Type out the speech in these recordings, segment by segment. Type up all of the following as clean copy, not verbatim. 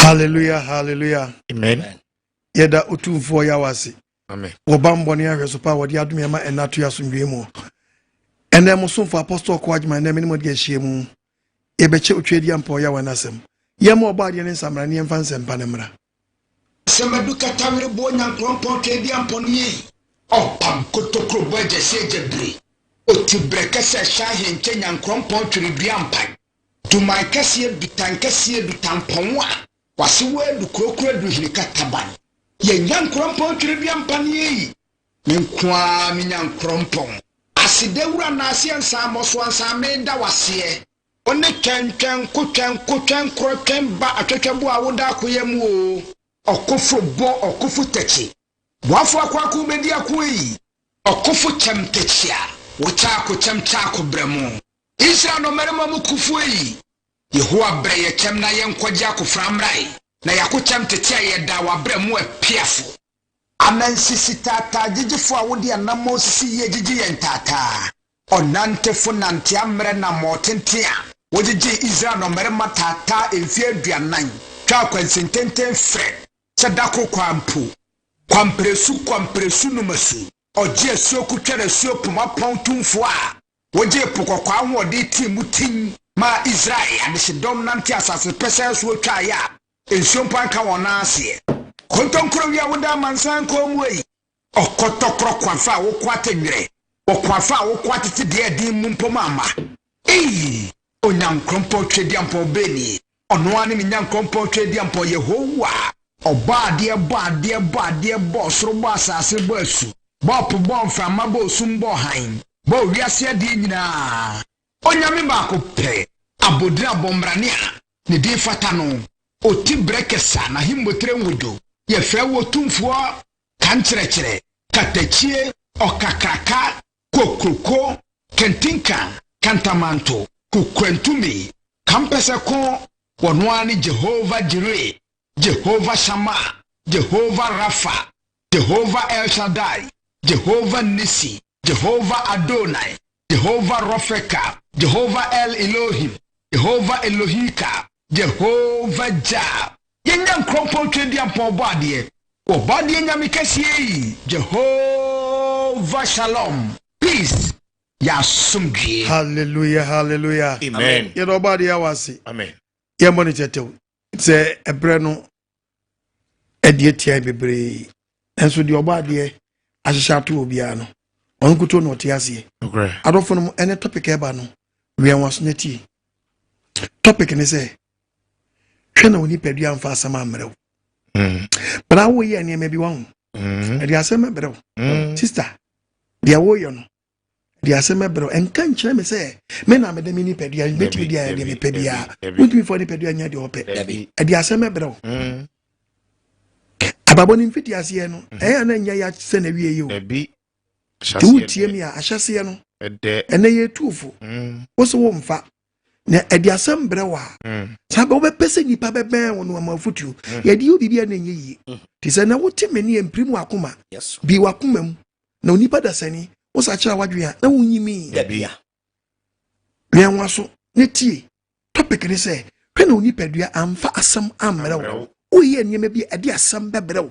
Hallelujah, hallelujah. Amen. Yeda utumfo ya wasi. Amen. Wobambo ni ahwe so pa wodi adum yama enato ya somdwe mu. Ene mo somfo apostle ko agyeman na meni mo de ahie mu. Ebeche otwedi ampo ya wanasem. Yema obade ne nsamra ne mfa nsempa ne mra. Semadu katawre bo nyankronpon twedi ampo ne. Opam kotokro bo je sejebre. Otibre kese shahe nche nyankronpon twedi ampan. Tumai kese bitampon wa. Wasiwe du krokro du hirikataban. Ye nyankronpon twedi ampan ye. Menkwa mi nyankronpon. Asidewura na asiansa amoso ansa meda wase. One twentwen krotwen ba atwetwebu awoda akoyam o. Okofo bo okofo techi. Boafo akwaku bedi akoyi. Okofo chemtechia. Wochako chemchako bremu. Israel no merema mukufu yi. Yehowa bre ye chem na yenkwaje akoframrai. Na yako chemtechia ye da wa bremu epiafo. Amensi tata jijifo awodi anamo sisi ye jiji yentata. Onantefo nante amre na motentia. Wojiji Israel no merema tata emfie aduanan. Twa kwansintenten fre. Sadako kwampu. Kwampresu numasu. Oje soku twere sopu mapon tumfo a. Woje pokokwa hode timu tin ma Israel adesidom nante asase pese so twa ya. Ensompan ka wona ase. Kontonkro wi awoda mansan komwe. Okotokro kwafa wo kwatenwere. Okwafa wo kwatete de adin mumpom ama. Onyankrompo twedi ampo beni. Ono ani nyankrompo twedi ampo Yehowa. Obade bo soro bo asase bo asu. Bo mframa bo sumbo han. Bo wiase ade nyina. Onyame maako pe. Abodira bombrania. Ne di fata no. Oti brekesa na himbotre nwodo. Ye fe wo tumfo kankyerɛkyerɛ katachie okakraka kokroko kentinka kantamanto kukwentumi kampese ko wonwani Jehovah Jireh, Jehovah Shammah, Jehovah Rapha, Jehovah El Shaddai, Jehovah Nisi, Jehovah Adonai, Jehovah Rofeka, Jehovah El Elohim, Jehovah Elohika, Jehovah Jah. Yenyan kropon twedi ampo bade. O bade nyame kese Jehovah Shalom. Peace. Ya sumdie. Hallelujah, hallelujah. Amen. Ye no bade ya wasi. Amen. Ye mo ni tetew. Se ebre no edie tia bebre. Enso di obade ahihya to obia no. Onkuto no tiase. Okay. Adofo no ene topic eba no. We anwaso neti. Topic ni say hwena woni padua amfa asama amrew. But I wo ye ne me bi won. E dia asema brew. Sister, dia wo yo no. Dia asema brew enka nkyere me say me na me de mini padua betimi dia de me padua. Wotimi fo ni padua nya de ope. E dia asema brew. Ababo ni mfiti ase no. E na nya ya se na wie yo. Ebi. Ti wutie mi a ahyase no. Ene ye tufu. Wo so wo mfa. Na ediasem brewa sabe obepese nipa bebe wono amafutu ye di obi bia na nyeyi ti se na wote meni emprimu akoma bi wakoma mu na onipa dasani wo sa kira wadwe a na wonyimi ya bia nwa so ne tie topic ni se hwe na onipa dua amfa asem amrewo o ye nyeme bi ediasem bebrewo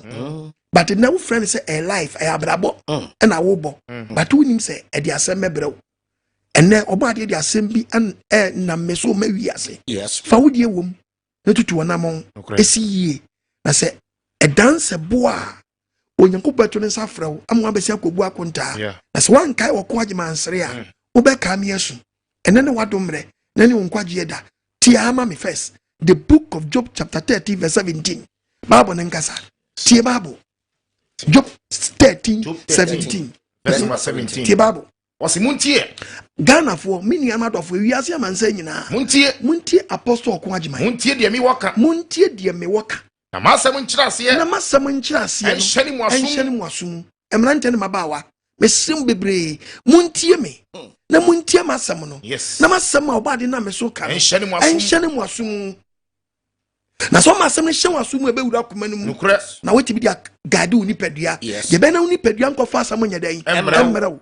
but na wo friend say a life a abrabo na wo bo but wonim say ediasem bebrewo ene obade de asem bi na meso mawi ase fa wodie wom na tutu wonamon esiyie na se edanse boa onyankobato ne safrawo amwa besi akobu akonta na se wankai woko agyemansere a obeka me yesu ene ne wadomre na ne wonkwaje da tie ama me first the book of Job chapter 30 verse 17 Bible nkasa tie Bible Job 13:17 verse 17 tie Bible wasi muntie Ghana for mini amadofo wiase amansa nyina muntie apostle OKOH AGYEMANG muntie de me woka na masam nkyira ase enhyeni mu asum emrante ne mabawa mesim bebre muntie me na muntie masam no na masam a obade na meso ka enhyeni mu asum na so masam ne hye asum ebe wura akoma no mu na weti bi dia gade uni pedua de be na uni pedua nkofa asam nya dan emrew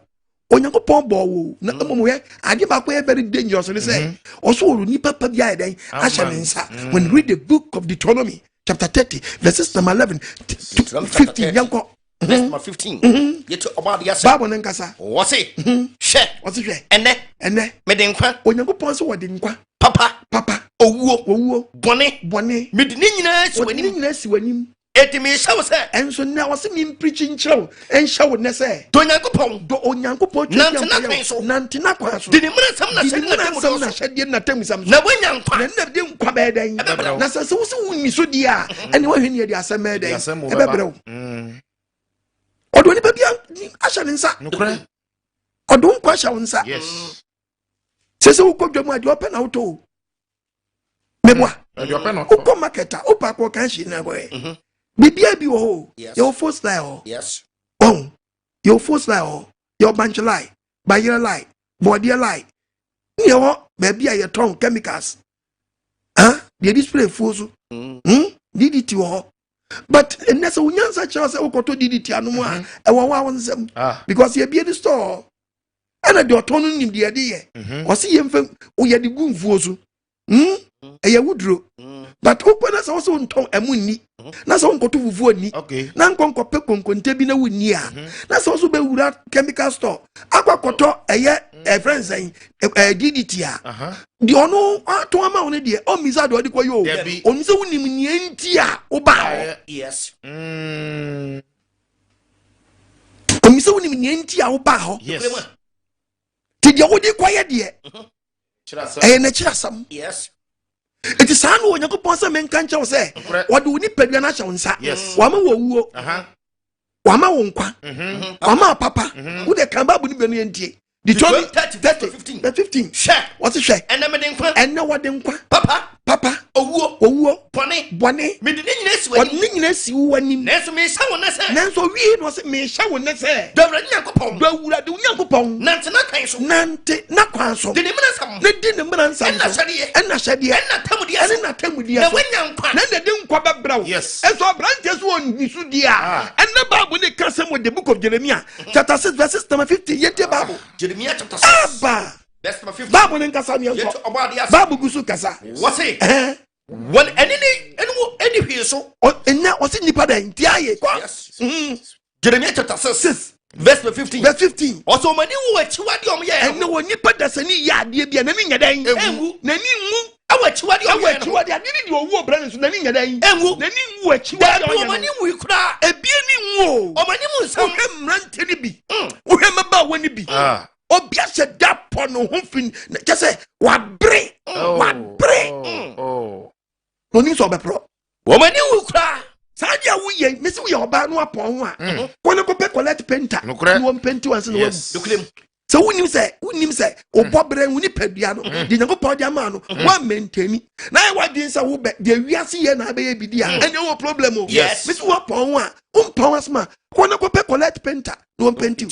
Onyankopon bo na momo ye ade ba ko very dangerous ne say also nipa pa bia den ahye ne nsa. When you read the book of Deuteronomy chapter 30 verses number 11 to 15 yanko verse number 15 yet about the Asem Bible nkasa what's it hwe ene me de nkwa Onyankopon so wode nkwa papa owuo bone me de nyina si wanim eti me shawo se enso na wose me preaching chiro en shawo ne se do Onyankopon nante na kwa so de ne mra sam na hyede na tam sam na wonya nkwa na de nkwa be den na se wo se wonni so di a ene wo hwene de asem be den e be brew odo ni ba bia ahye ne nsa odo nkwa ahye nsa yes se wo kodwa ade open out o meboa ade open out o marketer o pa ko kan shi na boy bibia bi wo your first style yes your first style your bunch lie by your lie body lie you know baby your tongue chemicals the display fuzu DDT wo but nessa unyansa chance o koto DDT anu a e wo wa wonsem because ye be the store ana de otono nim de ye o se ye mfam o ye de gunfuo so eye wudro but opana so so nton amunni na so nkoto fufuo ni na nkonko pe konkonte bi na wunni a na so be wura chemical store akwakoto eye friends DDT a di ono ato ama one de o misa de odiko yo oni se wunim nienti a oba yes oni se wunim nienti a oba ho ti de wodi kwaye de na chirasam yes it is an Onyankopon se men kan chew se wode woni padua na chew nsa wama wo wuo wama wo nkwa wama papa wo de kan babu ni benu entie the 15 share what is share ene me de nkwa ene wode nkwa papa owuo bone me de nyina si wanim nenso me sha wo ne se nenso wi no se me sha wo ne se dawra Nyankopon Nyankopon nante na kan so nante na kwan so de ne mena sam ne di ne mena sam ena hyede ena tamudi na wanya nkwa na de nkwa bebraw eso branches won nisu dia ena babu ne kasem with the book of Jeremiah chapter 6 verses 50 yete babu Jeremiah chapter 6 verse 50 babu ne kasa ne so babu gusu kasa what say when any hwe so ena o se nipa da ntiaye Jeremiah chapter 6 verse 15 also mani wo achiwade omye ene wo nipa da sani ya ade bia na ni nyadan na ni nwu awachiwade ade ni di owu obra nso na ni nyadan na ni nwu achiwade o mani wu kura ebie ni nwu o mani mu nsam mrante ni bi wo hema ba woni bi obia se da po no ho fin je se wa bre no ni so be pro o mani wu kura sadia wo ye mesi wo ye oba no apon ho a kono ko pe collect painter no painter wanse no wagu so wunim se obobre woni padua no de Nyankopon de ama no wa maintain na e wadin se wo be de wiase ye na be ye bidi a ene wo problem o mesi wo apon ho a umpon asma kono ko pe collect painter no painter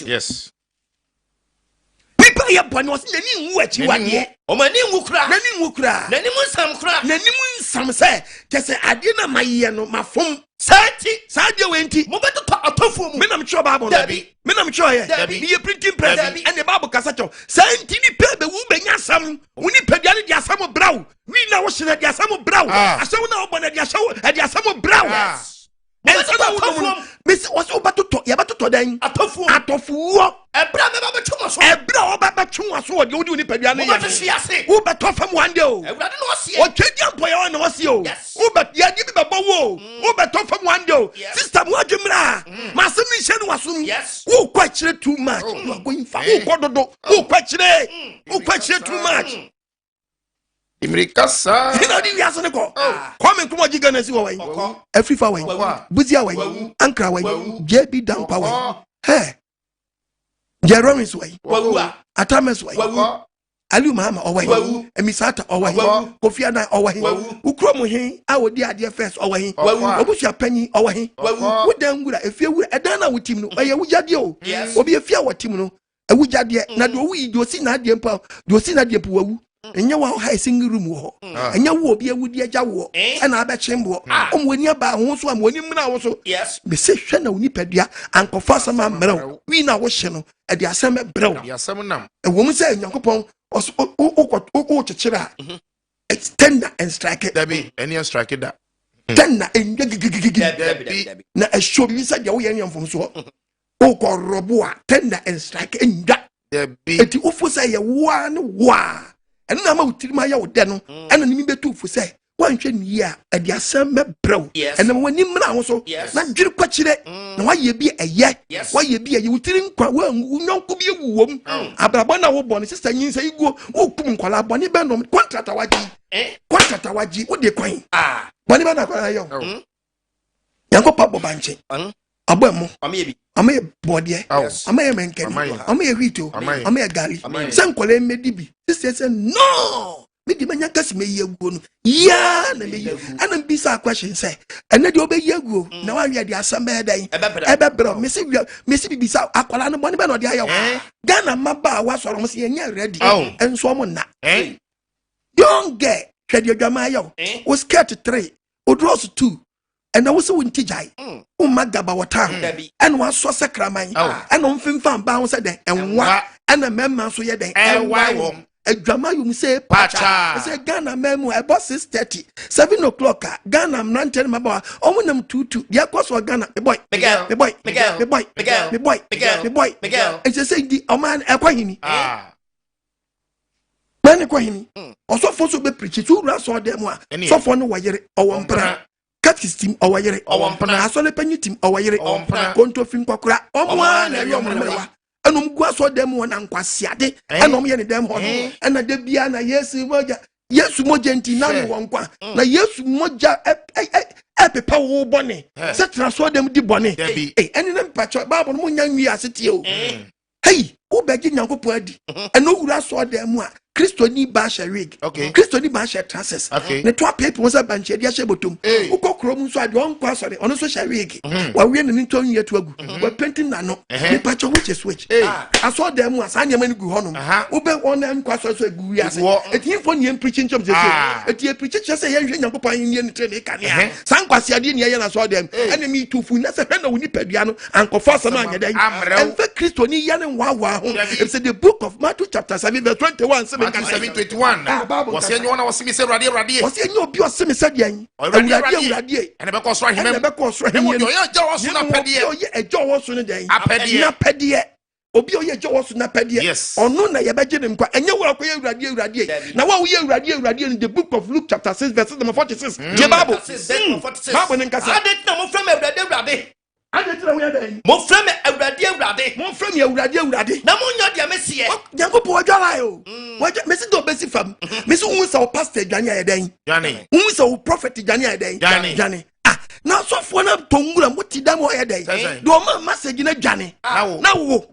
nipa ye boni wose nani nwu achi wade o mani nwu kura nani mu nsam se kese ade na maye no mafom Sadia wenti mobeto atofo mu menam cho Bible menam cho ye ye printing press and the Bible kasa cho santi ni pebe wu benya sam woni pedua ne dia sam braw wi na wo hye dia sam braw asem na wo bona dia sam braw Miss was obato ya bato dan atofo ebra me ba betuma so ebra oba betuma so de wodi ni padua ne ye wo beto fam one day o ewrade no ose o twedi ampo ya no ose o wo bet ya di bebo wo wo beto fam one day o sister mo adwumra masem ni hye no wasum wo kwa kire too much you are going far wo kododo wo kwa kire too much Imrikasa hina di wiase ne ko come nkomo giga na si wo wan every far wan buzia wan ankra wan JB down power hey Jerome's way Atames way Ali Mama owahi emisata owahi Kofi Adan owahi ukromo hin a wodi ade first owahi obusua panyi owahi wodan ngura efie wura edan na wotim no oye wujade o obi efie wotim no ewujade na do wi do si na ade mpa do si na ade mpa wawu enya wa ha single room wo enya wo obi awudi agya wo na abɛkyem wo omwani aba ho so amwani mna wo so be se hwɛ na onipadua ankofa asɛm amrɛw wi na wo hye no ɛde asɛm brɛw de asɛm nam ɛwom sɛ nyankopɔn o kyekyere a tender and strike dabi any strike da tender and na ɛhwɛ bi sɛ deɛ wo yɛ nyamfom so o ko robo a tender and strike ndwa dabi eti ofo sɛ yɛ wa ne wa ɛno na ma utirima yɛ wo de no ɛna ne mi betu ofo sɛ wanhwɛ ni ya ɛde asɛm brɛw ɛna wani mra ho so na dwiri kwakyire na wayɛ bi ɛyɛ wayɛ bi ɛyɛ utiri nkwa wa nyɔnko bi ewuwom abrabɔ na wo bɔ ne sisa nyin sɛ iguo wo kum nkwala bɔ ne bɛ nom contract awaji wo de kwan bɔ ne bɛ na kwan ayɔ yanko pa bɔ banche abo mo amaye bɔdeɛ amaye menkani amaye hwito amaye gali sɛ nkɔla medi bi sɛ no medi manya kasi me yaguo no ya na me yi ana mbisa question sɛ ɛne de obeyi aguo na wa wi de asɛm bɛ dan ɛbɛbrɛ mesi bibisa akwala no bɔne bɛ na ɔde ayɛ Ghana maba wa sɔrɔ mo sɛ yɛnya ready ɛnso mo na young girl hwɛ de adwama ayɛ o skirt 3 o dress 2 ɛna wo se wo ntijai o magaba wata ɛna wa so sakraman ɛna wo mfimfa ba ho sɛ den ɛnwa ɛna mɛma so yɛ den ɛnwa wo adwama yum se pacha sɛ Ghana mɛmu ɛbɔ 6:30 7 o'clock Ghana mranten maba ɔmo nam tutu dia kɔso Ghana me boy ɛsɛ sɛ di ɔman ɛkwahini mane kwahini ɔsɔfo so be preach to wura so dem a sɔfo no wɔyere ɔwɔ mpra Katis team awayere asole panyi team awayere konto fin kwakura omwa na yom mewa enom gu aso dem wona nkwasiade enom ye ne dem ho na de bia na Yesu moja nti na no wonkwa na Yesu moja epepa wo bone se transfer dem di bone eni na mpacho bible no nya nwi asete o hey wo beji nyankopon adi eno wura so dem a Kristo ni ba hye wig Kristo ni ba hye transses ne to apepe won sa banche dia hye botom ukokro mu so ade on kwa sore ono so hye wig wa wie ne nto nwie to agu wa painting na no ne pacho which switch aso dem asa nyama ni gu honom wo be on na kwa so agu wi ase etinfo nie preaching chom se etie preaching chese ye hwe nyankopon nie ne trene kanea san kwase ade ne ye na so dem ene mi tufu na se hwe na woni padua no ankofa so na anyeda enfe Kristo ni ye ne wawa ho it's the book of Matthew chapter 7 verse 21 Matthew 7:21 was any one was me say radi was any obi was me say dey awurade and be cause rahim and be cause rahim you ya jawo so na pede oye ejawo so ne dey na pede obi oye jawo so na pede ono na ye beje ne nkwa enye wo akoye awurade na wa wo ye awurade in the book of Luke chapter 6 verse number 46 the Bible 46 Bible nkasa adet na mo frem awurade adetira we dey mo frem awurade mo frem awurade na mo nya dia mesie Nyankopon wajala yo waja mesi do besi fam mesi hu sa o pastor dwane ayeden hu sa o prophet dwane ayeden dwane na so fo na tongura moti dam o ayeden do ma message na dwane na wo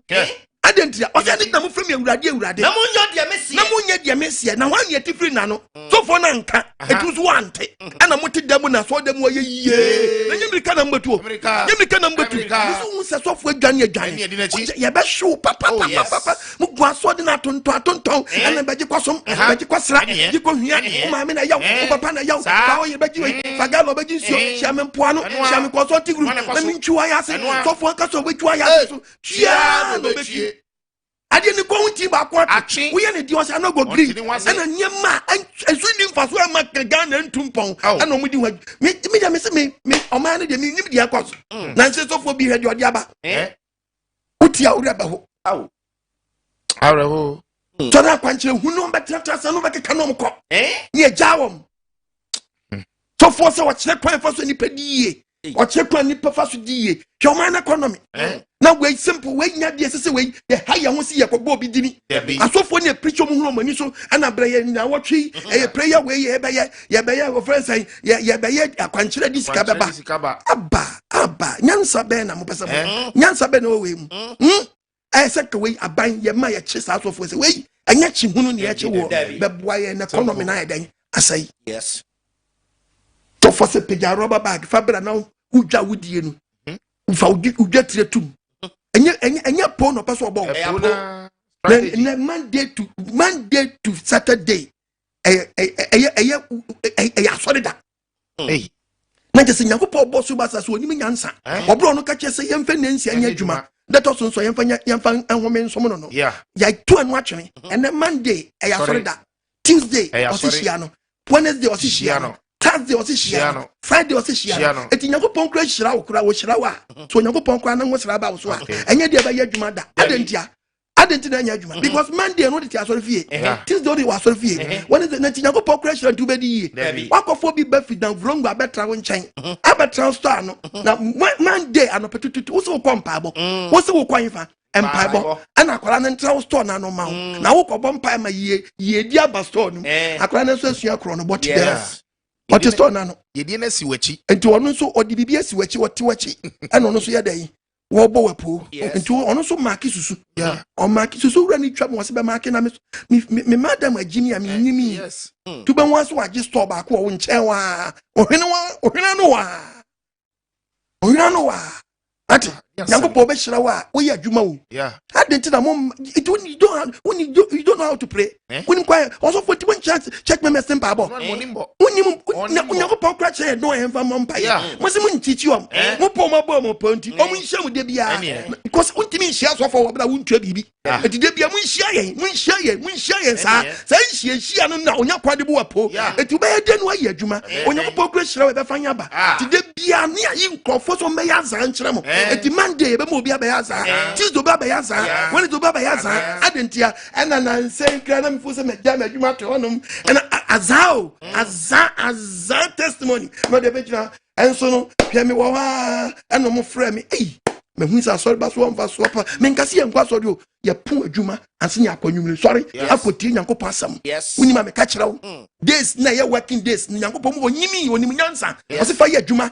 adentia o se na mo frem awurade na mo nya dia mesie na wan ye tifri na no so fo na nka etu so wante ana moti dam na so dam o ye yie na nyimrika na mbatu mesi hu sa so fo dwane ye be show papa mu gwa so de na tonton ana beji kwasom beji kwasra ji ko hia o ma me na yaw o papa na yaw ba o ye beji we fagalo beji sio hia me mpoano hia me kwaso tigru na me ntwa ya se so fo ka so betwa ya so tia no beji ade ni ko hunti ba ko atwe wo ye ne di o se na go green ana nyema ensu ni mfaso ama Ghana ntumpon ana mu di hwa me ja me se me o ma ne de me nim di akwaso na nse so fo bi hwe de ode aba utia ure ba ho awo tora kwanche hunu betratra sa no bekeka no mko ye jawom so for se wa kire kwan fa so ni pedie o kire kwan ni pa fa so die hwe o man economy na we simple we nya de sese we ye haya ho si ye ko bo bi dini asofo ne preach mu hunu mani so ana bre ye na wotwi e prayer we ye be ye o friends ye be ye akwanchire di sika beba aba nyansa be na mo pese nyansa be na o we mu say we aban ye ma ye chi sa so for say we anya chi hunu ne ye chi wo beboa ye na economy na ye den asai yes to for say pija rubber bag fabra na udwa wudie no ufa udwa tiretum enya po no person obo na Monday to Saturday asɔre da na je se Nyankopɔn bɔ so ba sa so oni nyansa obro no ka che se yemfa nansi anya adwuma that also so yemfa enhome nsom no ya to anu atwene and Monday asɔre da Tuesday osishia no Wednesday osishia no Thursday osishia no Friday osishia no eti Nyankopɔn kura hyira wo kura wo hyira wa so Nyankopɔn kura na ngo hyira ba wo so a enye de ba ya adwuma da adentia na anya adwuma because Monday no de ti asɔre fie Tuesday de wa asɔre fie Wednesday na ti Nyankopɔn kura hyira ntu be di ye wakɔfo bi ba fidan vrongo abetra wo nkyɛn abetra store no na Monday anopetutu wo so kɔmpaabo wo so kɔnfa empaibo ana akwara na ntra store na no ma na wo kɔbɔ mpai ma ye di aba store no akwara na so asua kro no bɔte there bɔte store na no ye di na si wachi enti ɔno nso ɔdi bibia si wachi wɔte wachi ɛna ɔno nso yɛ dai wo bɔ wapo enti ɔno nso maaki susu o maaki susu wura ni twa mo se be maaki na me madam agimi a me nyimi tu be ho so agi store ba ko wo nkyɛn wa ohwene no wa ati Nyankopɔn be hyira wa wo yɛ adwuma wo adenti na mom you don't know how to pray when kwai also for when check me messing babo Nyankopɔn kra che no emfa mom pa ya mo se mo ntichi om mo pɔ mo bo mo ponti o mo nhia mo de bia because untimi nhia so for wo bra wo ntua bibi eti de bia mo nhia yɛn sa nhia no na onya kwade bo wapo eti be de no ayi adwuma Nyankopɔn kra hyira we be fanya ba ti de bia ne ayi nkɔfo so me ya zan kyerɛ mo eti Monday be mo bia be ya za Tuesday be ya za Wednesday be ya za adentia ena na nsen kra na mfu se me ja me adwuma to honum ena azao testimony no de bejina enso no hwe me wo ha eno mo frɛ me me hu sa sorry ba so mfa so pa me nkase yankwa sorry o ya pu adwuma anse nya akwanyumre sorry akoti Nyankopɔn asam unima me ka kyerɛ wo days na ye working days Nyankopɔn mo nyimi onim nyansa o se fa ye adwuma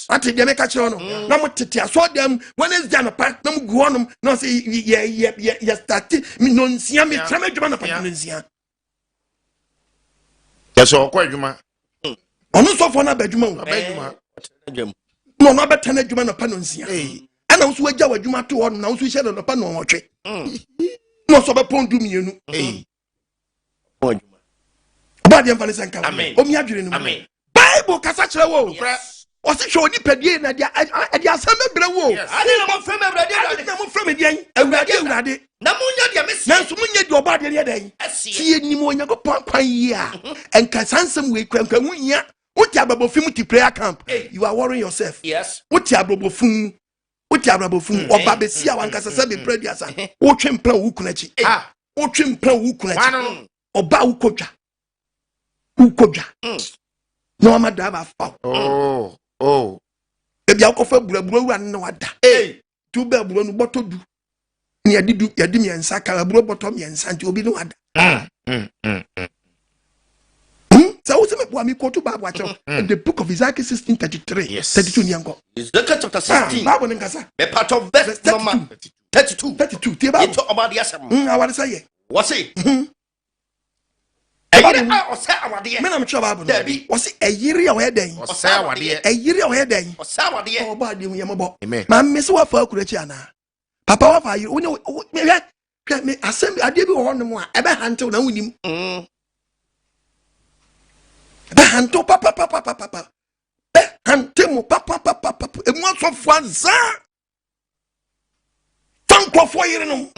ate de me ka kyerɛ no na mo tete aso dem Wednesday na pa na mo gu honum na se ye start me no nsia me tra me adwuma na pa no nsia yeso okɔ adwuma ɔno so fo na ba adwuma no no ba tana adwuma na pa no nsia ana wo so agya wadwuma to hɔ na wo so hyɛ no pa no ɔtwe no so be pondu mienu ba de mfa ne sanka o mi adwere no Bible kasa kyerɛ wo o se hwɛ onipadie na de asɛm bebre wo ade na mo frɛ me awurade na munya de mesi na so munya de oba de ne den tie ni mo Nyankopɔn kwan yi a enka sansɛm we kwankwa hunya wote ababofim ti prayer camp you are worrying yourself wote ababofim oba besi a wankasa se be pray dia sa wo twempla wo kunachi oba wo kodwa no ma driver fa e bia ko fa burabura ne wada tu be buru no botodu ni yadi mi ensa ka buru boto mi ensa nti obi no wada so we say me boa mi quote Bible acho the book of Isaiah 16:33 32 ni anko Isaiah chapter 16 Bible nkasa the part of verse number 32 tie Bible into about the Asem awade say what say ayire o say awade me na me twa Bible no o say ayire o hedan o say awade o ba de hu yembo ma me se wa fa akurachi ana papa wa fa ayire wo me asem ade bi wo honom a ebe hantew na wunim hanto papa hantemo papa emu asofo anza fankrofo yirenom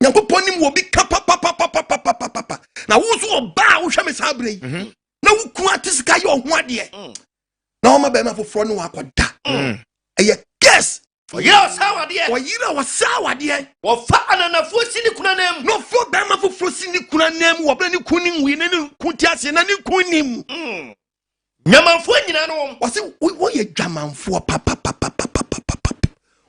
Nyankopɔn nim wo bi ka papa na wo so oba wo hwɛ me sa abrɛ na wo ku atisika yɛ ho ade na wo ma ba ma foforo no akoda ɛyɛ guess oyira sawade wo fa ananafo sini kunanam no fo ba ma foforo sini kunanam wo bra ni kunim wi ne kuntiase na ne kunim nyamanfo nyina no wo se wo ye dwamanfo papa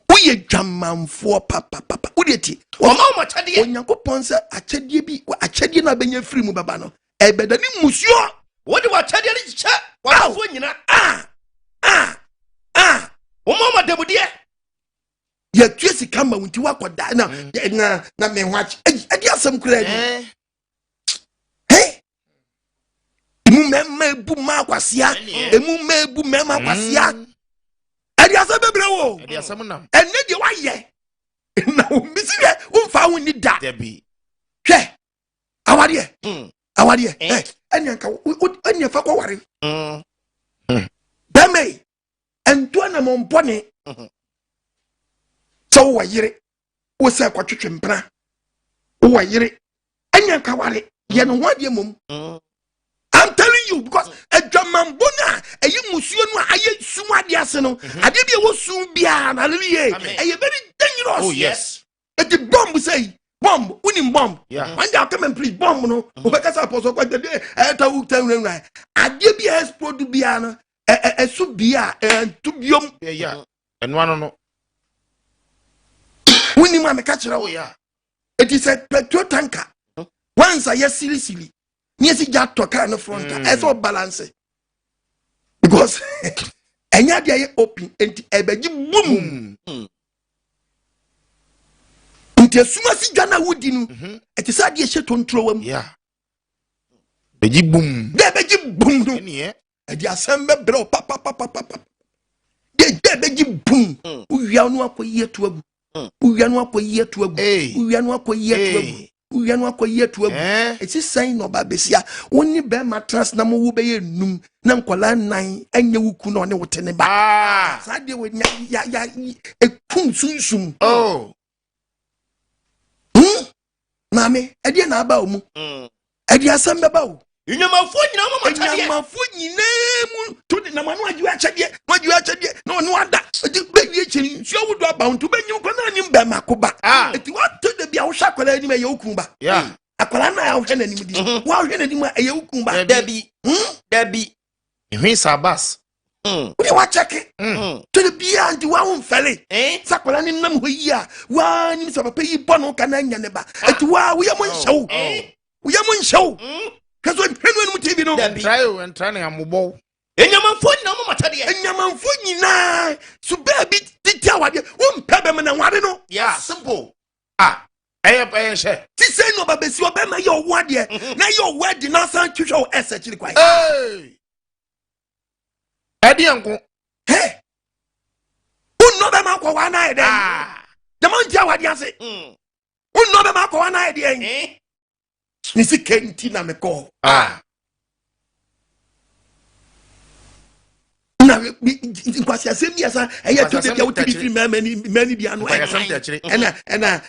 wo ye dwamanfo papa wo de ti wo ma chade Onyankopɔn sɛ akyɛde na benya firi mu baba no ɛbɛda ni musuo wo de wa chade ni kyɛ wo fo nyina wo ma debude ya tuesi kama wunti wakoda na me ho adi asem kura ni emu mema bu ma kwasia adi asem bebre wo adi asem nam enne de waye na wo misi we wo fa wo ni da debi hwe awade enyanka enyafa kwa ware dame ento na mompone so wo yire wo se kwatwetwe mpra wo yire enyanka ware ye no wade mom I'm telling you because adwaman bona ayi musuo no aye sumade ase no ade bia wo sum bia na lele aye very dangerous. Oh yes. The bomb say bomb unim bomb. Yeah. When they come and please bomb no obekasa apostle kwa de eta ukta nwa ade bia explode bia no esu bia to biom. Yeah. And one no. Unim ameka kire wo. Yeah. It is a petrol tanker. Once I silly. Yes, just to kind of front. It's all balance. Because any idea open and ebeji boom. Until soon as Jana would in it is a shit on throw him. Yeah. Beji boom. Beji boom. And the Asem bro papa. Beji boom. We are not for year to a we are not for year to a we are not for year to a we are not year to a it's a sign of Babesia. Only bear mattress na mo be num na nkola nan anya wuku na one wotene ba sade we ya e kum sunsum oh mame e de na aba o mu e de asem be ba o Inyamafo nyina mo matade inyamafo nyina mu to na manu aju achade no no ada be wie chiri nsu awudo aba unto be nyim kwa na nim be makoba eti what de bia wo hwa kwala ni me ye wukun ba yeah akwala na ya hwe na nim di wa hwe na nim ye wukun ba dabi hwe sabas we wa check to the bia anti wa won fele sakwala ni nam ho yi a wa nim sa papa yi bono kana nya ne ba eti wa wo ye mo nhyew wo ye mo nhyew kaso hwenu mu TV no try na amobo Enyamafo nyina mo matade enyamafo nyina so baby titia wade wo mpebe me na wade no yeah simple eh she ti say no babesi obe ma ye owade na ye owade na san twhwe o esechiri kwai edi anko unno be ma kwa na ede de man tia wade ase unno be ma kwa na ede ni si kenti na me ko na nkwasi asem biasa eya to de bia wo tibi mani bia no ena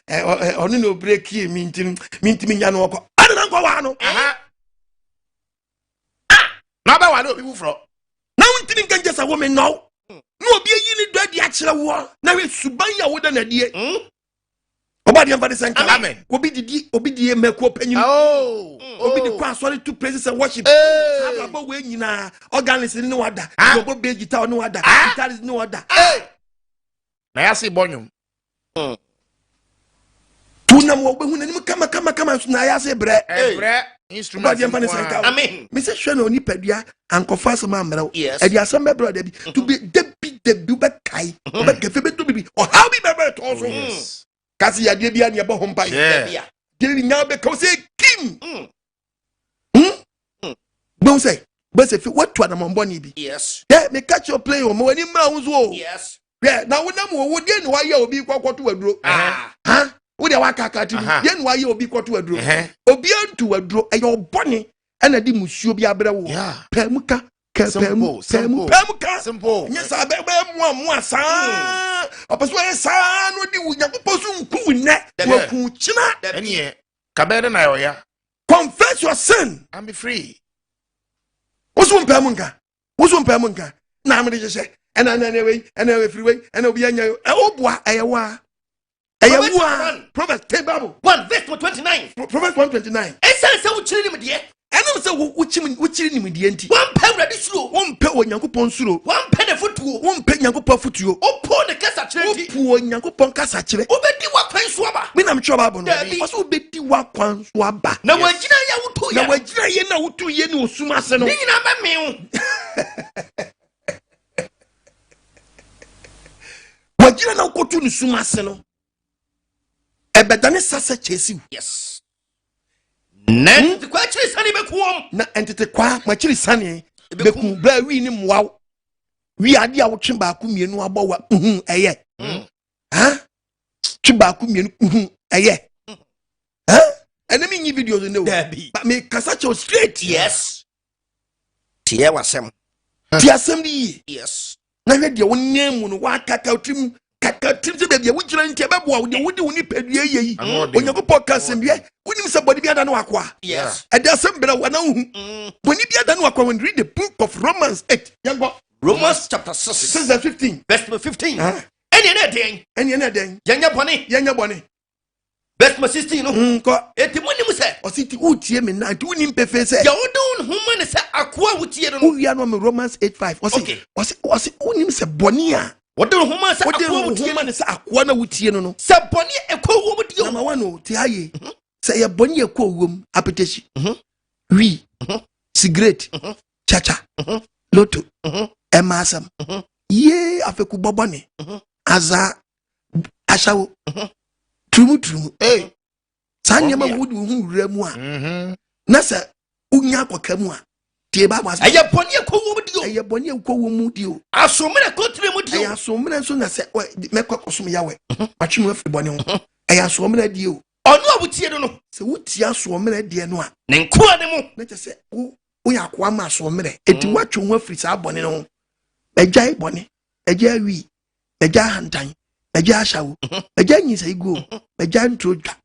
onu no break here mintim nya no ko ana na nkwa wa no na ba wa no obi wufro na wontim nka njesa wo me no na obi ayi ni do dia kire wo na we suban ya wo da na die obadi amfa de sanka amen obi di meko panyin obi di kwa sorry to praises and worship ababa we nyina organist ni wada obo be guitar ni wada guitarist ni wada na ya se bonyum tunam wo be hu nanim kama na ya se bre instrument obadi amfa de sanka amen me se hwe na oni padua ankofa asem amra e di asem be brother bi to be debi be kai be kefe be to bi o how be be to so kasi ya bia ne bo hompa yeah diri nya be ko say kim don't say but if what to na mombo ni bi yes yeah me catch your play o mo ani ma unzo yes yeah na wona mo wo de ni wa ye obi kwakoto waduro wo de wa kakati de ni wa ye obi kwato waduro obi antu waduro e yo bone e na di musuo bi abre wo pemuka simple nya sa be mo asa opeso e sa no di wunya poposu nku ne waku china ene ka be na yo ya confess your sin and be free Wosum pemunka na amre je ena we free way ena obi anya obua eyewa Proverbs Bible 1 verse 29 Proverbs 129 esense wo chiri nim de enum se wo chiri nim de enti wan pe wrade suro won pe onyankopon suro wan pe ne fotuo won pe nyankopon fotuo opo ne kasa chiri ti opo onyankopon kasa chiri obedi wa kwan so aba me na me chwa Bible no so obedi wa kwan so aba na wagina ya wutu ya na wagina ye na wutu ye ni osuma se no ni nyina ba mew wagina na kotu ni suma se no ebedane sasa chesi yes nan kwa chiri sani bekuom na entete kwa ma chiri sani beku bla wi ni mwaw wi ade a wo twe ba ku mienu agbawa eye twe ba ku mienu eye enemy new videos no but me kasa straight yes tie wasem yes na hwe de wonam mu no wa kakatrim se bia wugyira ntia beboa wo de wodi woni padua yeyi onyankopɔ kasem bia wonim se body bia da no akoa yes ade asem bra wana hu body bia da no akoa when read the book of Romans 8 yango Romans chapter 6 verse 15 verse 15 eni na den yenya bone verse 16 no ko etimunim se ositi utie me na nti wonim pefe se ya wodon huma ne se akoa wutie no wia no me Romans 8:5 osi wonim se bone a wodon huma se akoa wutie ne se akoa na wutie no se bone ekɔ wo mu dio na wano ti haye se ye bone ekɔ wo mu apetishi wi cigarette chacha loto emasam ye afeku bobone aza ashawo trumu sanye ma wudi hu wura mu a na se unya akoka mu a tie ba ma aye bone ekɔ wo mu dio aye bone ekɔ wo mu dio asomre kontre mu dio aye asomre so na se mekɔ kosom yawe atwemu afi bone ho aye asomre dio ɔno a wutie no se wutie asomre die no a ne nkoa ne mu na se wo ya kwa ma asomre enti watwe ho afiri sa bone no ejai bone ejai wi ejai hantan ejai ashawo ejai nyisa igo ejai ntrodwa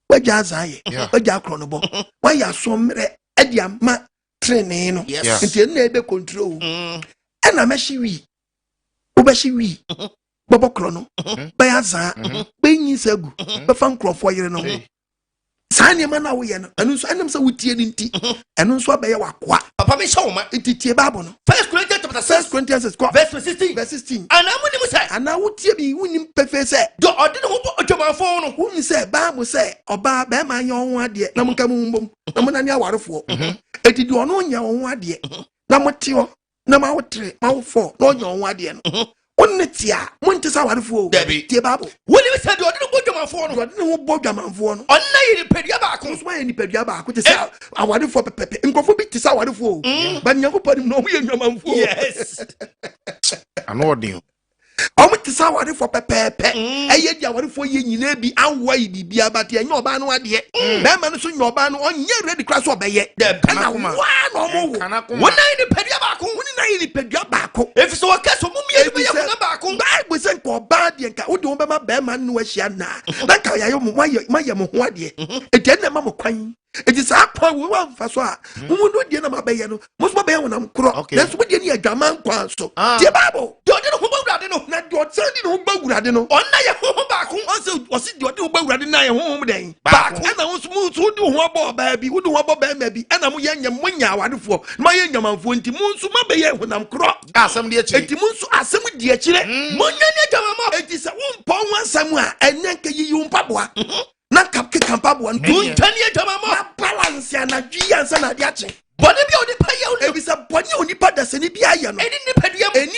wajai azaye wajai kronobo waya asomre edi ama trene no enti na ebe control ena meshi wi obeshi wi bobo krono baya za be nyisa gu be fa nkrofo yere no sani ma na wo ye no enu so enam se wutie ni nti enu so abaye wakoa papa me show ma ntitie bible no 1 Corinthians verse 16 ana mo ni mo say ana wutie bi wunim pefe se do ode no ho otwamafo no wuni se bible se oba be ma nya won ade na mo ka mo mbom na mo na ne awarefo eti do ono nya won ade na mo tio na ma wotre ma wo fo na onya won ade no wonni tia mo ntisa awarefo tie bible woni we say do ode no bodwamafo no ode no bodwamafo no onna yiri pedua ba ko so ma yiri pedua ba ko te se awarefo pepepe nkofo bi tisa awarefo ba nyankopɔ nim no mo ye nwamafo yes ano odin omo tisa awarefo pepepe eye di awarefo ye nyina bi anwa yi bibia bate enya oba no ade be ma no so nya oba no onye ready class obeye na wa no mo wona yiri pedua ba ko woni na yiri pedua ba ko efiso wakaso mumie be ye na ba ko bible say ko ba de nka wo de wo be ma be ma no ahia na nka ya yo mo ma mo ho ade eti na ma mo kwan eti sa kwa wo wa mfa so a mo no de na ma be ye no mo so be ye wona mkro na so de ni adwaman kwa so tie bible de ode no ho bawurade no na de ode di no ho bawurade no onna ye ho ba ko o se de ode ho bawurade na ye ho den ba ko na wo so mo so de ho abo ba bi wo de ho abo ba ma bi na mo ye nya mo nya awadefo ma ye nyamanfo nti mo so ma be ye wona mkro asem de akire enti mo so asem de akire mo nya ne jamama enti se wo mpo ho asem a enenka yi mpaboa na kapke kampaboa ntani jamama balance ya na dwi ansa na de ache bone bi odi pa ye o ebisa bone oni pa da seni bi aye no eni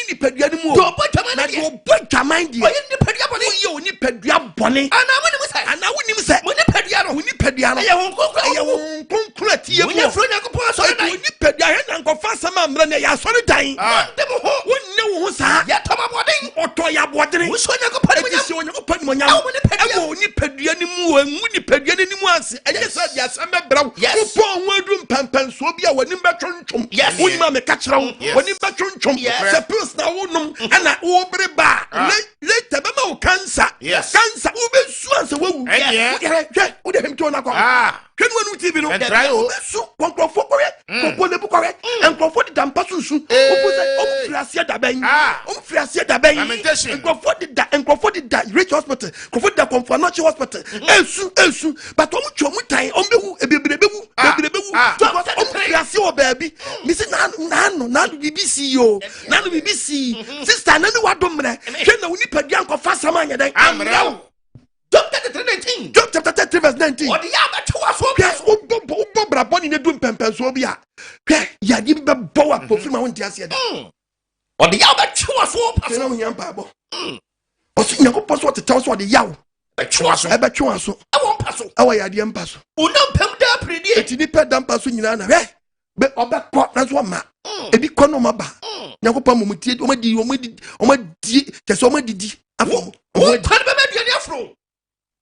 ni padua ni mu o do bo jaman na do bo jaman di oye ni padua bone ye oni padua bone ana mo ni mo sai ana woni mo sai mo ni padua no oni padua no ye won konkro atie mo nya fro nya ko pa so dan oni padua he na nkofa sama amra na ya so dan de mo ho wonni wo ho sa ya tama bodin oto ya bodin wo so nya ko pa mo nya si onye ko pa mo nya e oni padua ni mu o ngu ni padua ni mu ase enye sa dia sa mebra wo po ho adum pampan so bi a woni betwonchom woni ma me ka kira wo woni betwonchom se pills na wo nom ana wo bre ba later be ma wo cancer wo be su anse wo wu wo de hemto na ko hwenu anu tv no wo be su konkrofo korek kopo le bu korek enkrofo di dampa sunsun wo se o friasie da ben enkrofo di da rich hospital enkrofo di da Comfort hospital esu but o mu twa mu tan o be wu ebebrebe wu o friasie o baby mi se na BBC yo na BBC sister na ni wadomre hwe na woni padua nkofa samanya den Ambre Job chapter 19 Job chapter 33 verse 19 odi ya ba twa so yes o braboni ne dum pempen so bi a hwe ya di be bo wa po firma won ti ase da odi ya ba twa so pa so na wo nyampa bo o so nyakopɔ so tetaw so odi yawo twa so e be twa so awon pa so awa ya de mpa so unam pem da predi eti ni pe da mpa so nyina na hwe be obekɔ na so ma ebi kɔ no ma ba nyakopɔ mo mutie o ma di kese o ma didi afo o kan be me duane afro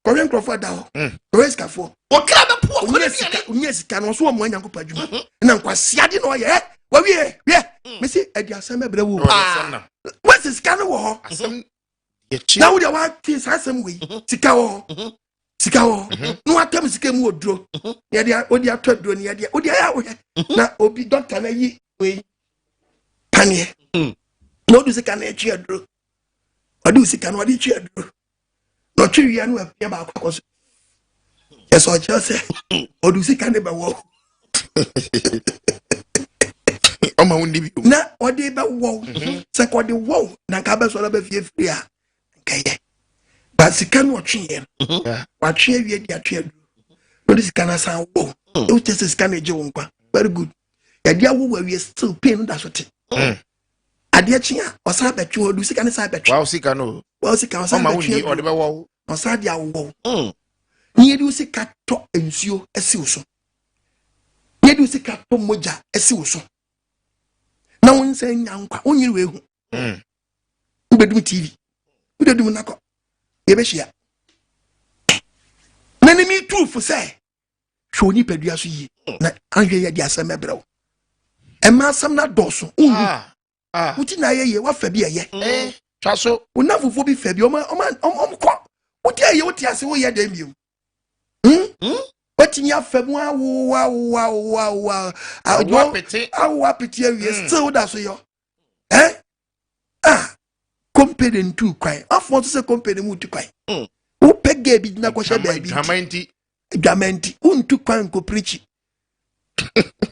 Korean Crawford da Korean Scafo o kra be po onye sika no so mo anyanko padwuma na nkwase ade no ye wa wie me say adi asem ebre wo wa sika no wo ho asem ye chi na wo de wa ti asem we sika wo no atam sika mu oduro ye de odi atoduro ne ye de odi ya wo na obi doctor na yi we panie no do sika na echi aduro odi sika no odi echi aduro no twi ya no afia ba akwaso yes o just odi sika ne ba wo o ma wundi bi na odi ba wo se ko de wo na ka ba so la ba fie fie a kaye ba sika no twi ye wa twi awie di atwi aduro odi sika na san wo o te se sika na je wo nkwa very good ya dia wo awie still pain da so te ade achia o sa ba twi odi sika ne sa ba twi wa sika no wa sika o sa ba twi o de ba wo o sa dia wo ni edi sika to ensuo esi wo so ni edi sika to moja esi wo so na won se nyankwa onyiri we hu ubedum tv ubedum nako ye be hia na ni mi truth say hwo ni padua so yi na anhwe ye di asem ebrew e ma asem na doso uti na ye wa fa bi ye twa so una fofo bi fa bi o ko uti ye uti ase wo ye dem bi What in your fam? Wow. Apeti awie still that's yo. Compare in two cry. After to say compare mu to cry. Who pege bi na ko she baby. Gamenti. Tu kwan ko preach.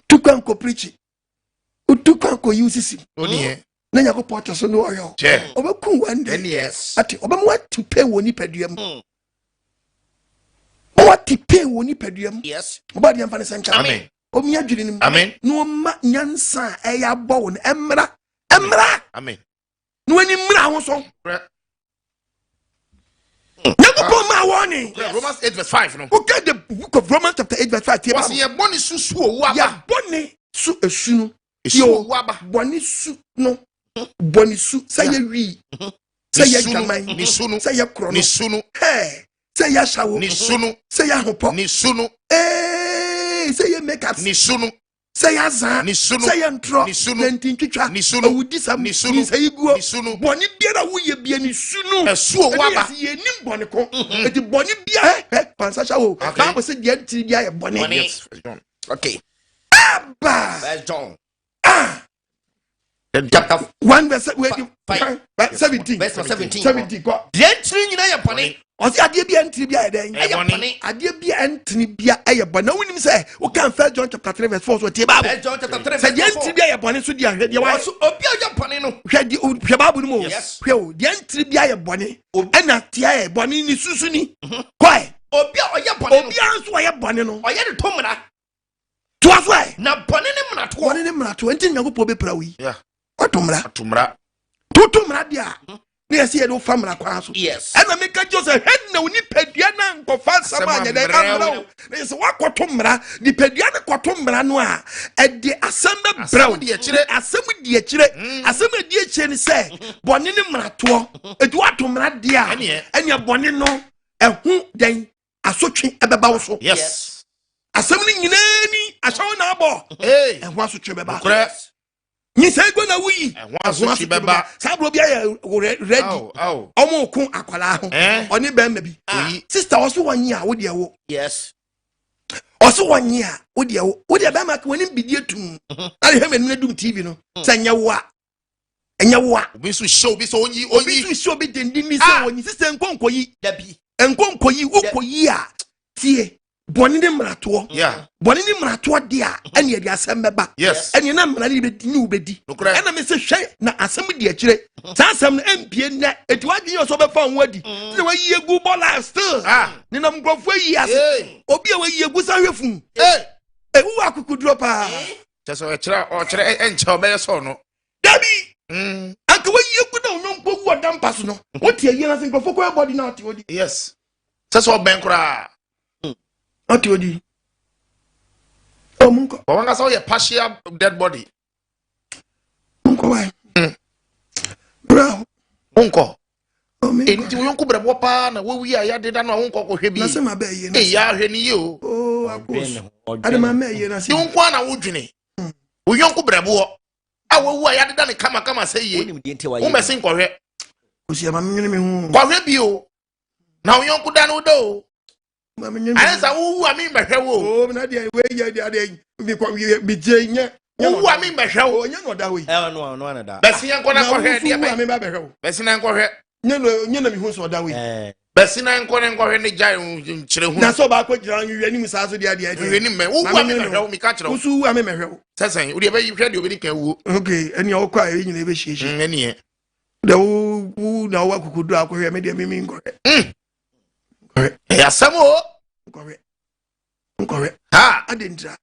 Tu kwan ko preach. Tu kwan ko use sim. Oni na nyako porto so no yo. Obeku one day. Yes. Ati obemu what to pay woni paduam. What to pay woni paduam. Yes. Oba de amfa sencha. Amen. Omi adwiri nim. Amen. No ma nyansa eya bo emra. Amen. No ani mra ho so. Nyako ma warning. Romans 8:5 no. Okay, the book of Romans chapter 8:5. Was ye boni susu owu aba. Ya boni su esunu. Esu owu aba. Boni su no. Boni su say ye wi. Say ye gaman. Ni sunu. Say ye krono. Ni sunu. Hey. Say ya shawo. Ni sunu. Say ya hopo. Ni sunu. Hey. Say ye make up. Ni sunu. Say ya za. Ni sunu. Say ya ntro. Ni sunu. Nentintwitwa. Ni sunu. Awudi sam. Ni sunu. Ni say guo. Ni sunu. Boni biara wo ye bia ni sunu. Esu owu aba. Ye nim boni ko. Eti boni bia pansa shawo. Ka ko se dia ntiri bia ye boni. Yes. Okay. Abba. That's John. Chapter 1 verse 17. Verse 17. 17. Go. The entry nyina ye boni. Osi adie bia ntiri bia ye den. Boni. Adie bia ntiri bia ye boni. Na wonim say o kan 1 John chapter 3 verse 4 so tie Bible. 1 John chapter 3 say verse 4. the ntiri bia ye boni so dia hwe dia wa. So obi a ye boni no. Hwe Bible no mo. Yes. Hwe o the ntiri bia ye boni. Ena tia ye boni ni susu ni. Koi. Obi a ye boni no. Obi a so ye boni no. Oye de tomra. To aso Na boni ne mrato. Boni ne mrato. Enti nyago be pra wi. Yeah. Atumra. Tutumra dia. Na yesi ye do famra kwa so. Yes. Ena meka Joseph head na oni padua na nkofa sama anya de amra. Na yesi wakotomra, di padua na kotomra no a e de asamba brown. Asem di akire. Asem di akire ni se boni ne mrato. Edu atumra dia. Enya boni no ehu den asotwe ebeba wo so. Yes. Asem ni nyinani ashawo na abo. Ehu asotwe beba. Ni say go na wuyi. Asotwe beba. Sabro bia ready. Omo kun akwala ho. Oni be ma bi. Sister oso wanyi a wo de wo. Yes. Oso wanyi a wo de wo. Wo de be ma ka woni bidie tum. Ali he menu dum TV no. Sanya wo a. Enya wo a. Obi so show bi so onyi. Obi so show bi dendi ni say onyi. Sister nkonkoyi. Dabi. Nkonkoyi ukoyi a. Tie. Boni ne mrato. Yeah. Boni ne mrato dia. Ene de asem beba. Yes. Ene na mra ne bedi ni ubedi. Ena me se hwe na asem di akire. Sa asem na empie na eti wadin yo so be fa nwadi. Se wa yi egu bola still. Ni na mgrofo yi ase. Obi a wa yi egu sa hwefu. Ewu akukudro pa. Just o kire enche obeye so no. Dabi. Anka wa yi egu na onwonko gu odampa so no. Wote yi na se mgrofo ko body na oti odi. Yes. So ben kura. Oti odi. Munko. But wanga so ye partial dead body. Munko why? Bro. Munko. enti wo yonko brabo pa na wo wi aya de da na wo nkoko hwe bi na se ma ba ye na e ya hwe ni ye o akos adama ma ye na se yonko na wo dwene wo yonko brabo a wo wu aya de da ne kama kama se ye wo mesi nkohwe osi ama menwene me hu kohwe bi o na wo yonko da no do ma menwene ansa wo wu ami mehwe wo na de we ye de bi kwa bi je nya wo wu ami mehwe wo nya no da we no na da besi yanko na kohwe de ba me ba behwe wo besi na kohwe nya na mi hu so da we besi na kohwe ne jai nchire hu na so ba ko jira nwi ni mi sa so de ade hwe ni me wo wu ami mehwe wo mi ka kire wo so wu ami mehwe wo sesen wo de be hwe de obi kan wo okay eni o kwa e nyina e be hiehi eni e da wu na wa kukudu akohwe me de mi ngore ya samo ngore ha adentra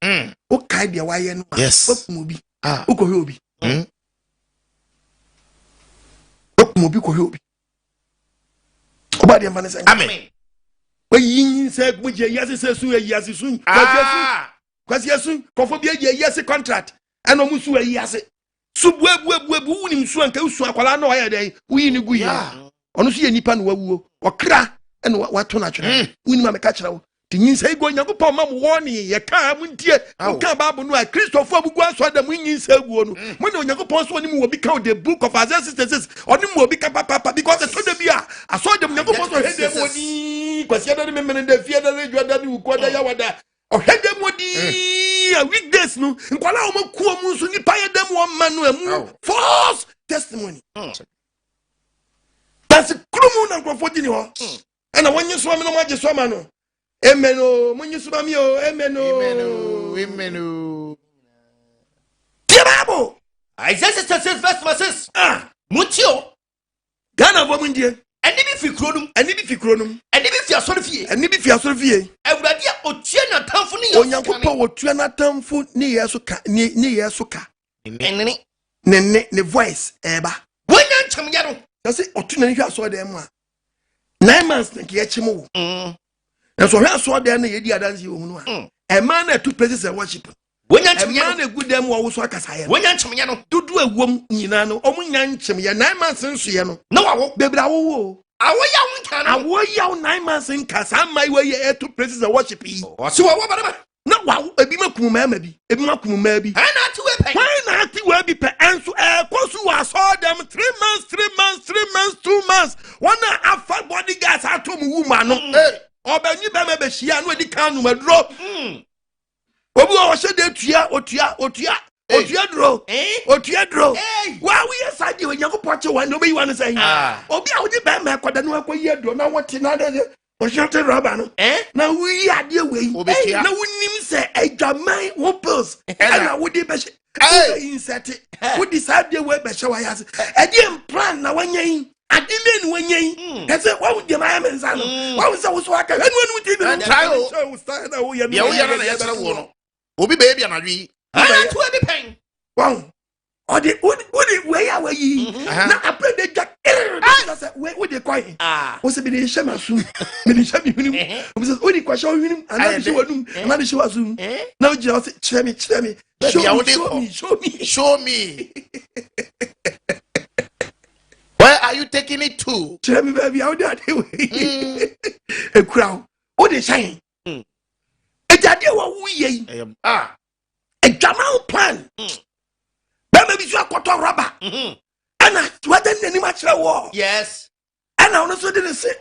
o kai de wa ye no yes obi o kohwe obi obi kohwe obi oba de mfane se amen we yin se gboje yase se su yase su kwasi asu kofo bi ye yase contract eno mu su yase su buebu unim su anka usu akwala na oya den uyi ni guyi ono su ye nipa no wawuo okra eno wato na twere unim ma meka kira wo tinyin sai go nyankopon ma mo woni ye ka mu ntie ka babu no a Christopher abugu aso da mu nyin sai guo no mo ne nyankopon so oni mu obi ka the book of Isaiah 66 oni mu obi ka papa because the so bi a aso da nyankopon so hede mo ni kwasi da me men da fie da rejo da ni uko da ya wada o hede mo di a weekdays no nkwala o makuo mu so nipa ye dem wo ma no amu false testimony that's krumu na nkrofo di ni ho na wonyi so me no maje so ma no emeno munyi so ma mi o emeno Bible Isaiah 66 verse 6 mutio Ghana bo mundie eni bi fi kronum eni bi fi asoro fie awurade a otua na tamfo ne ye onyankopɔ otua na tamfo ne yeso ka ne yeso ka enene ne voice eba wonya nkyamya no say otu na hwe asoro dem a 9 months na ke chimo wo na so hwe asoro dem na ye di adanse wo mu no a man na two places and worship wonya nkyamya man na good dem wo so akasa ye wonya nkyamya no dudu awom nyina no omunya nkyamya 9 months nso ye no na wawo bebra wo awoya wonka no awoya 9 months nkasa mai we ye two places and worship yi so wawo baraba na wawo ebi makum ma bi ebi makum ma bi ana ati we pen why na ati we bi pe enso kosu wa saw them 3 months 2 months one afa bodyguards atom woman no obanyi be me be hia no edi kan no maduro obi o hye de otua dro wa we asade we nyankopɔ che wan no be yiwa no say obi a wodi be me akoda no akoyi adro na wote na de o shate rubber no na we ade we na wonim se adwaman wo bills na wodi be hye insert wodi sade we be hye wa yase ade plan na wanyan adime ni wanyan ese wa wodi ma me nsa no wa wo se wo so aka enu ti bi try o start na wo ye ya wo ya na yesere wo no obi be bia na dwi ana to we pen wow odi we ya we yi na apre de jack we de coin o se be de hye masu me de hye mi hunu o se odi kwa hye hunu ana de hye wanum ana de hye wasu na o gira o se kire me show me where are you taking it to kire me baby how dey we e kura o de shine ejade wa wu ye ejama plan bema bi so akoto rubber ana wada nani ma kire wo yes ana ono so de say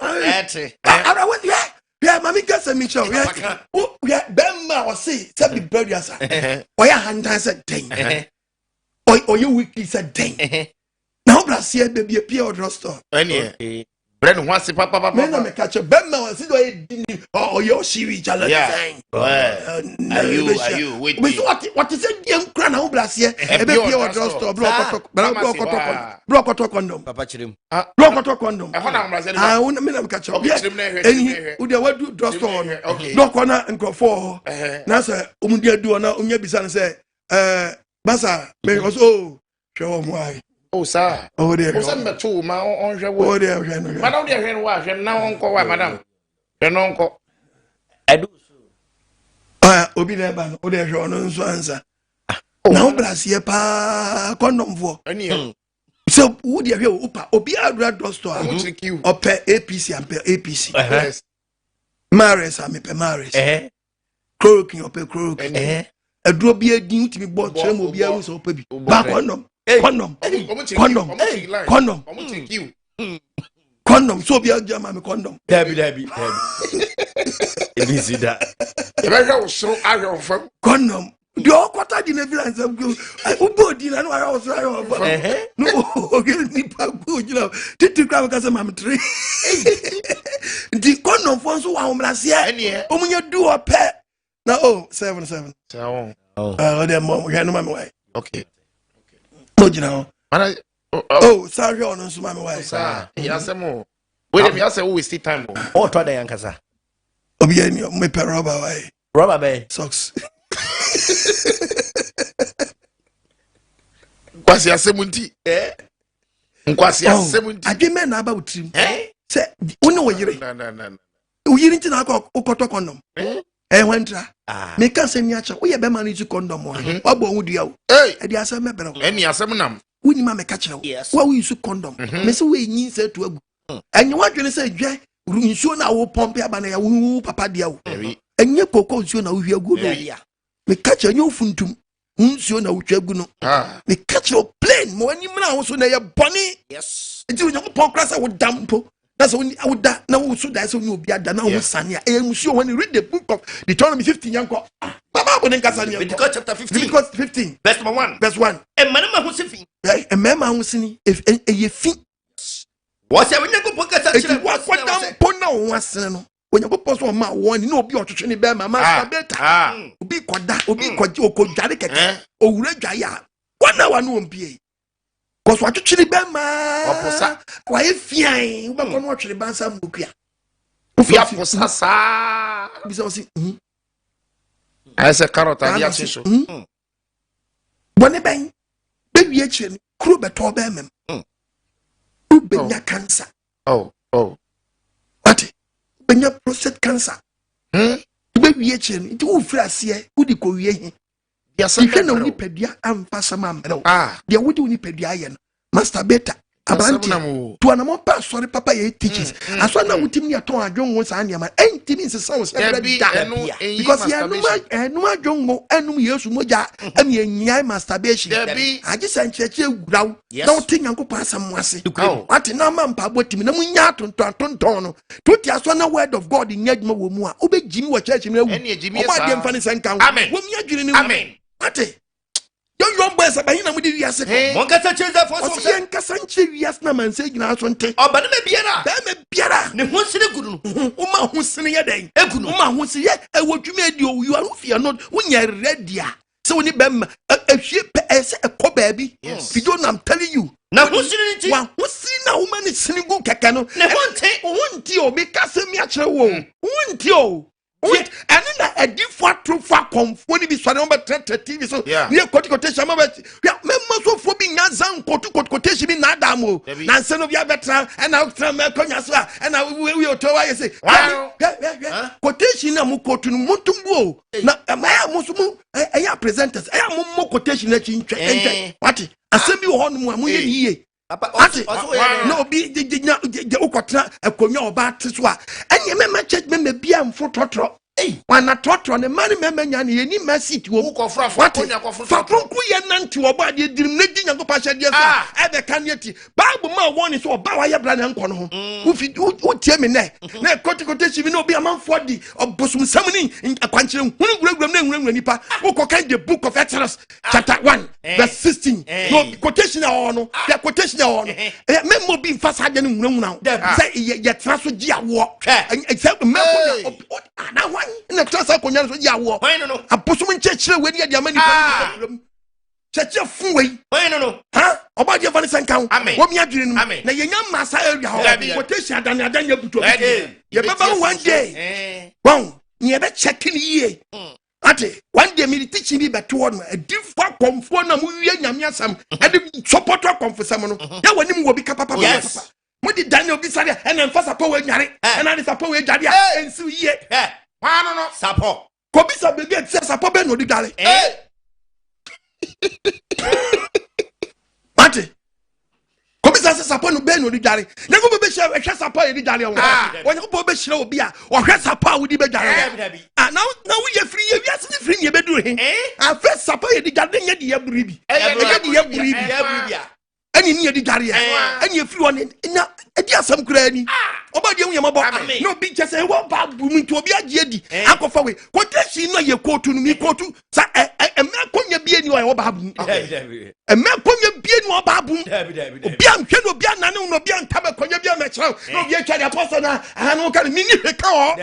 ara what yeah mami gasa mi show yeah bema o say say be brothers oya handan say den oya weekly say den na obrasie baby appear or drugstore any bread ho ase papa me na me catch bema o say oya shiri chala den are you wait me what is it dem kra na obrasie e be appear or drugstore block condom papa chirem block condom e ho na obrasie me na me catch eni u de wadu drugstore no corner nkofo na say omudi adu na onya bisa na say basa me also show mo ai oh sir oh there o say me to ma on hwe wo oh there hwe no madam there hwe no wa hwe na onko wa madam hwe no onko edu obi na ba no there hwe no nso ansa na obrasie pa condom fo ani So who dey here upa obi adra drugstore ope APC and APC. Mares am pe Mares. Chloroquine ope chloroquine. Aduro bi adin utimi bo chere mo bi aru so ope bi. Ba condom. Condom so bi agya me condom. Dabi. Easy that. You better so iron from condom. The quarter di evidence of go. Ubo di na no ara so iron. No, okay, Nipa go you know. Titi kwa ka say mam 3. The condom for so wa omrase e. Omunye do ope. Na 7. Dem mom no mam why. Okay. No jina. Sorry on so mam why. Sir, Asem. Wait, me say we waste time. Oh, try the yankasa. Obi any me pe rubber why. Rubber bay socks. Nkwasi asemunti nkwasi asemunti AGYEMANG na aba utrim se woni wo yire wo yire nti na akoto condom wantra me ka se mi acha wo ye be ma no ju condom wa bo hu dua wo e di asem mebere wo eni asem nam woni ma me ka kire wo wo use condom me se wo enyi se to agu enye wadwene se dwe nsuo na wo pompe aba na ya wo papa dia wo enye koko nsuo na wo hwi agu me ka kire nyo funtum nsuo na wo twa agu no me ka kire plain mo ani mra wo so na ye boni nti wo nyo pon sa wo dampo na so wo da na wo so da so ni obi ada na wo sane a nsuo when you read the book of Deuteronomy 15 yanko baba bo ne nkasa ni Leviticus chapter 15 Leviticus 15 verse 1 emmanema ho se fi emema ho sini ye fi wo se wenye ko pokasa kire wo dampo na wo asene no onye ko poso ma wo ni na obi otwetwe ni be ma master data obi koda obi kwaji okodware keke owura dwaya wana wa no ompie koso atwetwe ni be ma oposa wa efian wo ba ko no otwere bansa mbokua ofia posa sa bi so si asa karota dia chiso bone ben be wie kire ni kuro beto be mem ubenya cancer ati benya prostate cancer be wie kire ni ti wo fira ase wo di ko wie hi ya se na oni padua amfa sama amre dia wo di oni padua ye no master beta abranti to anamo pa sorry papa ye teaches aso na wutim ni aton adwonwo sa ne ma entimi nsesa wo se bra da because ya no adwonwo enum yesu moja am ye nyai masturbation agi sancheche guraw na wotin yankopon asam wase ati na ma mpa botimi na munya tonton no to ti aso na word of god nyadwuma wo mu a obejimi wo church mi awu o ba dem fa ni sankan wo mi adwene ni amen ati young boys about him with the Monkasa Chesa for some Casanchi, yes, no man saying, I want to. Oh, but Biara, Biara, the one Sinigun, Uma who's singing a day, Uma who's yet, what you made you are if you are not when you're ready. So when you bem a ship as a poor baby, if you don't, I'm telling you. Now who's singing? Who's seen a woman is singing good cacano? One tea, because a miacha woe, one tea. And then a different true for when it is number 30 so near quotation so for being Nazan quotation in Nadamo Nansen of Yabetra and I'll try Melconyaswa and I will tell I say quotation Amuko to Mutumbo now Musumu I presenters I am more quotation what Asem you on Muye no be the Okotra a conyo about this one and you remember church member be am for trotro wana trotro ne mani member nyani ni mercy to wo kofra fa konku ye nanti wo ba de dirim na ginya ko pa hye de so e be kaneti bible ma won so ba wa ye bra na nko no ho wo tie me na kote chi bi no be amanfo di obosum samni akwankyere hunuguraguram na hunugura nipa wo kokan the book of Exodus chapter 1 verse 16 no quotation no the quotation no memo bi mfasa de no hunugura say ye tra so gi awo except memo na wan na trasa konya so gi awo no abosum nchechire we dia mani pa cheche fun we no ha oba dia fani sankan wo mi adwene no na ye nya masa area ho quotation adan ya buto ye baba one day wow ye be check ni ye ate one day me teach me beto no a different comfort na mu wie nyame asam e de support comfort no ya wani mu obi kapapa mo di Daniel bi sare e na mfasa pa we nyare e na de sapa we dwade a ensu ye wano no sapo ko bi sa be get sapa be no di dwale ate Obisa se sapa no be no di dware. Na go be hye hwe sapa ye di dware wo. Onye ko be hye obi a o hwe sapa wo di be dware. Na wo ye free ye wiase ni free ye be duru he. Afre sapa ye di dware nye di ye buri bi. Ye di ye buri bi. Ani ni ye di dware ya. Ani ye free one na edi asam kura ni. Oba de hu mabo. No bi chese wo ba bu mu nti obi agye di. Akofa we. Quotation no ye kotu no mi kotu sa konya bie ni o ba bu. Konya bie ni o ba bu. Obi anhwe no obi anane no obi antaba konya bie me kire. No obi atwa de apostle na no ka mi ni hweka ho.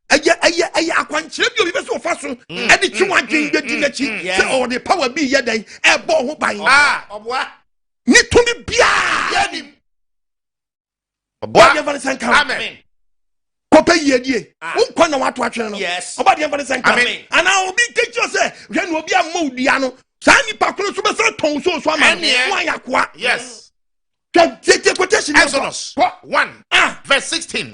Aya akwankyere bi obi be so fa so. E di twa dwen di na chi. Se o the power bi ye dan e bo ho ban. Oboa. Ni tumi bia. Ye ni. Oboa de van san ka. Amen. Kope yedie unkwa na watu atwene no yes oba de mfane sanka ana obi teach you say hwe no obi amma udia no saa nipa kono so be sa ton so ama no yakoa yes take quotation Exodus 1 verse 16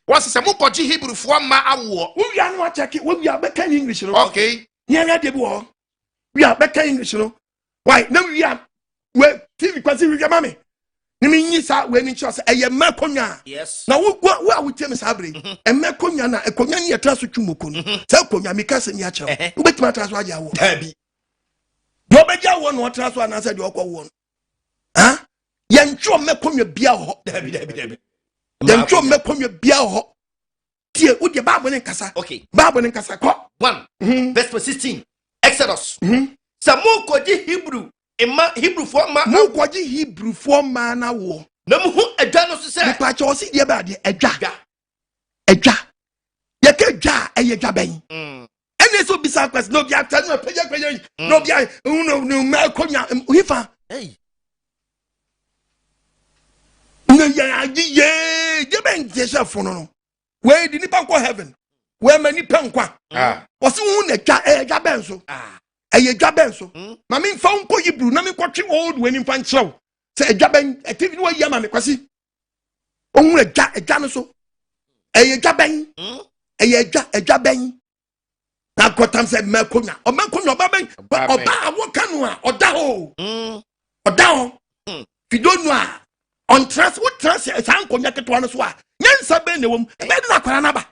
was say mo koji Hebrew fo ma awo wo wia no check wo wia be kan English no okay nya nya de bi wo wia be kan English no why na wia we TV kwasi wia mame ni minyi sa we ni chose eye makonya yes na wo a wo temi sabre e makonya na ekonya ni etra so twumoko no sa konya mi kase ni a kire wo betima tra so agya wo tabi do begya wo no tra so anasa de okwo no ha ye ntwo makonya bia ho tabi ye ntwo makonya bia ho tie wo de bible ne kasa okay bible ne kasa ko 1 verse 16 Exodus Samu koji Hebrew for ma mu kwaji Hebrew for ma na wo na mu hu adwa no so se nipa cho si de ba de adwa ye ke dwa eye dwa ben ene so bisa kwes no bia tanu peja no bia no ma konya hifa hey no ya ye ben je chef no we di nipa ko heaven we ma nipa nkwa wo si hu na dwa eye dwa ben so eye dwa ben so ma me mfa nko Hebrew na me kwatwe old we ni mfa nchew se dwa ben ativi no ya ma me kwasi ohun dwa no so eye dwa ben eye dwa ben na kotam se makonya o makonya oba ben oba awoka no a oda ho fidonu a on trust what trust san konya ketwa no so a nyansa ben ne wom e be na kwara na ba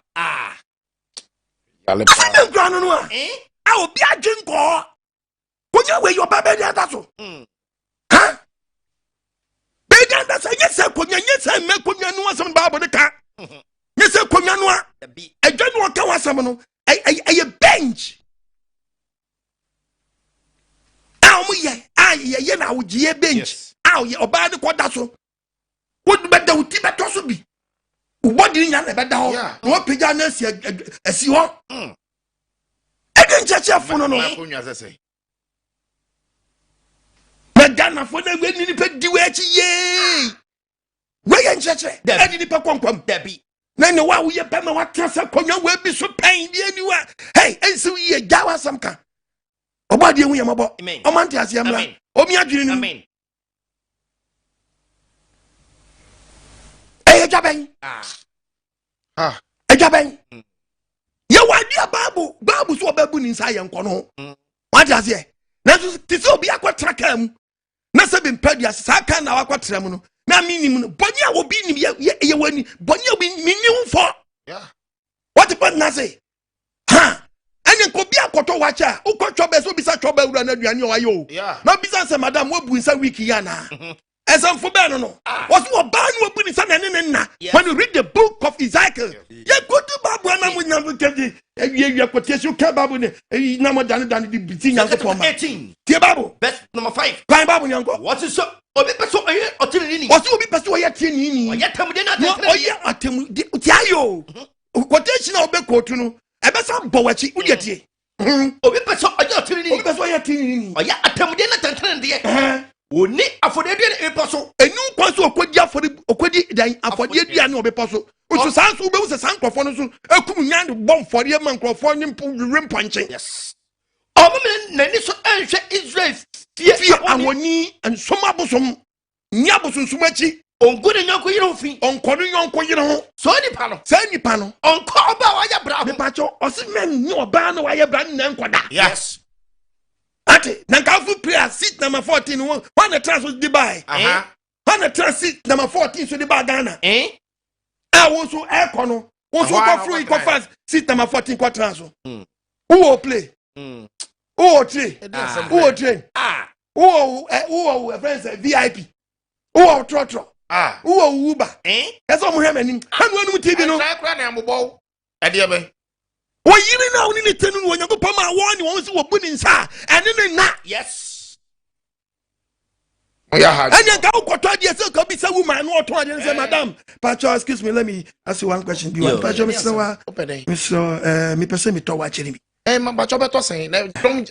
yale pa nkra no a obi agyenko konya we your baby dey that so ha be dey that so yes konya yes me konya no asem bible de ka yes konya no a edwa no ka wasem no ay bench awu ye na wugie bench awu ye oba de koda so wodu beda wuti beto so bi ubodi nya na beda ho no pija na asi ho ncheche fono no na Ghana fo na we ni pe di we chi ye we ye ncheche edi ni pe kwankwam dabi na ne wa wo ye pe ma wa trasa konya we bi so pen bi ani wa hey ensi ye gawa samka obadi ehu ye mabo o man ti ase amra o mi adwiri ni amen jaben jaben ye wadi babu so babu ni nsa ye nko no wadi ase na so ti so obi akwatra kam na se bi mpadi ase sa kan na wakwatra mu no na minim no boni a obi nim ye wani boni obi minim fo what the na say ha ene ko bi akoto wacha ukotwo be so bi sa twoba wura na aduane o ayo na bi sa se madam wabu nsa wiki ya na Asem for ben no. Was you ban wo bu ni sa na when you read the book of Ezekiel. You go to Bible na mu nyam kedi. You quotation ka Bible ne na mo dan di biti nyanko for ma. 18. Tie Bible. Verse number 5. Kan Bible nyanko. What is so obi peso otiri ni. Was obi peso oye tie ni. Oye temude na temude. Oye atemude. Tie ayo. Quotation na obe quote no. E be sa bo wachi udi tie. Obi peso oye otiri ni. Obi peso oye tie ni. Oye atemude na temude de. Oni afodede e paso enu kwaso okodi dan afodede dia ne obepaso oso sanso ube wo se sankofo no so akum nyande bom fori ma nkrofo ne rimpanche yes omeme nani so enhwe Israel fie awoni ensoma bosom nya bosunsun achi ongode nyanko yire ofin onkono nyanko yire ho so nipa no onko oba wa ya bra me pacho osimen ni oba na wa ya bra na nkoda yes ati na kafu prayer seat number 14 one the trans was Dubai Hana transit number 14 so the bagana. I was so air kono. Also go through it fast. Seat number 14 quatrazo. Who will play? Who will train? Who will train? Who friends VIP? Who will trotro? Who will Uber? That's all we have any. And when we TV no. Adiabe. Why you now need to tell me when you go pama one you want to put inside and then na. Yes. And you go to the so be say woman or to say madam. Pacho, excuse me, let me ask you one question. Be one Pacho Mr. Me person me to watch me. Ma Pacho beto say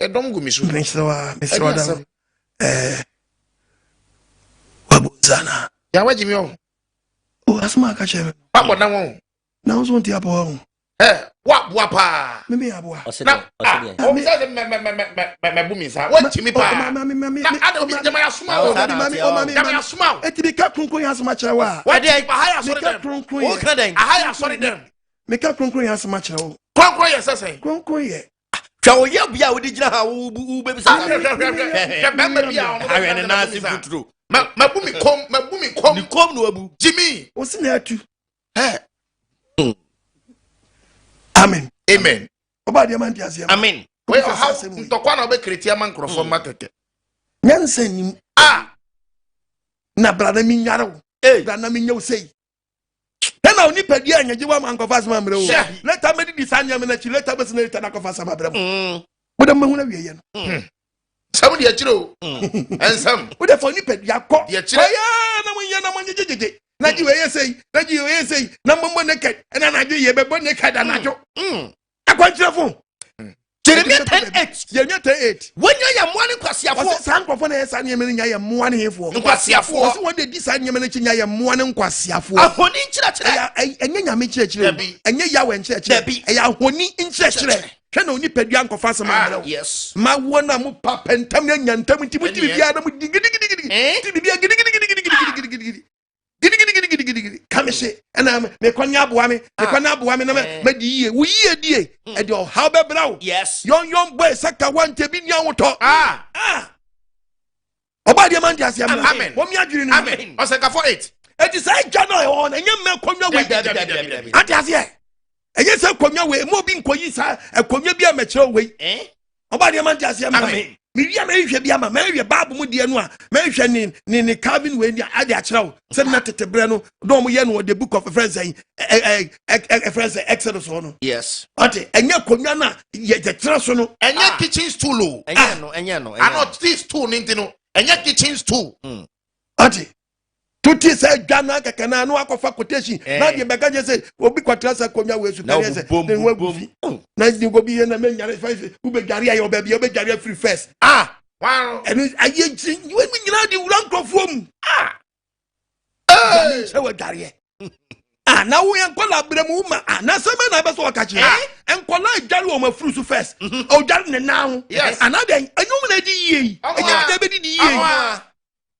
don't go me so. Mr. Adam. Wabuzana. Ya waji mi o. Oh, asma ka che. Papa na won. Na so nti apo. Wa pa. Me aboa. Na o say me bu mi sa. What mi pa. Na ado bi jama ya suma o. Jama ya suma o. Eti ka kronkron ya suma kire wa. What dey ahaya sorry dem. O ka den. Ahaya sorry dem. Me ka kronkron ya suma kire o. Kronkron ye sese. Kronkron ye. Twa o ye bia wo di gina ha wo be sa. Ya bemba bia o. Ahwe na si futuro. Mabu mi kom. Ni kom no abu. Jimmy. O si na atu. Amen. Amen. Oba de man dia se. Amen. We how ntokwa na obe kreti ama nkrofo makeke. Nyansa nim. Na brada mi nyare wo. Brada mi nyew sei. Na oni padi anyaje wa man kofa sama mre wo. Later me di sanya me na chi later be se na later na kofa sama brada mo. Wo de mahu na wiye no. Sam de akire o. Ensam. Wo de fo ni padi akọ. De akire. Ya na mo nya na mo nyejejeje. Na ji we sei na mo naked na na ji ye be bo naked anajo akwantrefo Jeremiah 10:8 wonya ya moane kwasiafo san kwafo na yesa ne me nya ya moane hefo nkwasiafo so wode di san nyame na nya ya moane nkwasiafo ahoni nkyerɛkyerɛ enye nyame nkyerɛkyerɛ enye yawe nkyerɛkyerɛ eya ahoni nkyerɛkyerɛ hwɛ na oni padua nkɔfa sama mra yes ma wona mo papentam na nyantam ntimu bibia na mo digidi bibia gidi Kamishe and me kwanya boame na me di wo yie die e de how be brawo yes young boy saka wante bi nia woto oba de man dia se am wo mi adwiri ni amen o se ka for 8 e ti say jano e won enye me kwanya we ati ase enye se kwanya we mo bi nkoyi sa kwanya bi a me kire we oba de man dia se am amen Miriam ehwe bia ma ehwe babu mu de no a ma ehwe ni Calvin we dia ade a kirew se na tetebre no do mo ye no the book of friends friends Exodus no yes ate enye konwa na ye kire so no enye kitchen stool o enye no not this stool ninti no enye kitchen stool ate tuti se dwana keke na no akofa quotation na de beka je se obi kwatra sa konwa we su kare se den wa gufi na di go bi na me nyare 5 ube gari ayo ba bi ube gari free first wow and aye we mi nyina di wura nkrofo mu se we gari na wo yan kola bremu ma na se me na be so wakachi enkola gari o ma free su first o gari ne na ho ana de anyum na di yi enye na be di yi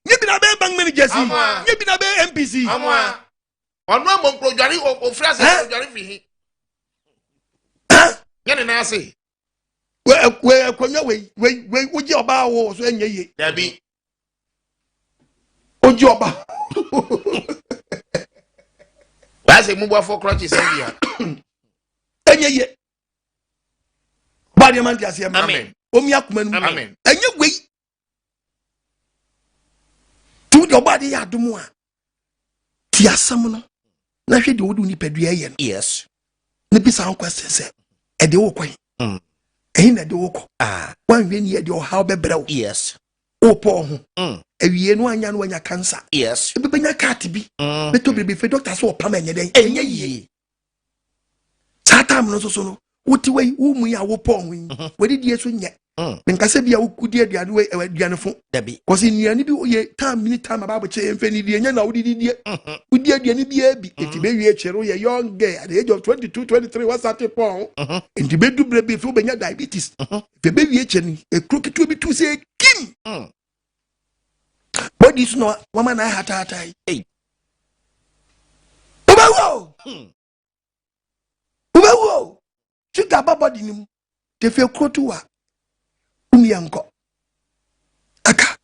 Nipa na be bank manager si. Nipa na be MPC. Amwa. Onu amon projari o frase projari fi. Yene na ase. We kwanya we oji oba wo so enye ye. Dabi. Oji oba. Base mu bua for crutches bia. Enye ye. Ba de man dia se amen. Omi akuma nu. Amen. Enye we. Your body ya dumu a ti asam no na hwe de wodu ni padua ye no yes ne bisa ho question se e de wo kwan ehin na de wo ko wan hwe ni e de o how be brew yes o po ho awie no anya no anya cancer yes e be benya cat bi be to be fe doctor so pam enye den enye yi satam no so no wuti we wo mu ya wo po ho we di die so nye Nkase bia ukudi aduane we aduane fo dabi kosi nuane bi ye time ababo che emfe ni die nya na wudi die udi aduane bia bi eti be wie chere ye young girl at the age of 22 23 what's that pon enti be dubre bi fo benya diabetes fe be wie chere ni e kroketu bi tu se kim body is no woman na hata yi ubawo chuga body ni mu te fe krotu wa Umiyanko aka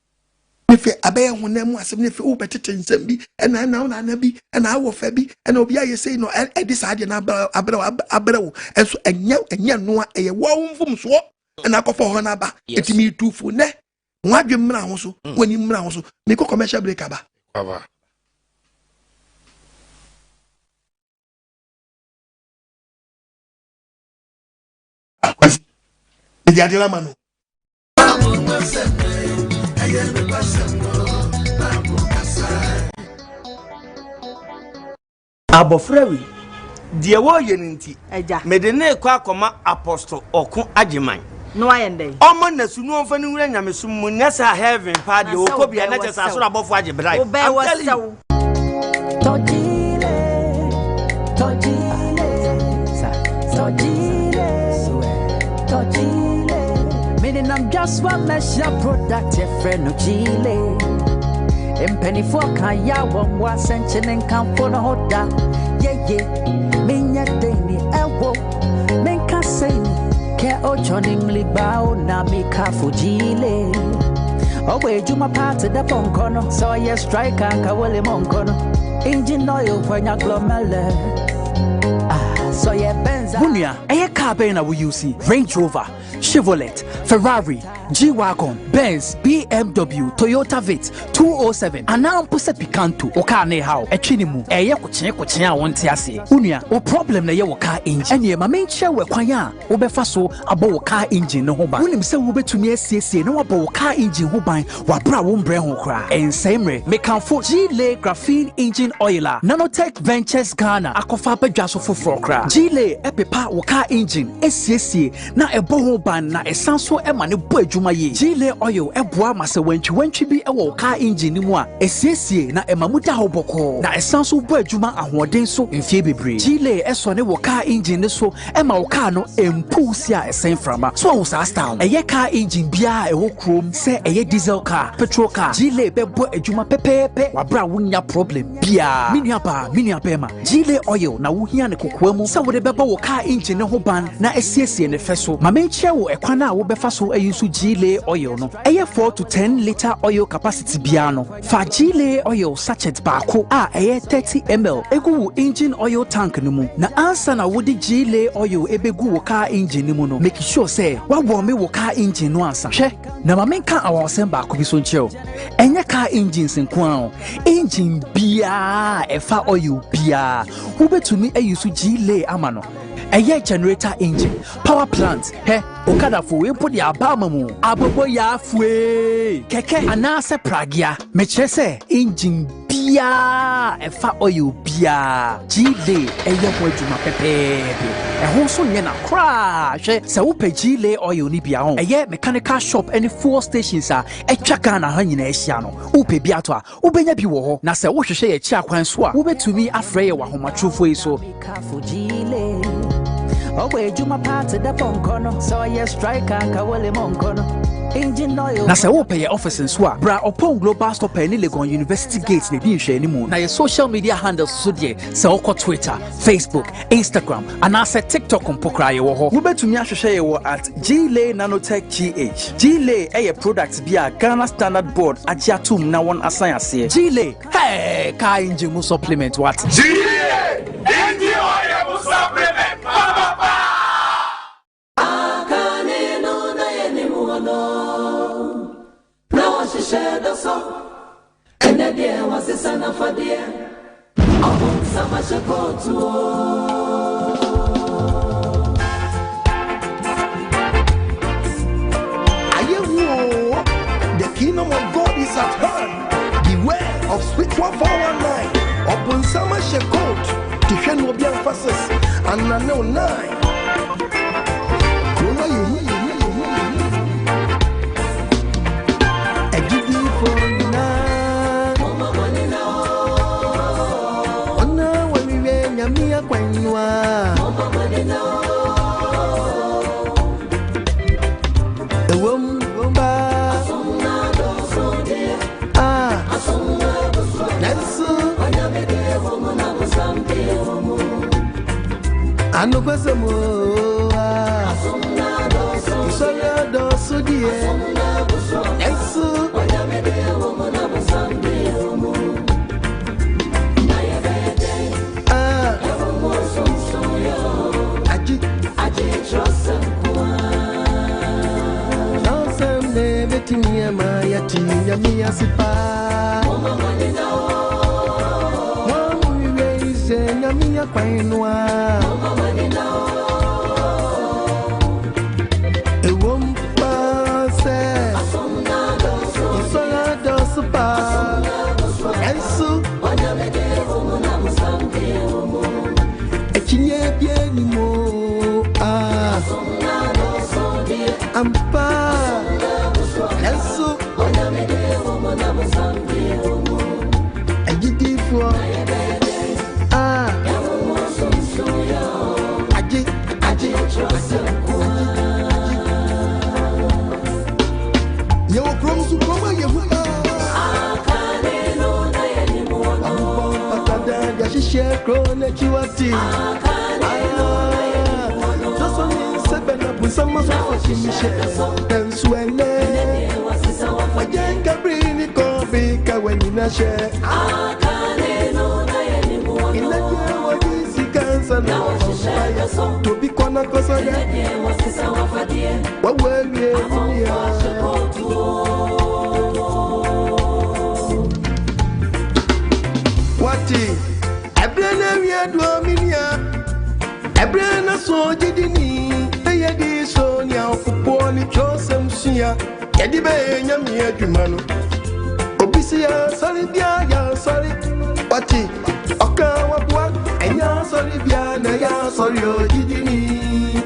If you obey one name was if you better and be and I now nabi and I will fabi and obia say no and decide abro and so and ya no a wow from so and I go for honaba it me too for ne one dream so when you mra so make a commercial break aba is the adela manu Abofrewi die wo yeninti medene kwa akoma apostle okun agyeman no ayende omo nasunu onfa ni wura nyamesum mu nesa heaven pa de okobia na chesa so abofo agyebrai meaning I'm just one measure productive friend of Chile. Penny for Kaya, one was sentient and come for the hoda. Yeah, Minya Dani, Elbow, Menka say, Care or Johnny Bow, Namika Fujile. Oh, wait, you my part of the phone corner, so yes, striker, Kawali Moncono. Engine oil when you're glomele. So yeah, Benza. Munya, a car na we use Range Rover, Chevrolet, Ferrari, G-Wagon, Benz, BMW, Toyota Vitz, 207. And now Pusa Picanto, Okane how, a chinimu, a yakuchia won't say. Unia, o problem na your car engine. And ye, my main chair were quaya, Obefaso, about car engine no hoba. William say Ube to me CC, no about car engine hoba, Wabra won't bring cry. And same way, make for G-Lay graphene engine oiler, Nanotech Ventures Ghana, Akofa Jaso for cry. G-Lay epipa waka engine SCC na ebo ban na esanso ema ne bo adwuma ye. G-Lay oil eboa mase wantwi bi ewo waka engine mu a SCC na ema muda hoboko na esanso bo adwuma ahoden so mfie bebre. G-Lay eso ne waka engine ne so ema waka no empulse a esen frama so wo sa style eye car engine bia ewo chrome se eye diesel car petrol car G-Lay bebo adwuma pepepe wabra wunya problem bia miniapa ma G-Lay oil na wo hia ne kokoa mu sa wo de beba wo car engine ne ho ban na esiesie ne feso ma menchia wo ekwana wo befa so ayusu G-Lay oil no eye 4 to 10 liter oil capacity bia no fa G-Lay oil sachet baako a eye 30 ml egu wo engine oil tank no mu na ansa na wo de G-Lay oil ebegu wo car engine ne mu no make sure say wa warm wo car engine no ansa hwe na ma menka awon baako bi so ncheo enye car engine senko engine bia efa oil bia wo betumi ayusu G-Lay amano eye generator engine power plant okada fo we put ya bamamu abobo ya fue keke anase pragia me chese engine bia efa oil bia G-Lay eye ho adwuma pepe ho so nye na kra hwe se wo pe G-Lay oil ni bia ho eye mechanical shop any fuel stations a etwa Ghana ha nyina ehia no wo pe bia to a wo benya bi wo ho na se wo hwehwe ye chi akwan so a wo betumi afre ye wa homatrofo yi so oh, wait, you my part of the phone corner, so yes, striker, Kawali Moncono. Engine oil. Na se wo pay your office in Swa, bra upon Global Stop any Legon University Gates, ne bin share anymore. Na your social media handles so dear, se oko Twitter, Facebook, Instagram, and I said TikTok on Pokra yo ho. Ube to me share yo at G-Lay Nanotech GH. G-Lay a products via Ghana Standard Board ajiatum na one assign G-Lay, hey, car engine supplement what? G-Lay engine oil supplement. And the dear was the son of a dear. Oh, so much a go to. The kingdom of God is at hand. Beware of sweet 1419. Open summer shekot. Tifen will be emphasis. And I know 9. Ano kwese mo Sola do so die Yesu asipa Mwamu iwe nyaminya kwa inua Ewo mpase Isola dosupa Ensu Echinye bieni mo Amfa Ensu Ejidifo Yo krom su koma yehuka Pakada shishe krone chiwati Sosoni sebena busama soshimishe Tenswene Wajenga brini kobika weninashe Inaje wajisi kansa na wafaya Tobi kona kosa ya Wawewe ya Wati Ebrene wiedwa minia Ebrene so jidini Eyedi so nya okuponi chose msia Yedi be nyami adwumano Obisi ya sori bia ya sori Wati Oka wabwa Enya sori bia na ya sori ojidini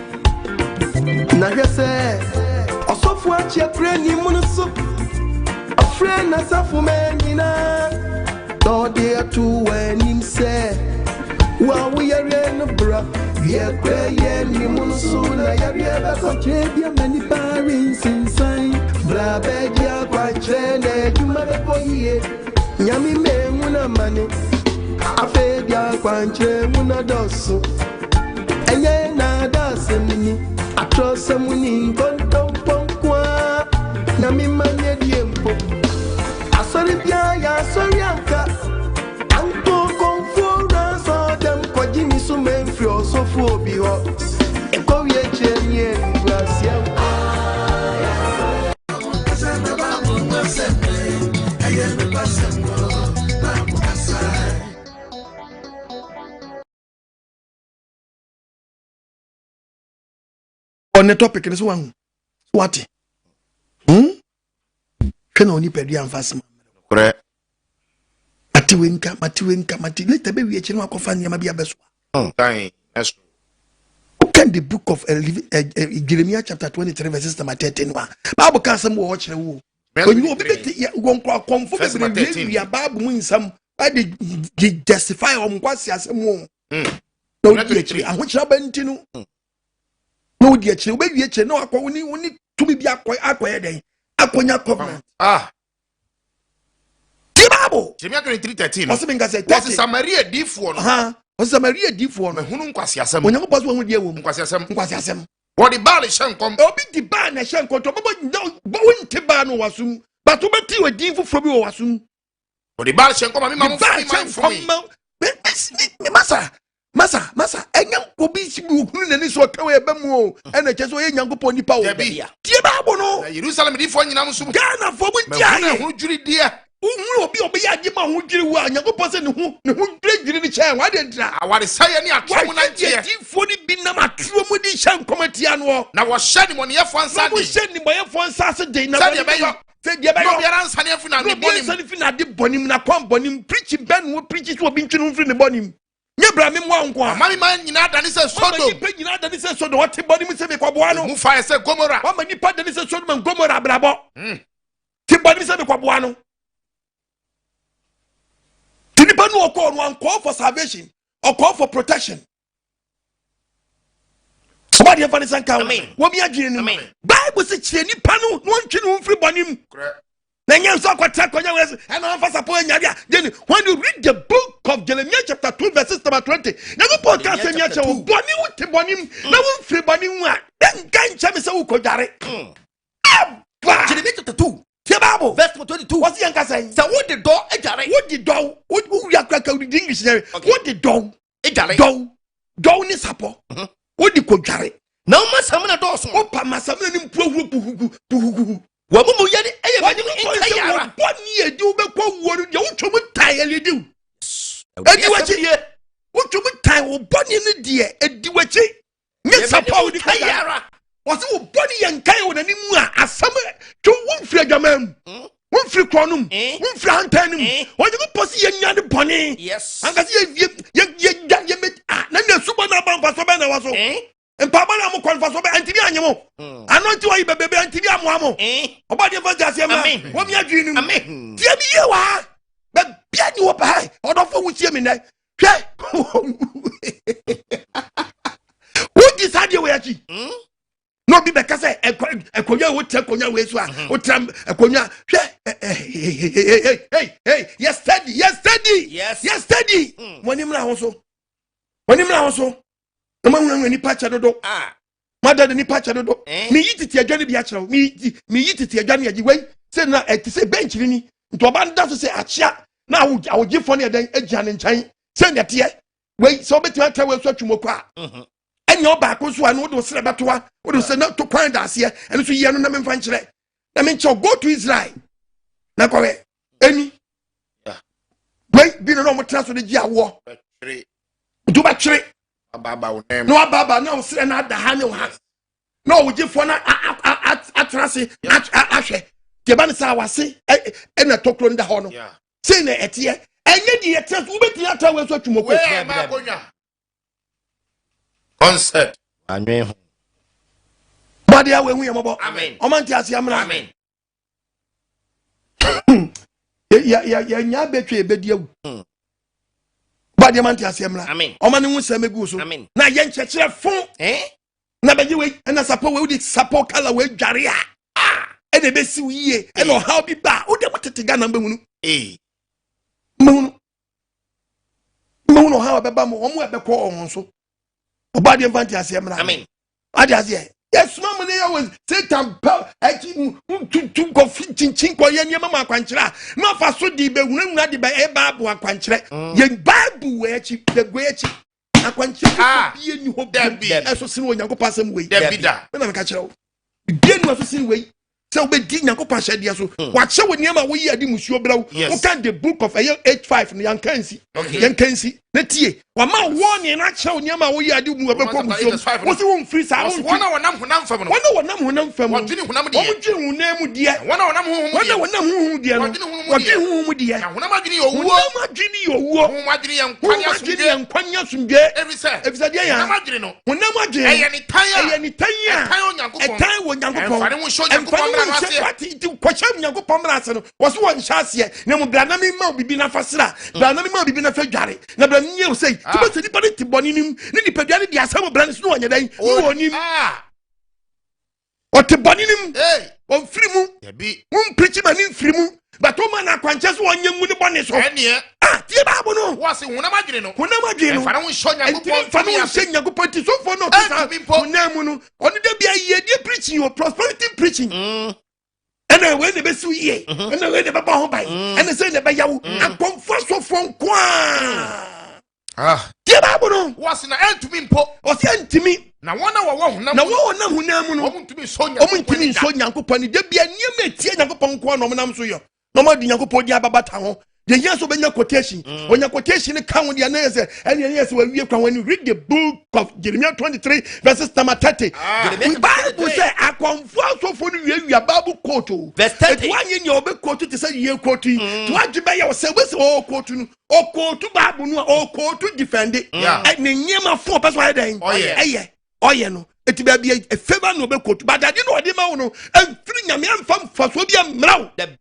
Na yese Osofu achi apreni munusu Afre na safu menina Todi atu wenim se Wa uyare no bra Ye kweye ni munusu na yare bako chebia mani pari sinsain Bra bejia kwa chene juma beko ye Nyami me muna mani Afebia kwa nche muna dosu Enye na dase mini Atrose muni kontomponkwa Na mimanye diempo Asori bia ya asori anka Anko konfora so dem kwa jimi sume mfrio sofu obi ho Eko ye chenye ngwasia On the topic is one. What? Can only pay the Amfa. Correct. Mati. Let baby a chino kofani mabi abeswa. That's true. Can the book of Jeremiah chapter 23 verses number 13 one. Bible can some watch the woo. When you go comfort we are Bible win some I did justify on what Asem. No, and which Abentino. No, dear children, baby, no, we need to be acquired. Akonya covenant. Tibabo. Jeremiah 23:13. What's the thing I said? What's Samaria deep for? What's Samaria deep for? Who kwasi asem. When you pass one with you, Kwasi asem. What the ball is shankom. Obi the ban a shankom. No, bowing tibano wasum. But to bet you a deep from you wasum. What the ball shankom. I mean, Massa, and young Kobishi and this work away Bemo, and I just way young Pony Power. Tiabono, Jerusalem, if one Yamusum Ghana for Windia, who jury dear, who will be Obiagima, who drew one young person who played in the chair. Why didn't I? want to say any for the Binama Trumudi Sham Cometiano. Now was shedding on the F1 Sunday, sending by F1 Saturday. Bonim na kwam bonim preaching ben wo preaches wo bin twinu mfiri ne bonim nye bra me mo nkwa mami man nyina da ne se sodo pe nyina da ne se sodo what bonim se me kwaboa no mu fire se gomora mama nipa da ne se sodo man gomora brabo ti bonim se me kwaboa no ti nipa no call no call for salvation or call for protection. Somebody have an account. What me agreeing? Bible says chire nipa no twinu mfiri bonim. Correct. When you read the book of Jeremiah chapter 2 verses number 20, now go podcast and you say boni with bonim na won free bonim wa then kan chame say ukodare Jeremiah chapter 2 Bible verse 22 what's yanka say say what the door ejare what the door what you are read English there what the door ejare door ni sapo what the kodare na o masam na door so o pa masam na ni mpuhu Wamumu yadi eye bani intayara. Boni edi ubekwa wori de utwomu tai eledi. Edi wachi. Utwomu tai wo boni ne de edi wachi. Nye sapa odi kayara. Wasi wo boni yankai wo nani mu a asam to wonfiri adwamam. Wonfiri kronum. Wonfiri hantanum. Wodi ko posi yenya de boni. Yes. Angasi ye met na na suba na ban faso ba na waso. Empaba na mo konfa so be antini anyemo. Anonti wa bebe antini amoamo. Oba de fantasy ma. Wo mi adwinu. Amen. Tie bi ye wa. Be bia ni wo pa. Odofo wo tie mi nai. Hwe. Wo di sadie we achi. No bi be ka say ekonya wo tie ekonya we so a. Wo tram ekonya. Hey. Yesterday. Woni mra ho so. Mama Nipa chadodo. Mother Nipa chadodo. Me yititi adwane bi achirawo. Me yititi adwane agiwei. Say na say bench ni. Nto ba nda so say achia na awoje fo ne den agya ne nkan. Say ne te. Wei so beti ata we so atwumoko a. Anya oba ko so anu do sere betoa. Wo do say na to kwan da ase. Eno so ye no na me mfa nkire. Na me nche go to Israel. Na kwawe. Eni. Wei bi no mo tra so de gi awo. Do ba twere. No ababa na usire na daha ne ha no wogifo na atrase ahwe de ba ne sa wase e na tokro nda ho no sei na etie enye di etre wo beti ata we so atwumoko ma konya concept anwe ho body awe hu yemobo amen o manti ase amra amen ya nya betwe ebedi awu body manti ase amra o mane hu samegu so na ye nchekere fon na beji we na sapo we udi sapo kala we dware a e de besi wiye e no how bi ba o de motete ga na mbehunu mbehunu how be ba mo o mo e be ko o so o body manti ase amra ade ase yes mama ne ya was Satan pa ati tu ko finchin ko ye niam ma akwankyera na fa so di be hunahuna di ba e bible akwankyere ye bible we achi de go achi akwankyere bi eni ho bi eso sine onyankopɔ asɛm we na me ka kyerɛ wo bi enu aso sine we se obedi nyankopɔ ahyɛde so wa kyɛ wo niam a wo yi adi musuo brawo wo kan the book of H5 no yankansi na tie wa ma wo ni na kyɛ wo niam a wo yi adi mu obekɔ musuo wo se wo mfiri sa wo wona wonam honam fam no wona wonam fam wo dwene honam de wo dwene honam die wona wonam honhom die no wo dwene honhom die na honam adwene yo wuo honam adwene ye nkwanya sumdwe efisa die ya honam adwene eye ni tan etan wo nyankopɔ fare wo sho nyankopɔ kwacham nyankopɔ mrase no wo so won hyase na mu brana mi ma bibi na fasra brana mi ma bibi na fa dware na brana nyɛ sei tiba se nipa ne tiboni nim ne nipa dua ne di asam brana so won nyɛdan wo nim o tiboni nim on firi mu mun preach ma nim firi mu but o ma na kwanche so won nyamu ne bɔne so tie baabo no wo se honam adwene no fare wo sho nyankopɔ ti so for no kisa honam no oni da bia ye die preaching o prosperity preaching ena we ne besu ye ena we ne baba ho bai ena se ne ba yawo akomfo so fon kwa tie baabo no wo se na entumi mpo o se entumi na wona wo honam na wo na honam no o muntumi so nyankopɔ ni da bia niam etie nyankopɔ nko na nam so yo na ma di nyankopɔ di ababata ho the years of any quotation when your quotation come with the answer and yes when you read the book of Jeremiah 23 verses number 30 the Bible say I confess so for you Bible quote verse 30 one in your quote to say you quote to what you buy yourself oh quote or quote to Bible no or quote to defend it and nyema for person then oh yeah no it be a favor no be quote but I didn't know the man no and free nyame amfam faso bia mraw the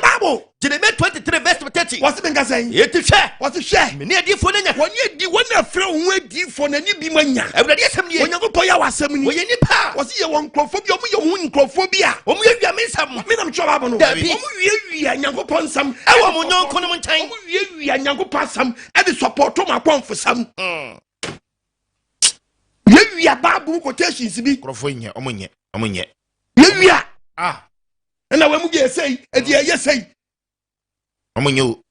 Bible Jeremiah 23 verse 30 what's the saying yeti hwe what's the share me ne adifo ne nya woni adi woni afra ho adifo na ni bi manya awurade asem nie onyankopɔ ya wasɛm ni woyɛ nipa wɔse yɛ wɔn nkrɔfo bi ɔmo yɛ ho nkrɔfo bi a ɔmo yɛ wiame nsam me nam twɛ babo no ɔmo wie nyankopɔ nsam ɛwɔ mo nyɔnko no nkyɛn ɔmo wie nyankopɔ asam ɛde support ma akɔmfo sam ye babu quotations bi nkrɔfo nyɛ ɔmo nyɛ ye wia na wa mu ge sei e de ye sei ɔmo nyɛ o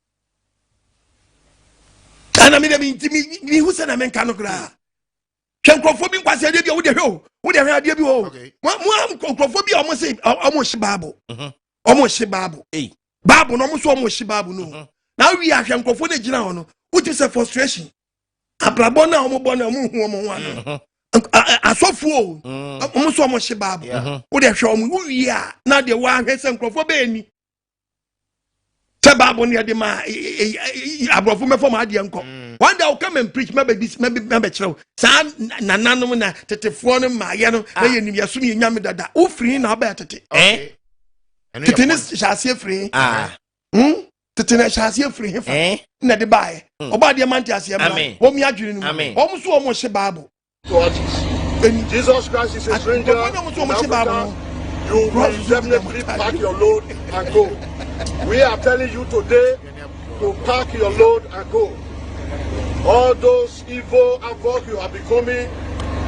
ana mi de mi hu se na men kanu kra Chenkrofobia was a debut with the hill. Would have had debut. One Chenkrofobia almost Shibabu. Almost Shibabu. Babu, almost Shibabu. No. Now we are Chenkrofobia General, which is a frustration. A Blabona, Omobona, a soft fool. Almost Shibabu. Would have shown who we are. Now the one has some Chenkrofobia. Babu near the man, Abrofume from Adianko. One day I'll come and preach, maybe show. San Nanana, Tetephone, Mayano, and Yasumi Yamada, who free in our better. Titinis shall see free. Titinis shall see free. Not the buy. About the Amantias, Amen. Almost Babu. Jesus Christ is a stranger. You will definitely pack your load and go. We are telling you today to pack your load and go. All those evil work you are becoming,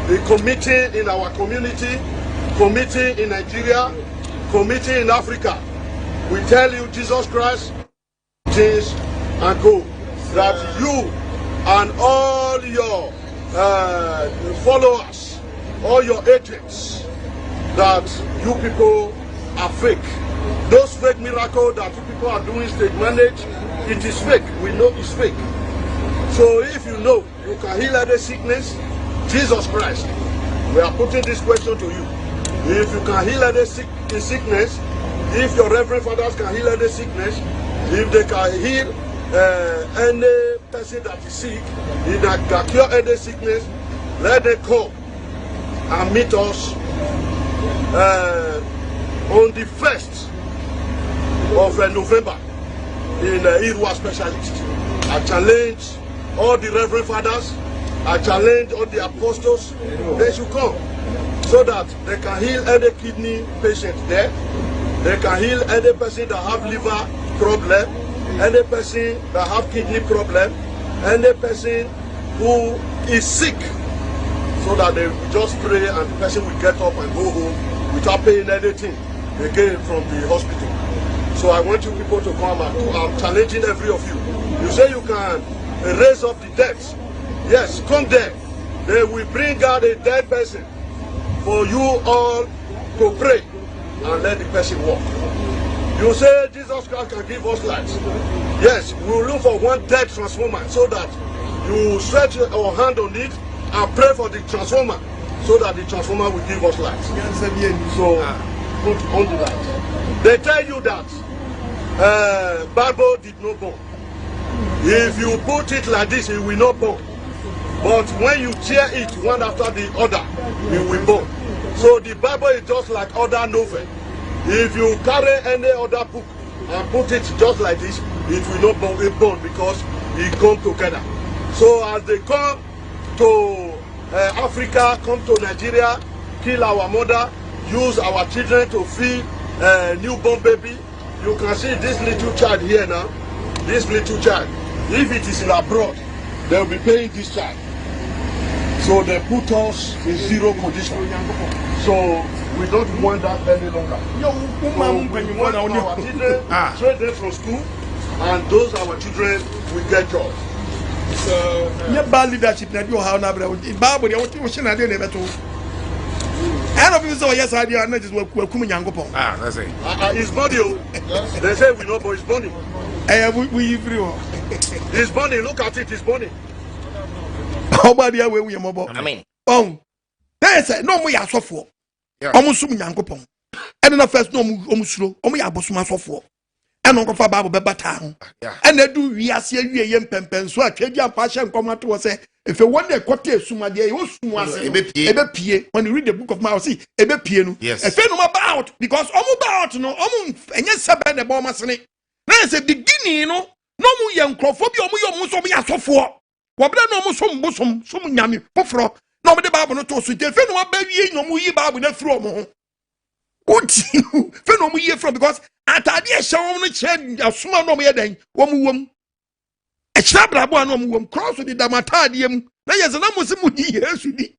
the committee in our community, committee in Nigeria, committee in Africa. We tell you, Jesus Christ, change and go. That you and all your followers, all your agents, that you people are fake. Those fake miracles that you people are doing state manage, it is fake. We know it's fake. So if you know you can heal any sickness, Jesus Christ, we are putting this question to you. If you can heal any sickness, if your reverend fathers can heal any sickness, if they can heal any person that is sick, if they can cure any sickness, let them come and meet us on the 1st of November in Irua Specialist. I challenge all the reverend fathers, I challenge all the apostles, they should come so that they can heal any kidney patient there, they can heal any person that have liver problem, any person that have kidney problem, any person who is sick, so that they will just pray and the person will get up and go home without paying anything again from the hospital. So I want you people to come and I'm challenging every of you. You say you can raise up the dead. Yes, come there. They will bring out a dead person for you all to pray and let the person walk. You say Jesus Christ can give us life. Yes, we will look for one dead transformer so that you stretch your hand on it and pray for the transformer so that the transformer will give us life. So put on the light. They tell you that Bible did not burn. If you put it like this, it will not burn. But when you tear it one after the other, it will burn. So the Bible is just like other novel. If you carry any other book and put it just like this, it will not burn, because it comes together. So as they come to Africa, come to Nigeria, kill our mother, use our children to feed newborn baby. You can see this little child here now, this little child. If it is in abroad, they will be paying this child. So they put us in zero condition. So we don't want that any longer. So we want our children straight there from school, and those our children will get jobs. So bad leadership na do how na bra Bible dey what you na dey na beto. I don't say yes I dey na just welcome Nyankopon. That's it. It's body. They say we know but it's body. We free. It's body, look at it, it's body. Nobody away we mobo. Amen. They say no mo ya sofo. Omusum Nyankopon. And na first no omusuro, omo ya bosuma sofo. And on fa Bible be bata ho. And they do wiase awie yem pempen so atwedi ampa hye nkomato wo say if you want the quarter suma de you sumu ase ebe pie when you read the book of Mark see ebe pie no if no about because about no enye sebe ne bo masene na say beginning no mu ye nkrofo bi omu so bi asofo wo bre no mu som bosom som nyame pofro na omu de Bible no to so de fe no ba wie no mu yi Bible na firi omu ho oti fe no mu yi from because atade e hye no che asoma no mu ye den wo mu wom e kira brabo no mu wom cross di damatade mu na ye zena mu se mu di Yesu di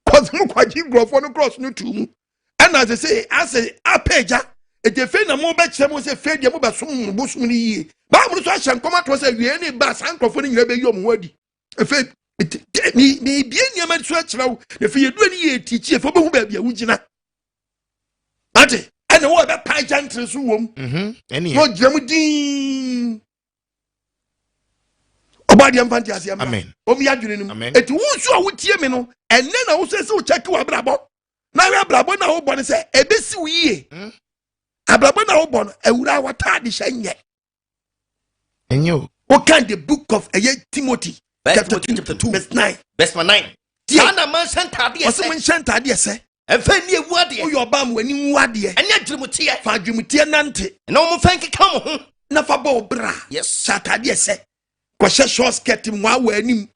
cause mu kwaji grofo no cross no tu mu and as I say apeja e de fe na mu be kire mu se fe de mu be som bosom ni yi ba mu so ahye nkoma to se wie ni ba san krofo ni nyira be yi omu wadi e fe me be any man to actually if you do any teacher for who be a wujina. Ate, and the word that pie gentles room. Any no jamudin. Obadi amfanti amen. Omi adwene nim. Eti wonso a wotie me no, enne na wo se check wa brabo. Na we brabo na wo bone se ebesi wo yie. Abrabo na wo bone awura watade hye enyo. What kind the book of Timothy chapter 2 verse 9. Verse 9. Tiana man sentade ese. Oso man sentade ese. Efa ni ewu ade. Wo yo ba mo ani wu ade. Anya adwumutie. Fa adwumutie nante. Na wo mo fanki ka mo ho. Na fa ba obra. Yes. Satade ese. Kwa short skirt mo awa anim.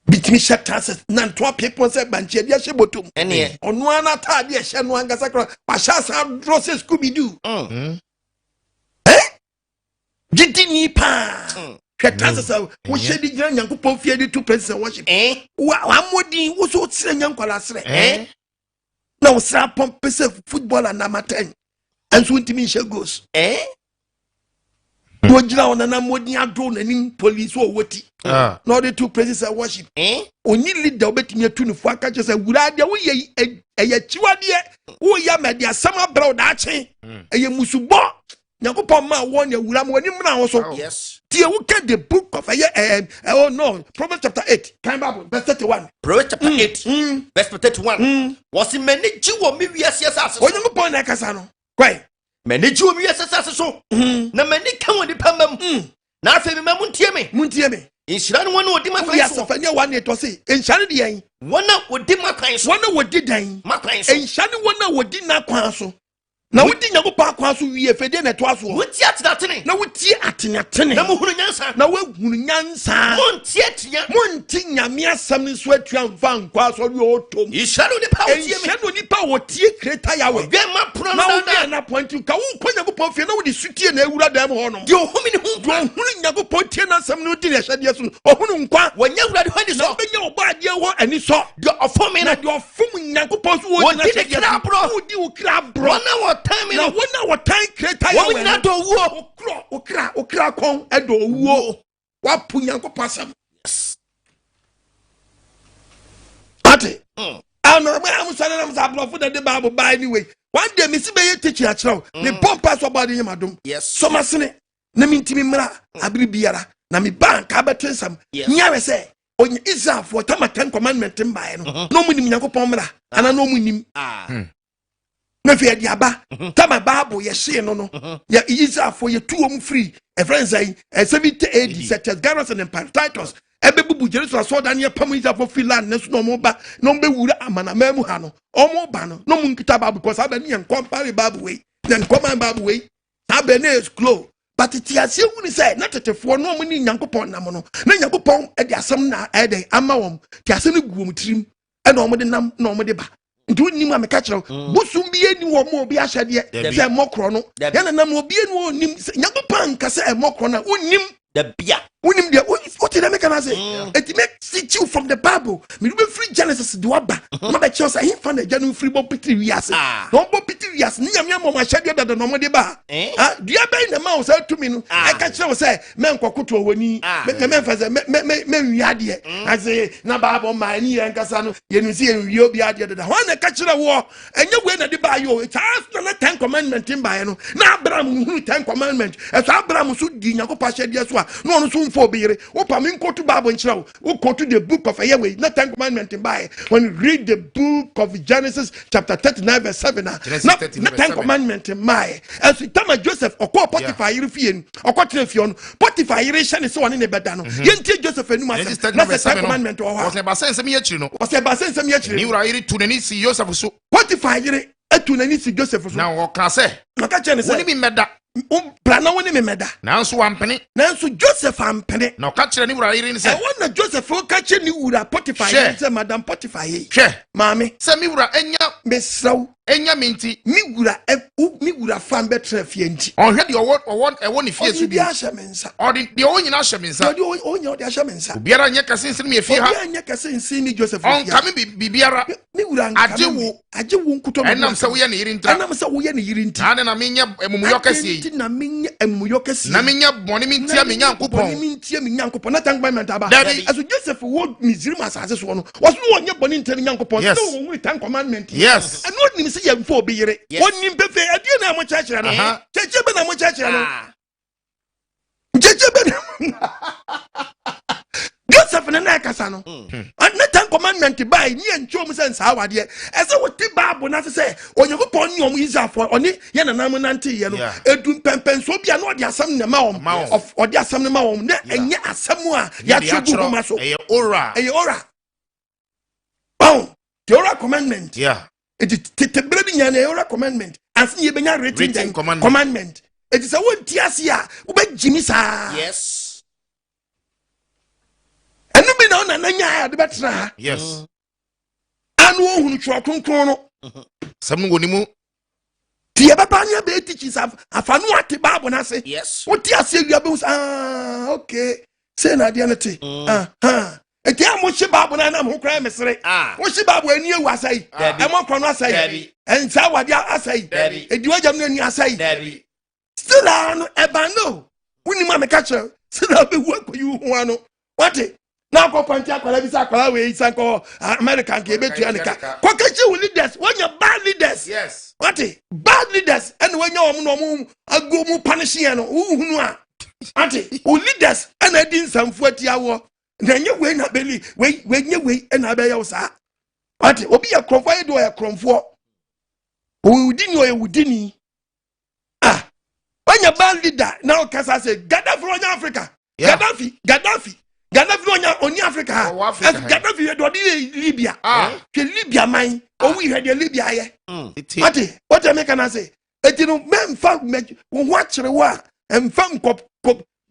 Bitimi short trousers nan to people say banche dia hye botom. Ene. Ono ana tade hye no angasa kra. Pa sha sa dresses Scooby Doo. Gidi Nipa. Kwetanse say wo hyedi gina Nyankopon fie di two places worship. Wa amodi wo so tsire Nyankwala sere. Na wo sra pompe se football and amateur. Enso ntimi hye goes. Wo gina ona na modi ado na nim police wo woti. Na the two places of worship. Oni leader obetimi atu no fu aka che say wura de wo ye chiwade wo ya media sama bra da ache. Eye musubo. Nyankopon ma won ya wura mo ani mna wo so. Yes. Tie wo get the book of Proverbs chapter 8, kind Bible verse 31. Proverbs chapter 8 verse 31. Was many jiwo mi wiase asase. Onyankopon na kasa no. Kwai. Many jiwo mi wiase asase so. Na many kan woni pamam. Na afa mi muntie me. Muntie me. Inhyira no wona odi makwan so. Yes, afa ne wan to say. Enhyira de yan. Wona odi makwan so. Wona wodi dan. Makwan so. Enhyira ne wona wodi na kwan so. Na wodi Nyankopon akwan so wie fede na to aso. Woti atenatene. Na woti atenatene. Na muhunu nyansa. Na wahunu nyansa. Monti atia. Monti nyame asam ni so atua mfa nkwa so de otom. Inhyira no nipa wotie me. Enhyira no nipa wotie kreta yawe. Gwema prono na wo na point ka wo kwa Nyankopon fie na wo de sutie na ewura dam ho no. De ohumi ni hu. De ohunu Nyankopon tie na asam no di na hyade so. Ohunu nkwa. Wanya wura de hodi so. Benya obade ho ani so. De ofumi na de ofum Nyankopon so wo di na hyade. Wo di wo kra bro. Wana wo time na wona wo time kreta yawe. Wo na do wuo. Okra kon edo wuo. Wa pu Nyankopon asam. Yes. Ate. I'm not for the Bible by anyway. One day, Miss Bay teach you a child. The bomb pass about him, madam. Yes. So much in it. Namintimi mra, Abribiara, Nami bank, Abatensam. Never say, on Israel for Tama 10 commandment in by no money Yanko Pomra, and I know him. No fear Yaba, Tama Babu, yes, no. Ya Israel for your 2 free. A friend say, a 70 AD, such as Garrison and Titles. Ebebu Jerusalem so dan ye pamuja for filan nesu no mo ba no be wura amana memu ha no omo ba no no mun kita Bible because abani en compare Bible way then command Bible way abani is close but it ase wuni say na tetefo no mo ni Nyankopon nam no na Nyankopon e de asem na e de ama wom ti ase no guom tirim e na omo de nam na omo de ba nti wonni ma meka kire busum bi eni wo mo obi ahyade say mokro no ya na nam obi eni wo nim Nyankopon ka say mokro na wonnim the bia. Unim dia what did I make an say? It makes you from the Bible. Me do free Genesis do aba. No be chance he fan the January free bo piti wiase. No bo piti wiase. Ni nyam mo ma hwede da no mo de ba. Ah, dia ben na ma wo say to me no. I can say men kwakoto wani. Me fa say me wiade. I say na Bible ma ni en kasa no. Ye nu see en wi obi ade da. Ho na ka kire wo. Enye we na de ba yo. It has na 10 commandment in ba no. Na Abraham hu 10 commandment. E so Abraham so di Nyankopon hwede so a. No no so for bere wo pa me nkotu Bible nchira wo kotu the book of Yahweh not 10 commandment in by when you read the book of Genesis chapter 39 verse 7 not 10 commandment in my as tama Joseph okọ Potiphar yire fie okọ fie on Potiphar yire hye ne se woni ne beda no yentie Joseph enu asem na 10 commandment wo ha wo se ba sensem ye chiri no wo se ba sensem ye chiri ni wura yire tu nani si Joseph so Potiphar yire etu nani si Joseph so na wo ka se maka chene se woni mi meda plana woni me meda nanso wampene nanso Joseph ampene na ka kire ni wura yire ni se wona Joseph o ka kire ni wura Potiphar yire se madam Potiphar yi hwe maame se mi wura enya mesraw enya minti mi wura fan betre fie nti on hwe de owo ne fie so bi ahye mensa o de o nyina ahye mensa de o nya de ahye mensa obiara nya kase nsin me fie ha obiara nya kase nsin ni Joseph on kame bibiara mi wura agye wo nkuto enam se wo ye ne yiri ntra enam se wo ye ne yiri nti na menya emuyo kase yi na menya emuyo kase na menya boni mintia me nyankopon mintia me nyankopon na tank by aba aso Joseph wo Misrim asase so no wo so wo nya boni ntani nyankopon so wo hu Ten Commandment yes and what nim say ya mfo obi yere woni mpefe adie na mo chachira no cheche be na mo chachira no cheche be na Joseph na kasa no and na Ten Commandment by ni enchom sense awade ese wo ti Bible na say onyekopon ni omo Israelfo oni ye na nam nante ye no edun pempen so bia na odi asam na ma of odi asam na ma won na enye asam a ya chugu ma so eye ora oh the oral commandment it is the bread in the oral commandment as ye benya written commandment it is a word tiasia ube jimi sa yes enu bi na ona nanya de betra yes anu ohunu twa kronkron no sam no wonimu tie baba nya be teach afanu ate Bible na say yes wo tiasia wi abe okay say na de na te eti amo hye Bible na na ho kra mesere wo hye Bible ani ewu asai emo kono asai ensa wade asai edi wajam na ani asai still anu ebano woni ma me ka che still be wu akoyu ho ano wate na akọpọnti akwara bi sa akwara we isanko American ke betu anika ko kachi wu leaders wonya bad leaders yes wate bad leaders and wonya omo no omo ago mu punish ya no uhunu a wate o leaders and adi nsamfu atiawo na nye we na beli we nye we na abeya wo sa wate obi ya kromfo ye do ya kromfo o udini o ye udini wonya bad leader na o kasa say Gaddafi from Africa Gaddafi oni Africa Gaddafi ye do di Libya ke Libya man o wi he de Libya ye wate what I make na say etinu memfa wo ho akere wo a emfa nkop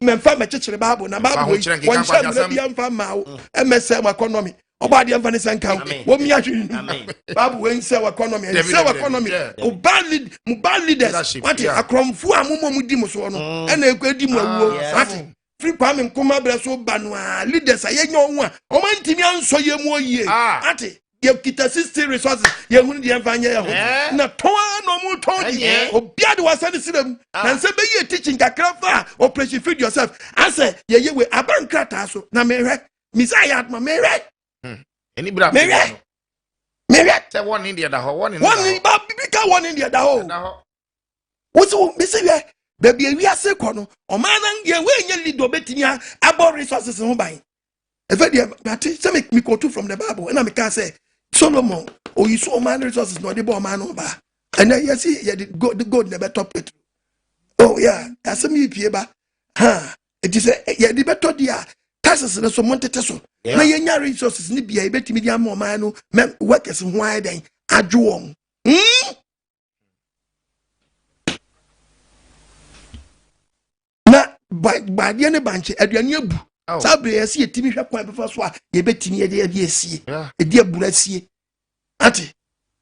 memfa mechechere Bible na Bible won sha na bia mfa ma wo MSM economy oba de mfa ne senka wo mi ahwe Bible wen say economy o bad leaders wate akromfu amomom di mo so no na ekwedi mo awuo wate free kwame nkoma bra so banwa leaders ayenyo ho a o mantimi anso ye mu oyie ate ye kita 60 resources ye hunu de mfanye ye ho na toa no mu todi obia de wasane siram na nse be ye teaching kakra fa operation feed yourself ase ye we abankrata so na mehwe misaya atma mehwe eni bra mehwe te one India da ho one ba bibika one India da ho wo mesiwe baby wiase kono o mana ye we nya lido betinya abo resources ho ban efe de ati se me quote from the Bible and I can say Solomon o yiso o man resources no de bo man no ba and you see ye the god never top it oh yeah asem yi pie ba it is ye the better dia taxes na so montete so na ye nya resources ni bia e betimi dia mo man no workers ho adan adwo na ba dia ne banche aduane abu sabre yesi etimi hwe kwan befa so a ye betimi ye de esie e de abura sie ati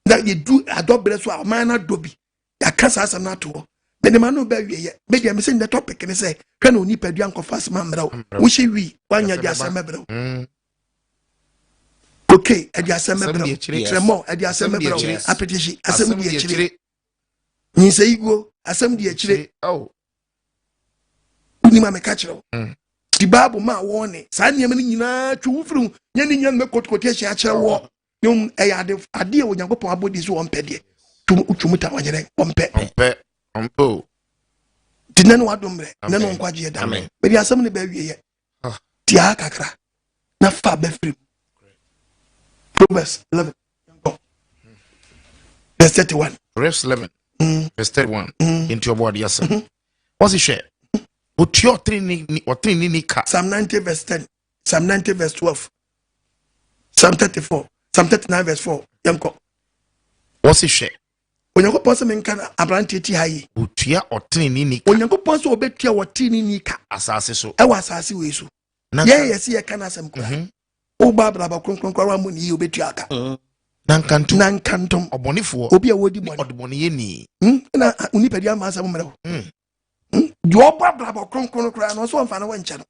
na ye du adobre so a man na dobi ya kasa asam na to me de manu ba wie ye me de me say the topic ne say hwe na oni padua nkofas ma mra wo hye wi wanya de asam mebra okay e de asam mebra tremo e de asam mebra apetishi asam de akire ni say igwo asam de akire ni ma me ka kire the Bible ma warning sa niam ni nyina twu furu nya ni nya me quotation a kire wo nyum e ya ade wo nyankopon abodi so won pede twumuta wanyere ompe dinane wadomre nane nkwaje da me di asem ne ba wie ye tia kakra na fa ba firi Proverbs 11 verse 31 Proverbs 11 verse 31 into your body asem what's it share Utio trini nika. Psalm 90 verse 10. Psalm 90 verse 12. Psalm 34. Psalm 39 verse 4. Yanko. What's it share? Onyanko ponse menkana abrante ti hayi. Utia trini nika. Onyanko ponse obetua trini nika. Asase so. Ewa asase we so. Ye yesi ye kana asem kra. O babla ba kronkron kwa mu ni obetua aka. nankantom obonifo obi a wodi boni odboni yeni na unipadia ma asem mmerɛ di obrabra kronkron kra no so mfa no wancha no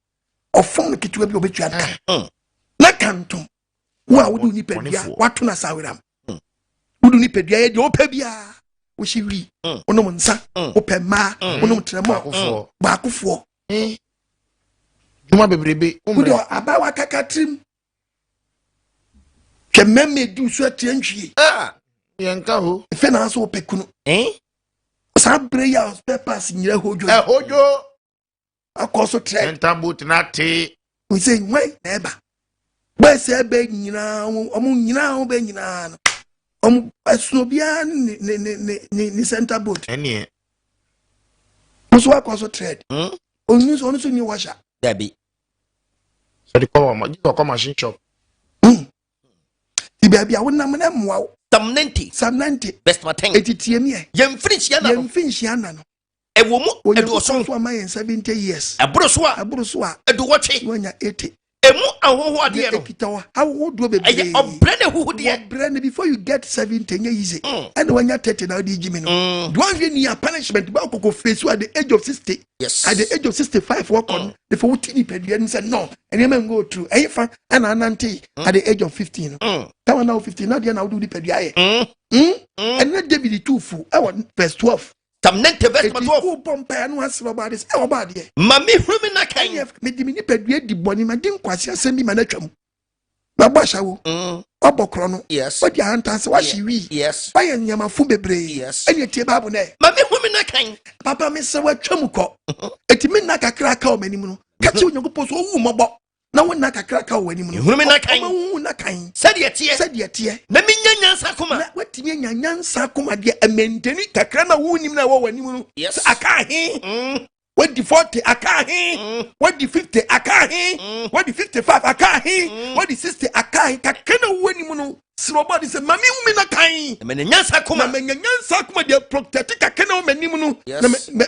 ofom no ketewa bi obetwa nka na kantom wo a wodi unipadia wato na saweram wodi unipadia ye di opabia wo hyiwi onom nsa opema onom tremo baakofo duma bebrebe wodi abawa kakatrim kememe du so atentwie yenka ho fe na so opekuno sabre ya papers nyira hojo akoso tre entabut na te we say why na eba ba se ebe nyina omo nyina ho be nyina no omo asunobia ni center boat ene so akoso trade onu so ni washa dabi so the call ma you come machine shop baby I wouldn't na mwa some 90 best maten etitie mi e yemfinhia na no ewo mu edu so so am 70 years aburo so a edu woche wanya 80 emu ahoho ade no ekitawa how do be eye obrene huhu de obrene before you get 70 nya easy and when you 30 now di jimi no do one year punishment ba kokko face at the age of 60 yes at the age of 65 work on the for tini pedua say no and you go through and fa and ananti at the age of 15 that one now 15 now they now do the pedua and not David 2 full verse 12 some 90 verse 12 who pompa no has about this about there mami humi na kan me di mini pedua di boni ma din kwase asem bi ma na twam na bosha wo obokro no yes odi antanse wa hyiwi yes wa ye nyama fu bebre ene tie babu na mami humi na kan papa me se wa twam ko etimi na kakra ka o manim no ka che onyankopɔ so wu mɔbɔ na wona kakra ka o manim no humi na kan wu na kan sadia tie na me nyanyansa kuma na watimi nyanyansa kuma de amenteni kakra na wu nim na wo wanim no aka he what the 40 akahi what the 50 akahi what the 55 akahi what the 60 akahi kakena woni mu no sroba de se mami umi na kan me nyansa kuma de protect kakena o manim no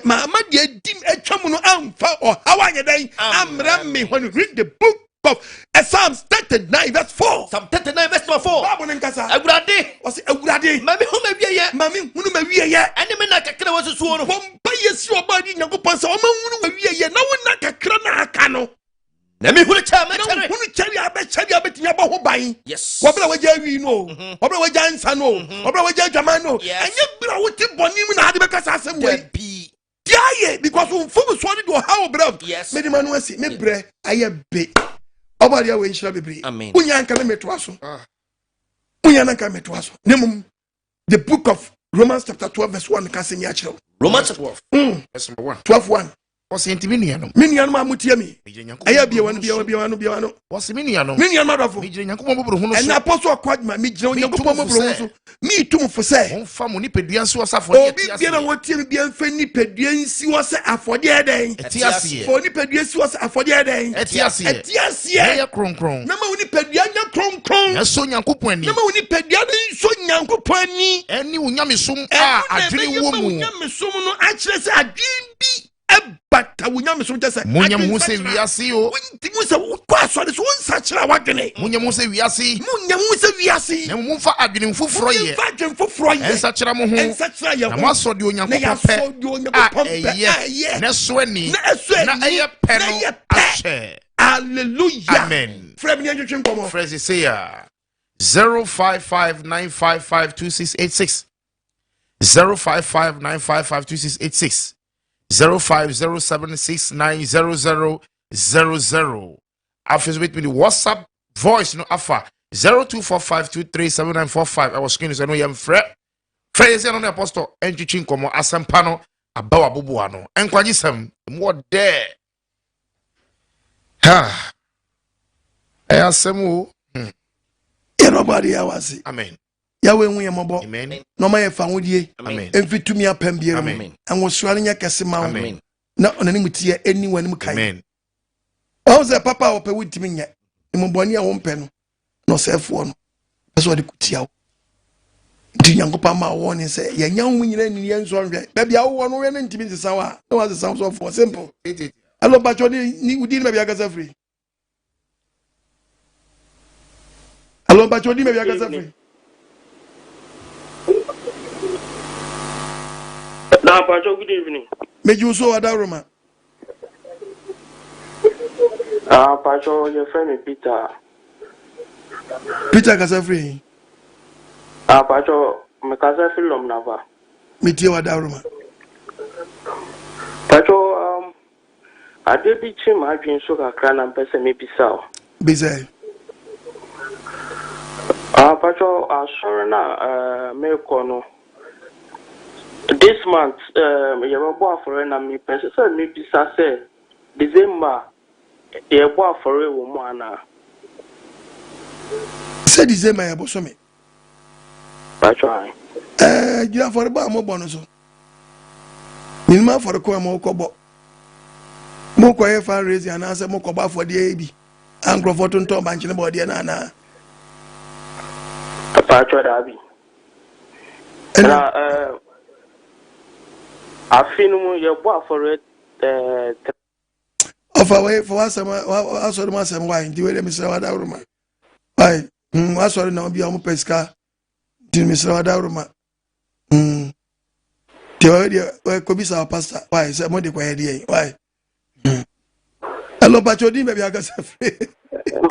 na ma de dim atwam no amfa o hawanye dan amra me when read the book of Psalms 39 verse 4 Psalm 39 verse 4 babu nkasa agurade o se agurade mami hunu ma wiye ene me na kakra wo susuo no bomba yesi oba di nyankopon sa o ma hunu ma wiye na wona kakra na aka no na mi hunu cha ma chere hunu cheri abetinya ba ho ban yes wo bra waja wi no wo bra waja nsa no wo bra waja dwama no enye bra wo ti bonim na ade bekasa asem we diaye because unfumu so di do how bra me di manu asi me bre aye be obadi awe nshira bebre unya nka na meto aso unya nka meto aso nemum the book of Romans chapter 12 verse 1 ka senya kire Romans 12 verse 1 Osi enti miniano amutie mi aya bia wanu osi miniano adofo mi gire nyankopon bobro hu no so en apostle akwadma mi gire nyankopon bobro hu so mi tumfo se on fa mo ni pedua nsi osafo de tia obi bia na wotie mi bia mfa ni pedua nsi wo se afode eden etiase fo ni pedua nsi wo se afode eden etiase ya kronkron na ma woni pedua nya kronkron na so nyankopon ani na ma woni pedua nso nyankopon ani eni unyamesom a adwene wo mu unyamesom no a kire se adwen bi bata wunyam so tese munyam hu se wiase o ntimu se kwa so de so nsa kira wadwene munyam hu se wiase na mu fa adwene mfoforo ye nsa kira mo ho na mo so de onyankopon pe na so ani na eye pe no ahye hallelujah amen frem ni antwetwe nkomo phrase say 0559552686 0559552686 0507690000. After with me the WhatsApp voice no afa 0245237945. I was screen is no yam fret. Phrase on the apostle entry komo asempano abawa bubuano. Enkwaji sem mo there. Ha. Asemu. Nobody else. Amen. Yawe hu ye mobo amen no ma ye fa hodie amen emfitumi apam biere mu anwosura nya kese ma amen na onani mutie eni wani mukai amen o ze papa ope wutimi nya imoboni a wo mpe no no sefo no eso de kutia wo di nyankopa ma wo ni se ye nya hu nyina ni ye nso nhwe baby a wo no we na ntimi sesa wa no was sound so for simple allo bacho ni udi baby agasa free allo bacho ni baby agasa free Now, Pacho, good evening. Make you so Adaroma. Pacho, your friend Peter. Peter Casafree. Pacho, my cousin Philom Nava. Meet you Adaroma. Pacho, I did be chim, I been sugar cran and person maybe so. Busy. Pacho, sorry now, Mekono. This month, you were born for an army person, maybe say December, you were born for a woman. Say December, I was me. Pacho, You have for the bar more bonus. You know for the core more cobo. More quiet fan raising and answer more coba for the AB. And Crawford Tom Banking about the Nana. Pacho Dabi. I feel you're born for it. Of away for us, I saw the mass and wine. Do you let me say what Adaroma? Why? I saw it now be on Pesca. Did Mr. Adaroma? The idea where could be our pastor. Why is that money quiet? Why? Hello, Pacho, maybe I got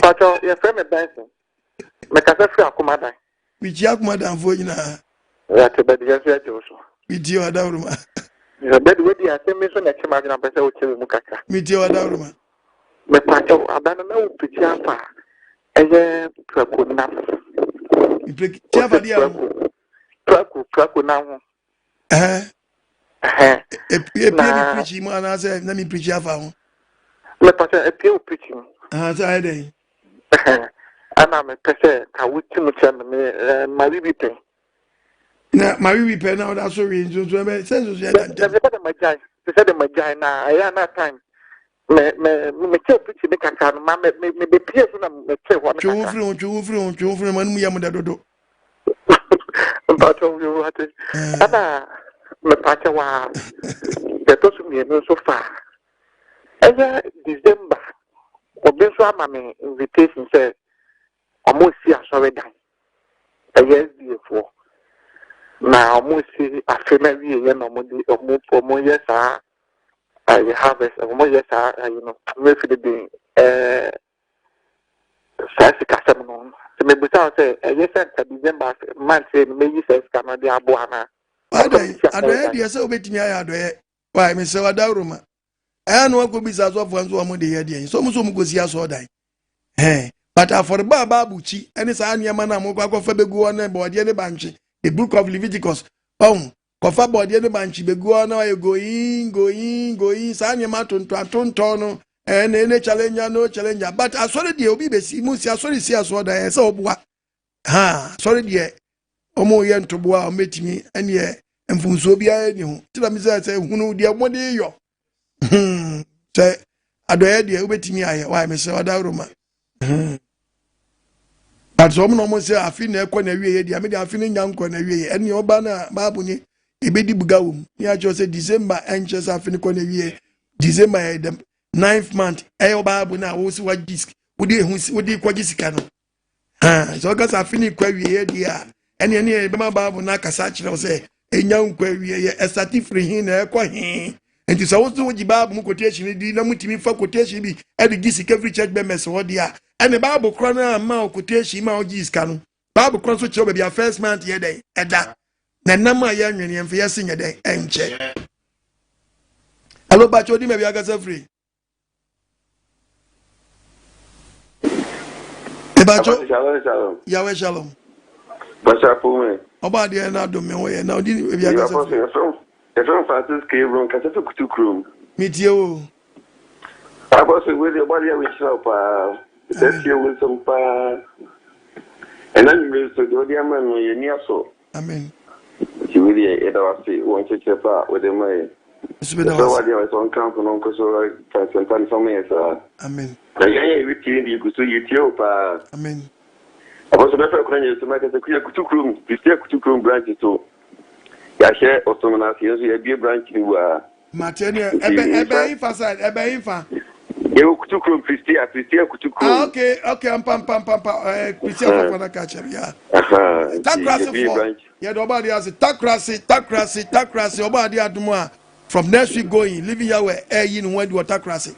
Pacho, your friend Benson. Make us a free accommodating. With Yak Madam for you now. That's a bad answer also. With you, Adaroma. The bed with the assemblation at Chimagina Besso Mukaka. With you, Adaroma. Me Pacho, abandon to Amfa. And then Trakunam. You play Java, Traku now. Preaching, man, I said, let me preach Java. Me Pacho, a pure preaching. I day. And I'm a person, I would to my baby. Now, my repair now, that's so reason to sense. My guy, they said my guy now, I am not time. Me tell preaching, make a can, mamma, maybe Pierce and me tell what you from when we are dodo. But you what it. Me Pacho, that doesn't mean so far. Every December, or this one, my invitation said, almost see a sorry done. A year before. Now, almost see a family, you know, more years are I harvest, more years are, you know, maybe the being Sassy maybe without say, yes, December, man said, maybe says, Canada, Buana. I don't hear so bit me. I do why, Miss Adaroma. I know what could be as of one's one day again. So much goes here so die. Hey, but for the Babuchi, and it's Anyamana Moko Fabego and body the Banshee, the book of Leviticus. Kofa body the Banshee, be go on, going, Sanyamaton to a tontono, and any challenger, no challenger. But I saw the obese, Musia, sorry, see us what I saw. Ha, sorry, dear. Omo yen to boa meet me, and ye, and from Sobia, you tell me, say, who know dear one day yo. Say, I do idea wait me. I why Miss Adaroma. But some almost say I feel near corner, I mean, I feel young corner, and your banner, Babuni, a baby bugawum. Yeah, just say December, and just I feel corner, December, the 9th month, Ayo Babuna, also what disc, would you quadiscano? So I guess I feel query here, dear, and any Babu Nakasachi, say, a young query, a certificate, a quahin. And it's also what the Bible quotation did not mean for quotation be at the Gisic every church members or dear. And the Bible chrono and mouth quotation mouth Gis canon. Bible chrono switch over your first month year day at that. Nanama young and for your senior day and check. Hello, but you maybe I got free. Shalom. Yahweh Shalom. But I pull me. About the end of the way now, didn't we? If I'm Francis came room, because I took 2 room. Meet you. I was with your body, which help, that's here with some fire. And then you raised the Dodiaman when you're near so. Amen. You really, it was want to check out with him. So, what you was on camp and Uncle so like for me, sir. Amen. I with you could see you, Amen. I was a better to make a 2 room, you still 2 room branches too. I share also a beer branch you Matenia, Ebe Infa side, Ebe Infa. You kutu krom Christian kutu krom. Okay, pam Christian for na catcher, yeah. Takrasi for. Yeah, nobody has takrasi. Obadi adumwa. From next week going, living Yahweh, in where do takrasi.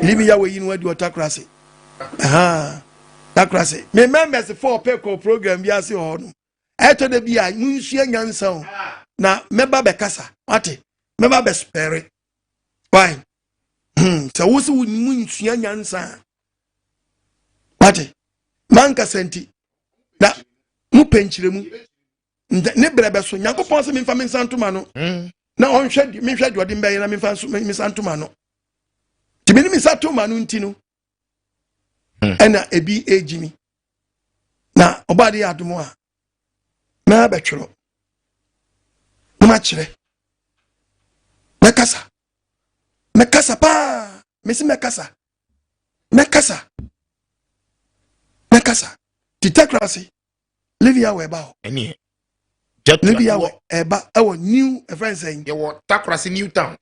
Living Yahweh in where do takrasi. Takrasi. Me members 4 peko program bi ase ho no. Eto de bia munhia nyansa na meba bekasa. Ate. Meba be spare. Why? So wo se munhia nyansa. Ate. Manka senti. Na mu penchiremu. Ne brebe so Nyankopon se memfa mensantoma no. Na onhwe me hwe de ode mbaye na memfa mensantoma no. Tibini misantoma no ntino. Ena ebi ejimi. Na obade adomo a na betwero. Ma kire. Mekasa pa. Mesi mekasa. Titakrasi. Livia weba. Eni. Livia eba our new friend saying. You takrasi Newtown.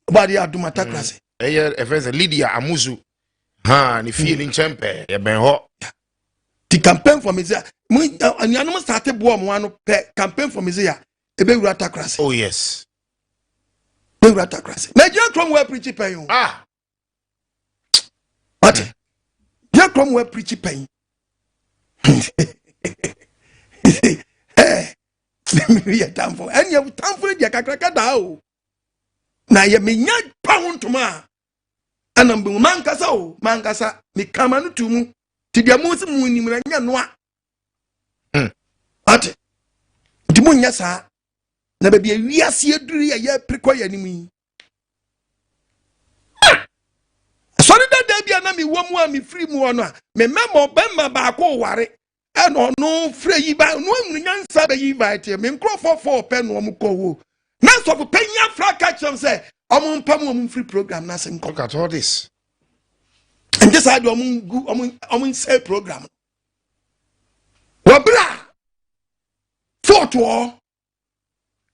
Obade adoma takrasi. A friend Lydia Amuzu. Ni feel in champe. Ya ben ho. The campaign for Messiah. And you know started boom one campaign for Messiah. Ebe wura takrasi. Oh yes. Ebe wura takrasi. Nigeria from where preach pain. What? You from where preach pain. Let me hear time for. And you time for the kakraka da. Na ye me nya pound to ma. Anambu mankasa me kama no tumu. Ti dia mu se mu ni mra nya noa. Ate. Ti mu nya sa. Na ba bia wiase aduru ye prekoya ni mu. Sorry that bia na me wo mu a me free mu ono a. Me memo bemma ba ko ware. E no free yi ba no mu nya nsa ba yi ba tie. Me nkrofo 4 pe no mu ko wo. Na so for penya fraka chem say omun free program na se look at all this. And just had omun say program. Wabra. Photo.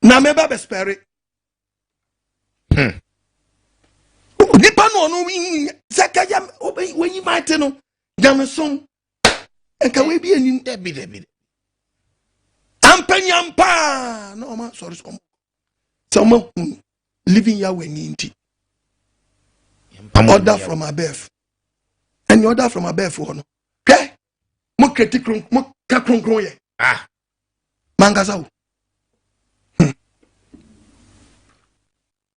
Na meba be spare. Nipa no win zakaya when you might no jameson. Enka we bi anim Debi. Ampanyampa. No ma sorry some living Yahweh ninti. Order from above. And you order from above for no. Okay? Mo critic mo ka kronkron ye. Mangaza.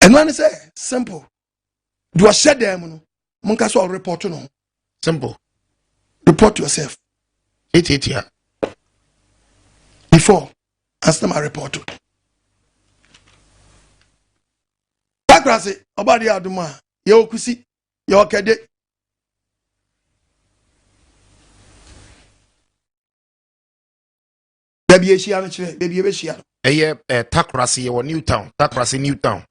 And one say simple. Do a share them no. Monka so report no. Simple. Report yourself. It here. Before answer my report. Takrasi obadi aduma ye okusi ye okede. Baby eshia no chire, baby ebeshia. Eye takrasi ye wo Newtown, takrasi Newtown.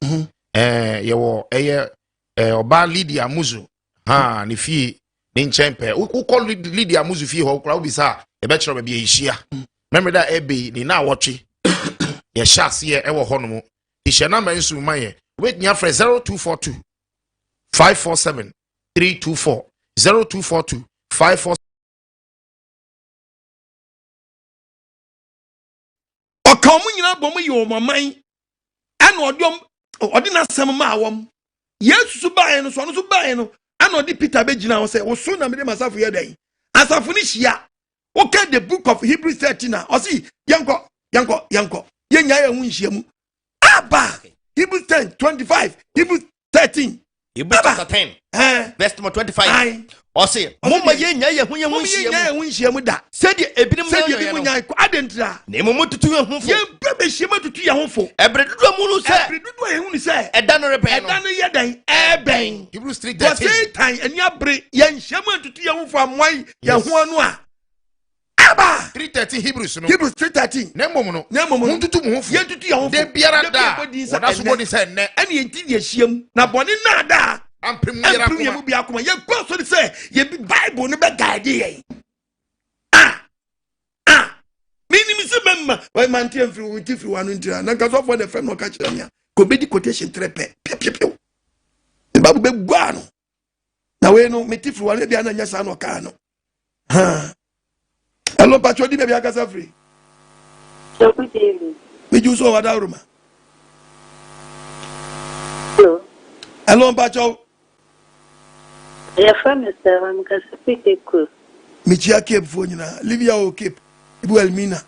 Ye wo eye oba Lydia Amuzu. Ni fie ni nchempe. Who call Lydia Amuzu fie ho kra obi sa e be chiro baby eshia. Remember that ebe ni na watchi. Ye shas ye e wo ho no mu. Ishe number nsu maye. Wait nya frɛ 0242 547 324 0242 547. Okamu nyina bomu yo maman ana odom odina sem ma awom Yesu su bae no so no su bae no ana odi Peter begina wo se wo so na me de masafu ye dan asafu ni hia okay the book of Hebrews 13 na o si yanko yenya ye hu nhia mu aba Hebrews 10:25 Hebrews 13 Hebrews chapter 10 verse 25 o say mumma yenya ye hu nhia mu da said ebinim nya adentra na mumu tutu ye hu fo ye bebe hia tutu ye hu fo ebredudo mu nu ye hu ni se eda no reben eda no ye dan eben Hebrews 3:13 Satan eni abre ye nhia tutu ye hu fo amwan ye hu anu a aba 3:13 Hebrews no Hebrews 3:13 na mmom no muntutu mu hofu ye tutu ye hu fo de biara da wona so bodi se ne eni enti ye hyiam na bone na da amprim yera mu bia kuma ye kwa so say ye Bible no be guide ye minimum se memma why man tie mfiri wo wanu ntira na ka so for the friend no ka kire me ko be di quotation trepe babu be guano na we no metifu wane bia na nya sa no ka no ha hello pacho di be aka sa free so good evening me ju so wada ruma hello pacho ya Mr. Ramka speak ko me chia cape fo nyina livia o cape ibu elmina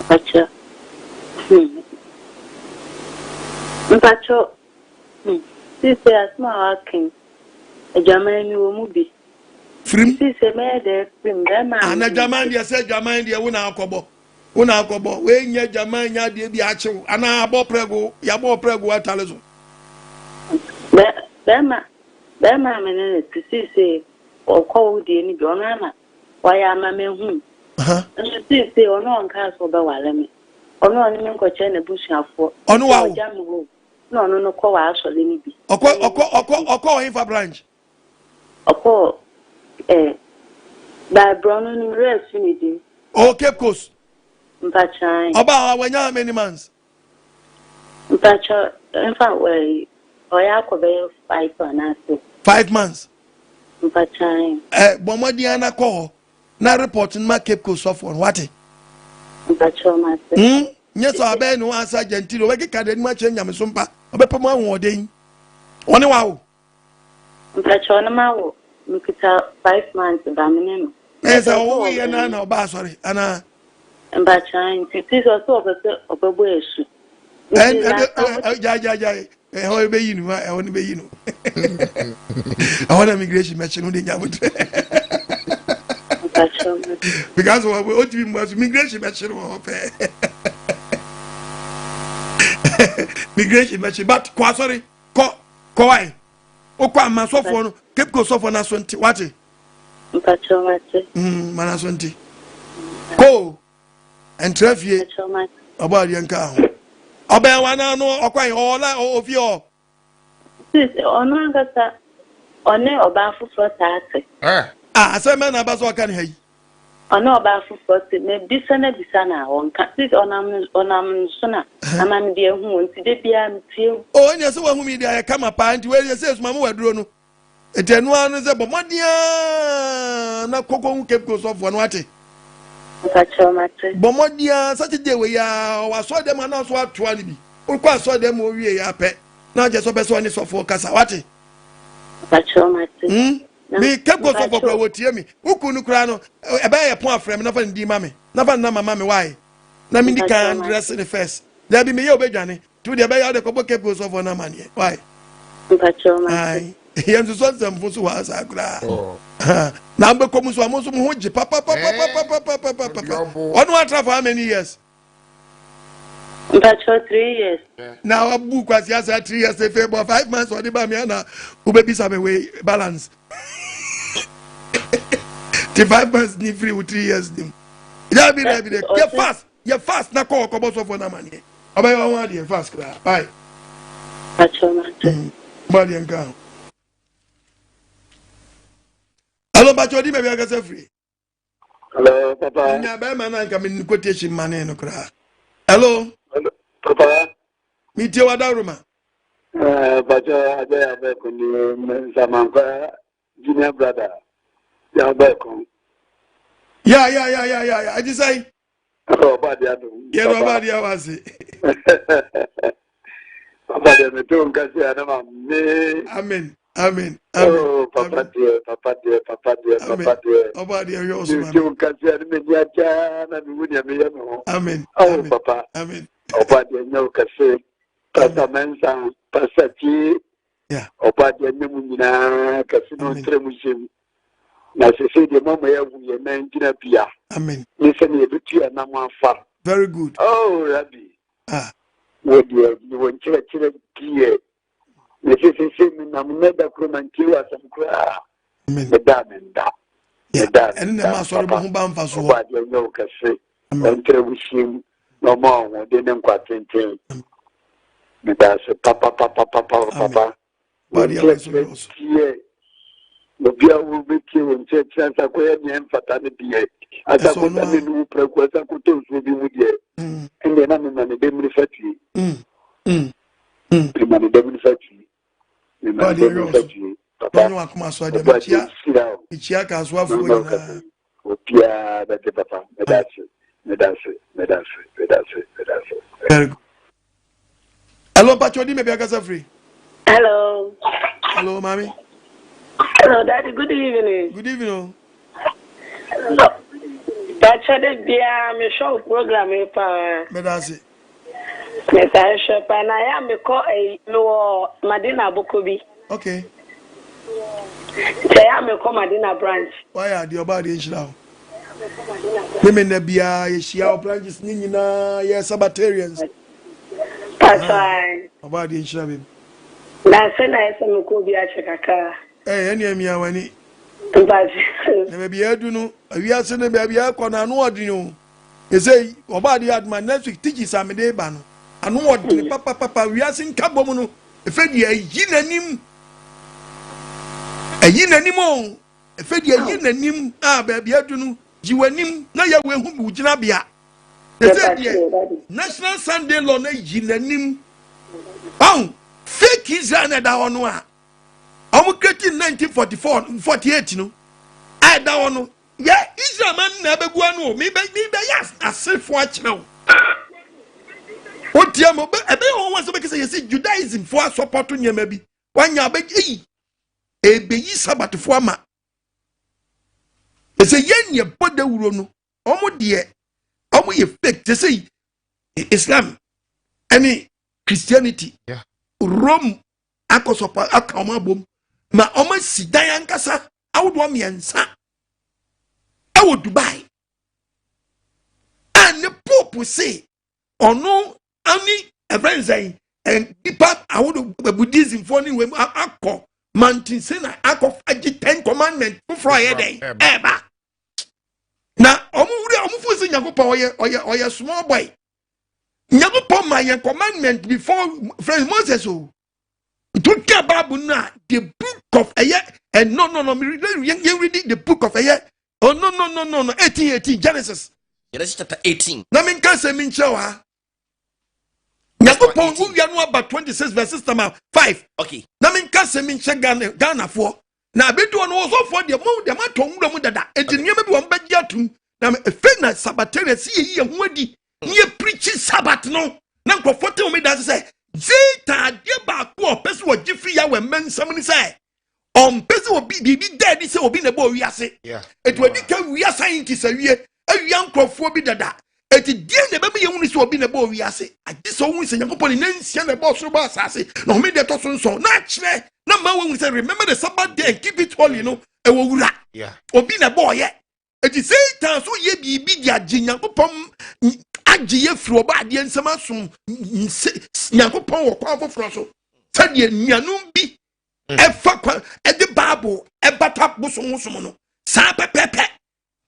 pacho pacho sisi asma akin jamani wo mu bi frim sisi me de frim da ma ana jamani dia se jamani dia wona akobo we nya jamani nya dia bi achew ana abo prego ya bo prego atalezo da ma me ne sisi okwo die ni bi ona na wa ya ma me hu sisi ono nka so be wale me ono ni me nkoche na busuafo ono wa no ko wa aso le ni bi okwo hinfa branch okwo by brown ni rest ni di okay coast mpachai oba wanya how many months mpacha in fact we oya ko be 5 months mpachai bomodi ana ko na report ma Cape Coast of one what mpacha ma se yes abe no asa gentile we kika de ma chenya me so mpa obepam awodin woni wa wo mpacha na ma wo mkita 5 months ba meneno esa wo ye na oba sorry ana mpachai titi so obebo esu ja ho be yinu ma ho ni be yinu I immigration match no dey nyabutre because what we must immigration match no pay immigration match but kwa sorry ko why o kwa ma so for no Cape Coast so for na so nti what mpacho mate mana so nti ko entrafie oba de nka ho oba wana no okwan ola ofio sis ono angata one oba afufo taate asema na baso kan hayi ono oba afufo te me bisa na wonka sis onam so na amam de ehu nti de bia mtie o nya se wa hu mi de kama pa nti we se suma mu waduro no etenu anu se bomodia na kokko hu Cape Coast of one wate bomodia such dey we ya waso dem na so atoa ni bi ukwa aso dem o wie ya pe na je so be so ni so for kasa wate me Cape Coast of kwa wotie mi ukunu kura no e ba ye pon afrem na fa ndi ma me na fa na mama me why na me di kan dress the first there be me ye obedwane to the be ya de ko Cape Coast of na manie why ai yẹn so nsẹm fún so wà á sá kura na n bẹ kọ́ mu so àmọ́ so mu ho jì papapapapapapapapa ọdún wa tra for how many years. Mpacho 3 years. na wa bu kwasi asa 3 years efe but 5 months ọdún bá mi àná o bẹ bí sàmì wẹ balance ti 5 months ní free with 3 years ni yà bí rẹ yẹ fast na kọ́ ọkọ bọ́ sọ fún ọ̀nà àmàlẹ́ ọba yẹ wọn adìyẹ fast kura bye. Mpacho mate. bọ́ adìyẹ nǹkan. Hello, Bacho, di maybe I can say free. Hello, Papa. Nya be man na come in quotation money no kra. Hello. Hello, Papa. Mi tie wada ruma. Bacho abe ko ni Samanka junior brother. Ya be ko. Yeah. I just say. Oh, ba dia do. Yeah, no ba dia wase. Papa de me to ngasi ana ma me. Amen. Oh, Papa dear. Oba dear, you also. You can see me ya na mi wuni me ya no. Amen. Oh, Papa. Amen. Oba dear no ka se. Papa mensa, pasati. Yeah. Oba dear no nyina ka se no tre mu jem. Na se de mama ya wu ye na ngina bia. Amen. Ni se ne betu ya na mo afa. Very good. Oh, Rabbi. Wo dear, you want chira die. Necessity na mneda kuna nkiwa samkura meda and the master of Humban Faso ba de no kase entre wishim no mo de nem kwa tenten meda se papa body of us here no bia wo beti won che chansa ko ye nem fata ne die asa ko na ne nu preko asa ko to so bi mu die ende na me na ne be mi fati God you papa no akoma so ade machia ichia ka so afo nyina opia da papa medase hello pacho di me bia kasa free hello mommy hello daddy good evening pacho de bia me show program pa medase Mesa shepa na ya me ko no Madina Bokobi. Okay. Ya me ko Madina branch. Why are the about the issue? Me na bia ye shia branches ni nyina ye Sabbatarians. That's fine. About the issue baby. Na se na ese me ko bia chekaka. Eni emi awani. But na bia edu no awia se na bia ko na no odin o. E say oba the adman next week teach is amede ba no. Anu odin papa wiase nka bom no efedi ayi nanim o efedi ayi nanim ba bia du no jiwanim na ya we hu bu gina bia National Sunday law na yi nanim fake Israel na da hono a omo create 1948 no I da hono ya Israel man na begua no me be yes asefo a kire what time ebe won was make say Judaism for support nyama bi wanya be ebe yi Sabbath for ama say yen ye boda wuro no omo de omo ye fake they say Islam any Christianity Rome akosopa akoma bom ma omo sidan ankasa awodo miensa awo Dubai and the Pope say ono ani event and Nipa awodo Buddhism for ni we akọ mountain say na akọ agi 10 commandment for Friday eba na omo fu say Yakobon oye small boy Yakobon my commandment before friend Moses o to get Bible na the book of and no you reading the book of no 18 Genesis chapter 18 na min kan say min chewa Yakobon who ya no about 26 verses number 5 okay na min kan say min che Ghana for na bedu no also for the mo dem atom mu dada etinyem bi won bagi atum na fe na Sabbatarian si ye hu adi ye preach Sabbath no na nkofo te me da say zeta de ba ko pese wo gifri ya we mensam ni say on pese obi bibi dead say obi na bo wiase it wadi ka wi scientist awie awia nkofo bi dada eti die na be ye hu say obi na bo wiase agi so hu say Yakobon na nsia na bo so ba asase na me de to so na kire na ma hu say remember the Sabbath day and keep it holy no e wo wura obi na bo ye eti Satan so ye bibi dia Yakobon agye firi oba ade nsem asom Yakobon wo kwa foforo so sade nuanum bi efa kwa ede Bible ebata bosom no sa pepepe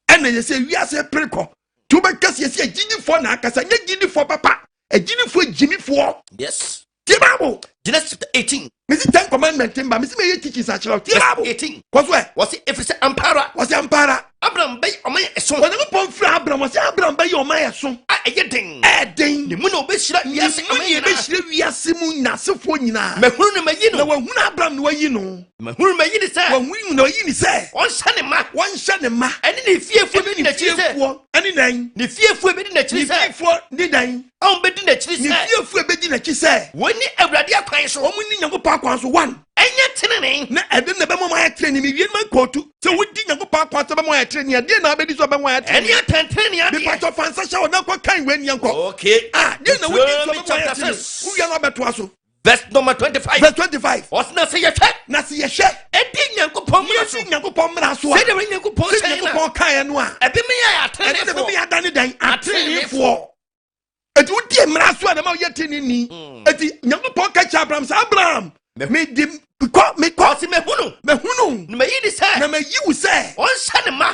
ena ye se wiase preko to be kase ye se agyinifo na akasa nye gyinifo papa agyinifo gyimifo yes the Bible Genesis chapter 18 Missy 10 commandment mba missy me teachings actually the Bible 18 cause where was it if it's ampara Abraham bay o man eson when you pon fra Abraham was Abraham bay o man eson den the mu no be shira wiase amanya be shira wiase mu nasefo nyina mahunu ne mayi no na wahunu Abraham no wayi no mahunu mayi ni say wahunu no yi ni say on sha ne ma eni ne fiefo be na chiri say eni nan ne fiefo be na chiri say fiefo ni dan on be na chiri say ne fiefo be di na chiri say woni awurade akwan so o mu ni Yakobon akwan so one enya tenene na ede na be mo ma training mi wie man kotu so wodi Yakobon akwan so be mo ya training ade na be di so be mo ya training enya tantene ade be patcho fansa sha na kwa kan we nyanko okay de na wodi so be mo ya training who ya no beto aso verse number 25 verse 25 os na se ye che na se ye hye edi Yakobon mra so se de Yakobon se Yakobon kan no a ebe me ya atene atene fo be ya dane dan atene fo eti wodi mra so na ma ye tini ni eti Yakobon ka cha Abraham sa Abraham me dim me si mehunu na mayi ni say na mayi wo say on sha ne ma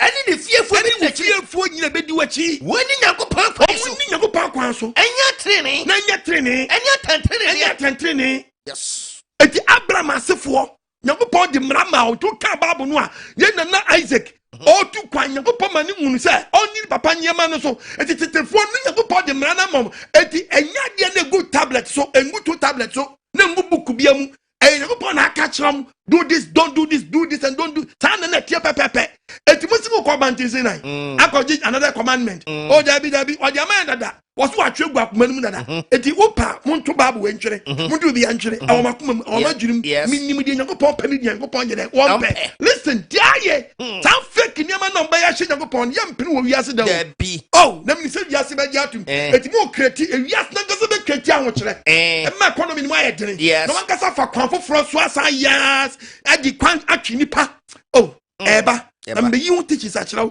eni ne fiefo bi na fiefo nyina be di wachi woni Yakobon kwan so woni Yakobon kwan so enya trene na enya trene enya tantene yes eti Abraham asefo Yakobon di mrama o to ka Bible no a ye na Isaac o tu kwan Yakobon mani hunu say oni papa nyema no so eti tetefo no Yakobon di mrana mom eti enya de na good tablet so engu to tablet so na ngu book bia mu Hey, you go na catch them. Do this, don't do this, do this, and don't do. Stand in the tear pepe. Eti musimu command is in. Akoji another commandment. Oh, Debbie, or your man that was what you got manu that. Eti upa muntu babu enchre. Muntu bi enchre. Our makum or majurim. Minimum yango pon penny yango pon yet. One pay. Listen, dear, some fake in your man on by a shit yango pon yam pin will yas Debbie. Oh, let me say yasiba yatum. Eti more creative. Yas nangasabe creative which. And my economy in my head. Yes. No one can suffer comfort from Swassa yas. At the quan actually Nipa. Oh, Eba. And the you teach is actually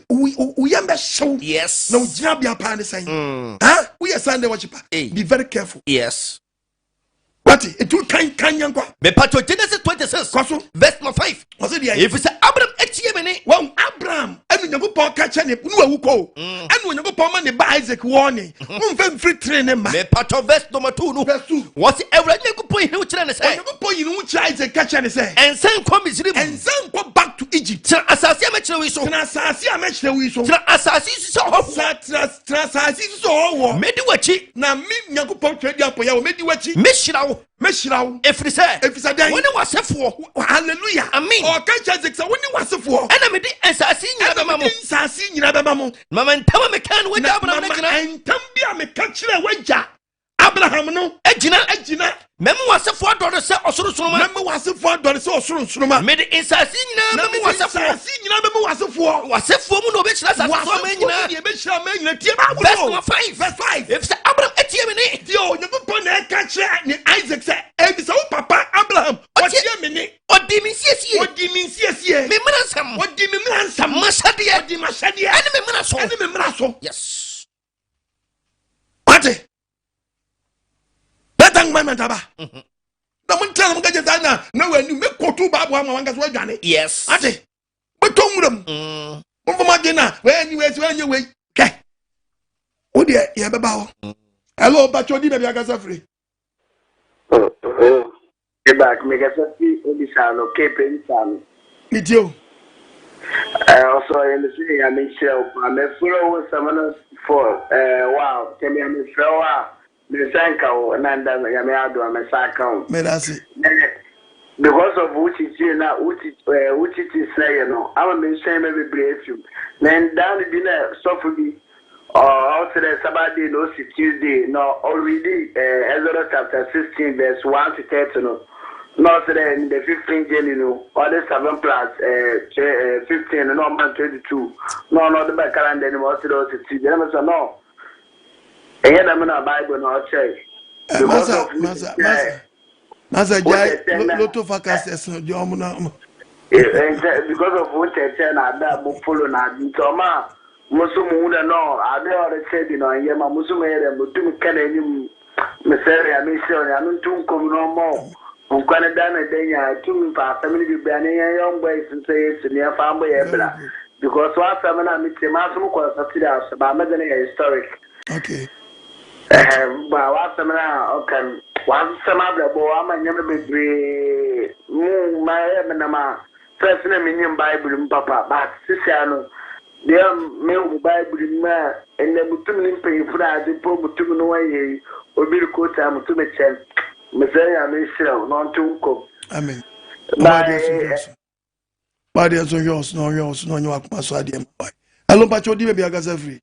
we am show. Yes. No jabia pan saying. Ah, we are Sunday worshiper. Be very careful. Yes. What it you can yanko. Me pato Genesis 26. Verse 5. Was it if it's Abraham HGYEMANG. Well, Abraham. And you go for catch and you go. And when you go for money by Isaac warning. Free training. Me pato verse number 2. Verse 2. What's everything you point which and say? You go point in which Isaac catch and say. And send come is and send go back to Egypt. Asasi match we so. Asasi match we so. Asasi so. Asasi so. Medi wachi. Na me nyago pon trade up ya medi wachi. Meshirawo if you say when you was for hallelujah amen or catch Isaac when you was for and me di ensasi nyina be mamu mama ntama me kan we Abraham na gina entam bia me ka kire waja Abraham no agina memu was for do se osoro soroma memu was for do se osoro soroma me di ensasi nyina memu was for nyina memu was for mu no be kira sasa so me nyina e be kira me nyina tie ba verse 5 if say Abraham HGYEMANG yo nyago pon na ka kire ni Isaac say e say papa Abraham HGYEMANG odi mi siesie me mransam odi mi mransam masade ene me mraso yes what betang mama taba na mun tell mun gaje sana na wani me kotu babu ama wanga so adwane yes ate betonwuram mun fama gina when we ke odi ya beba ho hello bacho di be agasa free get back me get free odi sano kepe sano idio also in the city I make sure I'm a follow someone for wow tell me I'm a flower me sanka and then ya me ado am saka me that's it because of uchi na uchi say you know I'm me say me brave you then down the na suffer be also the Sabbath no Tuesday no already Exodus chapter 16 verse 1 to 30 no not then the 15th January no or the 7 plus 15 no man 22 no the back calendar anymore also the Tuesday no and yet I'm in a Bible no church Masa jai loto fakastes no jomuna because of what I said na da bo follow na ntoma musumu una no ade ore said no yema musumu ere mutum kana ni mesere ya mission ya ntum kom no mo unkwana dana denya tum fa family bi bane young boys say yes ni fa mbo ye bla because what family na mi tema so ko satira so ba medene historic okay ba wa family okay one sama blabo ama nyame bebre mu ma e na ma first na me nyim Bible papa but sisiano dia me Bible ma ene mutum ni mpefura ade po mutum no waye obi ko ta mutum echen mesaya me shira no ntunko amen body so yours no nyo akuma so ade mpa hello pacho di be agasa free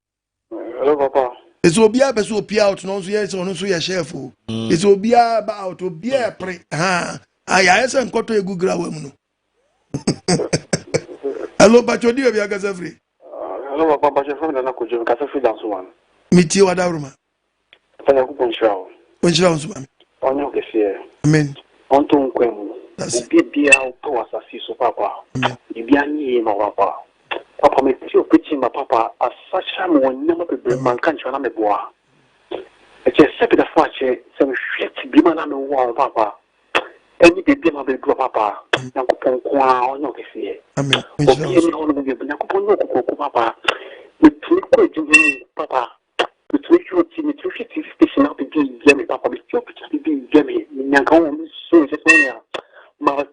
hello papa it's obia be so pia out no so yes no so ye chef o it's obia ba out obia pre aya ese nkoto egugura wa mu no hello pacho di be agasa free hello papa je from na ko je ka free dance one miti wada ruma fanya ku ponchao so mami onyo ke fie amen onto nkwemu bibia o wasasi so papa bibia ni ma papa papa me ti o pichi ma papa asacha mo nyama bebe man kan chona me boa e che sepe da fache se me hwet bi ma na me wo papa eni bibia ma be do papa yakopon kwa onyo ke fie amen obi ni ono be yakopon no ko papa me ti ko ejini papa me ti ko ti me ti fi station na be bi papa me ti o pichi bi bi nyanka o mi so je so nya ma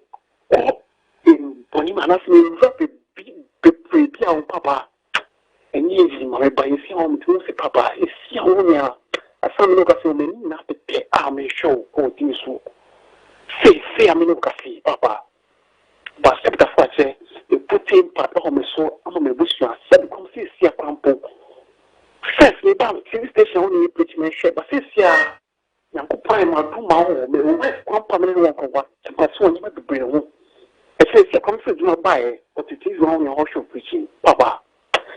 in boni mana se me be on papa and you my by you see home to say papa is see on ya asam no ka se me na pe me show ko ti so Say, I mean, coffee, Papa. But step the first, you put in part of me so I'm a bush. I said, come see a crampo. First, me down TV station only preachment share, but this year, young papa, my two mouth, me wife, one permanent work of what, but so you might be brilliant. I say, you come to do not buy, but it is wrong your horse preaching, Papa.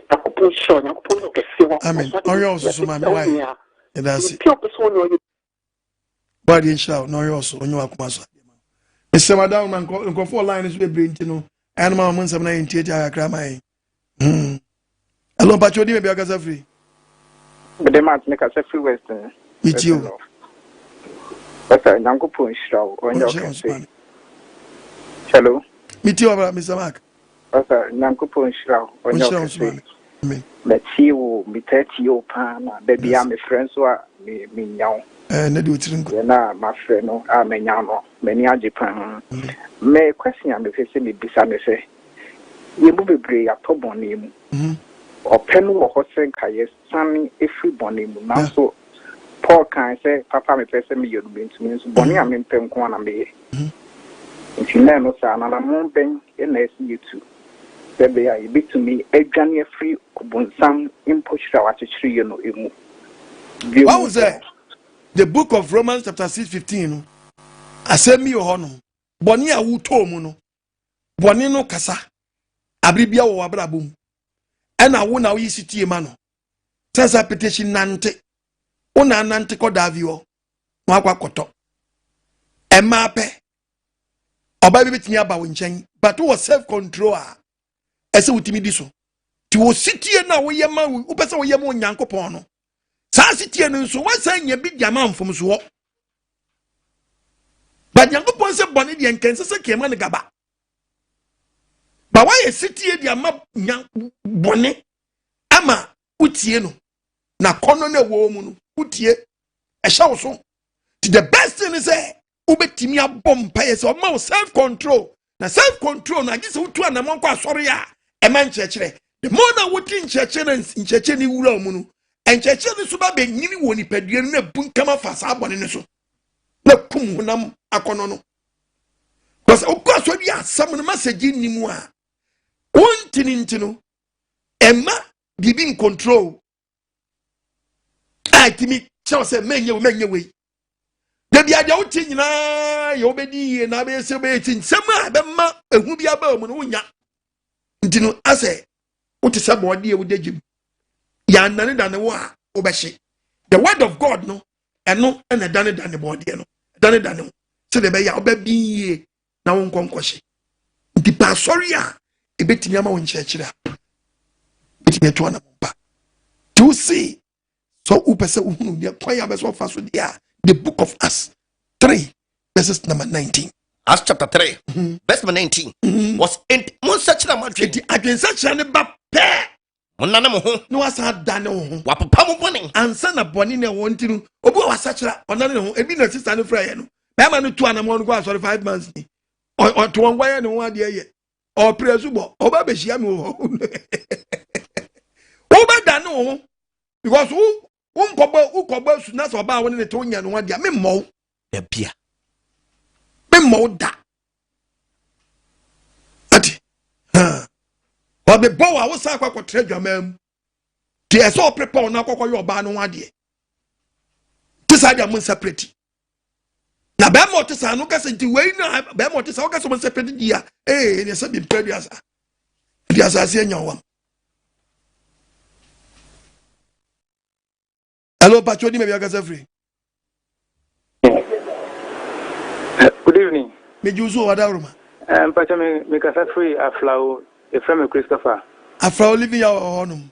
I could put sure, you could look at see. I mean, are you also my wife? And that's it. Body and shout, no, you also, on your Akumaso. Mr. Madame, and go for lines with Brintino, and my months of 98, I cry. Hello, but you didn't be a free. But they might make us a free Western. It's you. But I don't go push show on your cafe. Hello. Meet you, Mr. Mark. But I don't go push show on your cafe. Let's see you, me 30 year pan, baby, I'm a friend, so me now. And I do it. My friend, I'm a young many Japan. May question I'm facing me beside me say, you will be brave at top on him. Or pen or horse and kayes, sunny if we bonny now. So Paul can say, Papa, me person me, you've been to me, bonny, I'm in Penquana Bay. If you know, sir, and I'm on Ben, and I see you too. Baby, I be to me a Ghana free Bonsam in Pochra at a tree, you know. What was that? The book of Romans, chapter 6:15. Asem mi ohono. Boni a wuto mu no. Boni no kasa. Abribia wo abrabom. Ena wo na wo yisitie ma no. Sasa petition nante. Una nante ko davio. Mo akwa koto. Ema pe. Oba bi betini aba wo nchen. But wo self control a. Ese wutimi di so. Ti wo sitie na wo yema wo pese wo yema onyankopon no. Sa sitie no so wasa nya bi diama mfom so wo. But yankopon se boni de enkense se kema ne gaba. Ba wa ye sitie diama boni ama utie no. Na kono na wo mu no utie e sha wo so. The best thing is say ubetimi abom pa ye se o ma self control. Na self control na gise utu anamon kwa asori ya e man chekere. The more na wuti nchekere ni wura mu no. Encheche ni suba be nyini woni padua na bunkama fasa abone ne so na kum honam akono no because okwaso bi asam no message ni mu a wontini ntino emma bibi in control atimi chew se menye we da bia dia wuti nyina ye obedi na be se be tin nsem a be ma ehu bia ba mu no wonya ntino ase wuti se bo de wudagim ya nane dane wa obeshi the word of God no eno ena dane body no dane so de be ya obabiye na won konkoshi nti pa sorry a ebetimi ama won chechira betimi to na mpa to see so upese uhunu dia kwaya be so faso dia the book of Acts 3 verses number 19. Acts chapter 3 verse number 19 was in Monsignor Madrid the agensachira ne ba pe Monana mo ho no asa dane ho wa papa mo boni ansa na boni na wonti no obi wa sachira onane ho ebi na sister no fra ye no be ma no tu anamo no go asori 5 months ni o to won waye no ho ade ye o presu bo oba be hia me ho oba dane ho because ukoba su na so ba won ne to nya no ade me mo da bia me mo da ati Obe bowa wo sa akwa kotre dwamam. Ti eso prepare na akwa yo ba no ade. Ti sa dia mun separate. Na be mo ti sa no ka se ti we na be mo ti sa o ka so mun separate dia. Ne se bi previous. Dia sa se nya wam. Hello Patroni me bi aka free. Good evening. Me juzu wada ruma. Patroni me ka free aflawo a friend Christopher. After living your honum.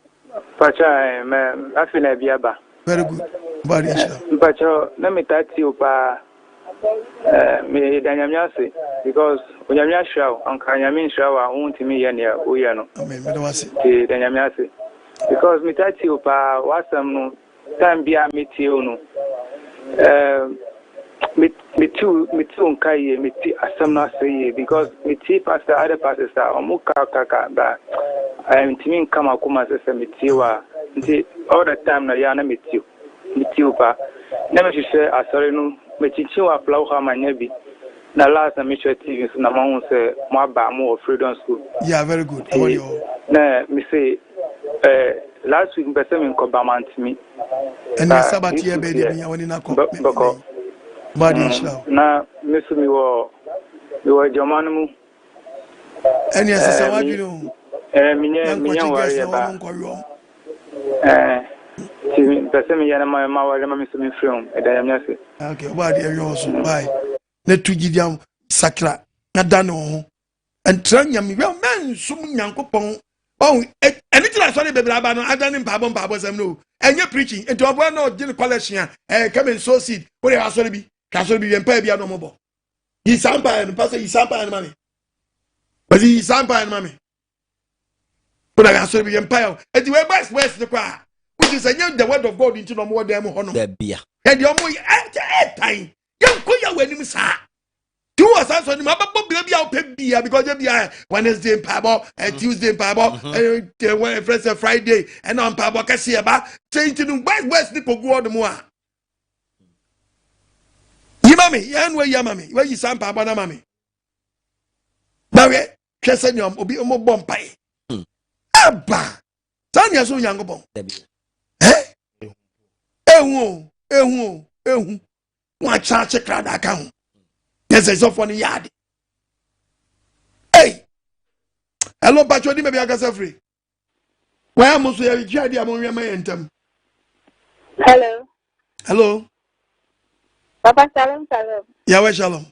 Pacha, I feel like Biaba. Very good. Body. Pacha, let me touch you, Pa. Me Danyamiasi, because when I'm not sure, on Kanyamin shower, won't me any Uyano. Amen. Danyamiasi. Because me touch you, Pa, was some time be a meet you. Me too, Kai, me tea, Asem not say because me tea pastor other pastors are Muka Kaka, but I am teaming Kamakuma says me tea all the time. Na yana me tea, pa. Never she say, I sorry no, me teach you a plow how my nebi. na last time Michelle TV so na ma say mo ba mo freedom school. Yeah, very good. How are you? Na me say last week person me ko ba man me. And the Sabbath year baby me woni na ko. Body show. Na me so me wo jamanu mu. And yes say what you know. Minya worry about. Person me yana ma worry ma me so me film. E da yam yase. Okay, body you also. Bye. Na tugidiam sakra na dano ho. Entranya me well man sum nyankopon. Oh, anything I saw the baby aba no adani mpabo sem no. Enye preaching. Enti obo na ogin collection come and sow seed. What you asori bi? Ka asori bi empa bia no mobo. Yi sampa and pastor yi sampa and mami. But yi sampa and mami. But I asori bi empa. Enti we west the kwa. Which is the word of God into no more dem ho no. Bia. And the omo time. Yan ko ya wani sa. Tu was answer ni mababo baby out bia because you be Wednesday in Pabo and Tuesday in Pabo and Friday and on Pabo kasi aba change to west ni pogu odo mo a. Yimami yan we yamami we yi sam Pabo na mami. Bawe twese nyom obi omo bompai. Aba. Tanya so Nyankopon. Ehu. Wa chache krada ka ho. Yes, it's off on the yard. Hey, hello, Patroni, maybe I can free. Why am I so yadi among your man? Hello. Papa Shalom. Yahweh Shalom.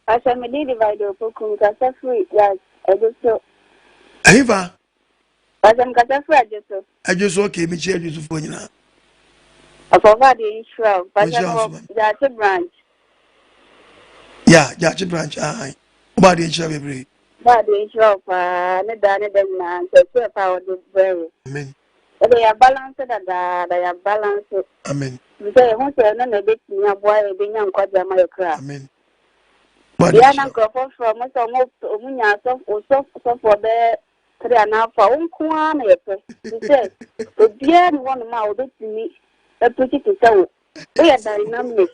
Asem me divide opokum kasa free yes, ejoso. Aiva. Asem kasa free ejoso. Ejoso okay, me share ejoso for nyina. Afova de Israel, Pastor Jate branch. Yeah, Jachi branch. About the insurance baby. But the insurance ne da ne dem na so power do very. Amen. They are balanced that they are balanced. Amen. Say who say no na be tinya boy be nya nkwaja ma yekra. Amen. Ya na nkofo from so omunya so for the three and half unko na yepe. Say obia ni one ma obetimi e put it to say we are dynamic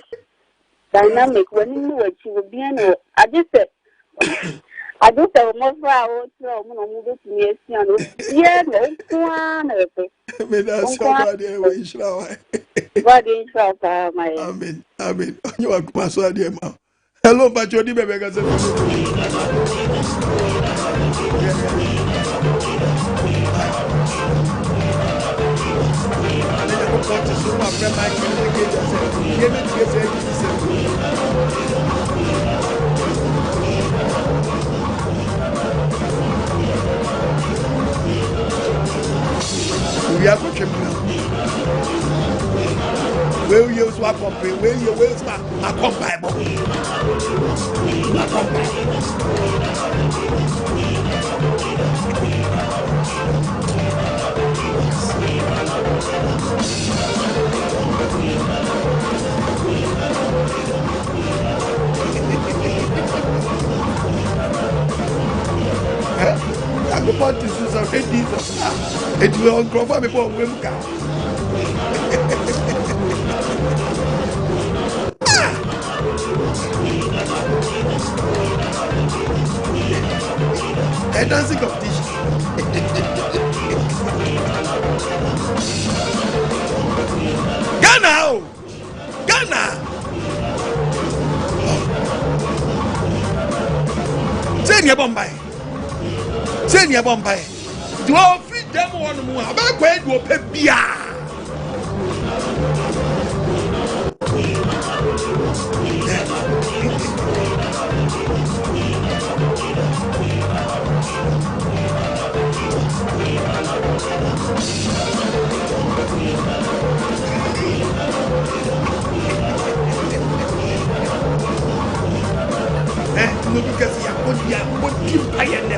when you know you be no I just say more for our no move to me and yeah no one me that's somebody we show God in shop my amen you are paso ade ma hello Patroni bebe ga se we are going to where you swap up where you will start a compatible I go back to Susan it will uncover before we come. A dancing competition. Ghana! Send your Bombay. Do all free them one more. About where you pay beer. No, because you put you pay and the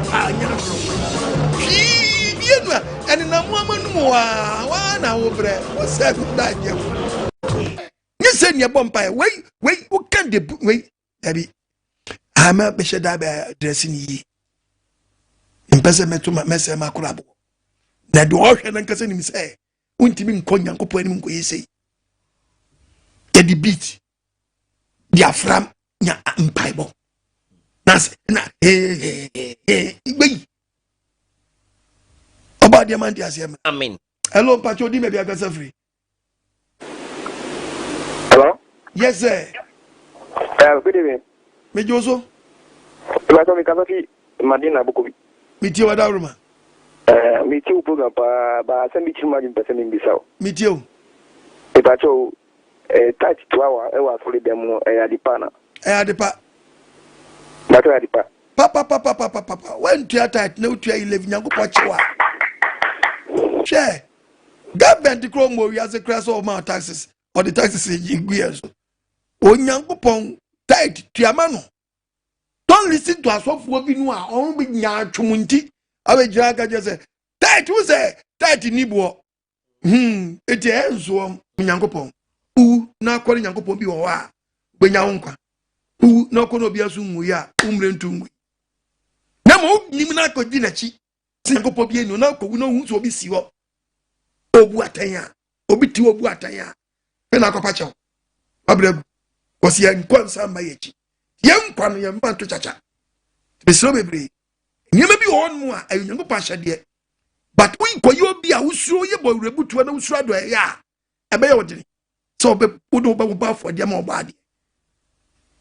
and in a woman more, one hour, what's that? You send your bumpire. Wait, what can they wait? Debbie, I'm a bishop dressing ye. In person to my mess and my crab. That do ocean and cousin him say, won't you mean Konyan Copo and say? Get the beat. Diaphragm, nya mpaibo na igbe oba diamond Asem. Amen. Hello Pacho di me bia kasa free. Hello? Yes sir. Good evening. Me Joso. Ibato mi kasa fi Madina Bukobi. Me tie wada ruma. Me tie program ba Asem bi chima jin pese mi bisa. Me tie. Ibato tight to hour e wa fuli dem no adipa na. Adipa. Bato adipa. Papa. When tu tight no tu 11 nyankopɔ chewa. Share. Government kro mo wi as a class of my taxes or the taxes in years. Onyankopon tight tuama no. Don't listen to us of what we know on be nya twumunti. Awe jaga just say tight who say tight nibo. Eti enzo onyankopon. Na kwori nyankopon bi wo wa. Benya wonkwa. Na kono bi asu nwu ya umre ntungu. Na mo nim na ko di na chi. Nyankopon bi enu na ko wu no hu so bi si ho. Obu atanya. Obi ti obu atanya. Pe na akopa chew. Abregu. Kosi ya nkwansa mayechi. Yankwa no yamba to chacha. Besro bebre. Nyema bi won mu a Nyankopon hyade. But we koyo bi a usuro ye bo rebutu na usuro do ya. Ebe ye odini. So be wodo ba for dia ma obade.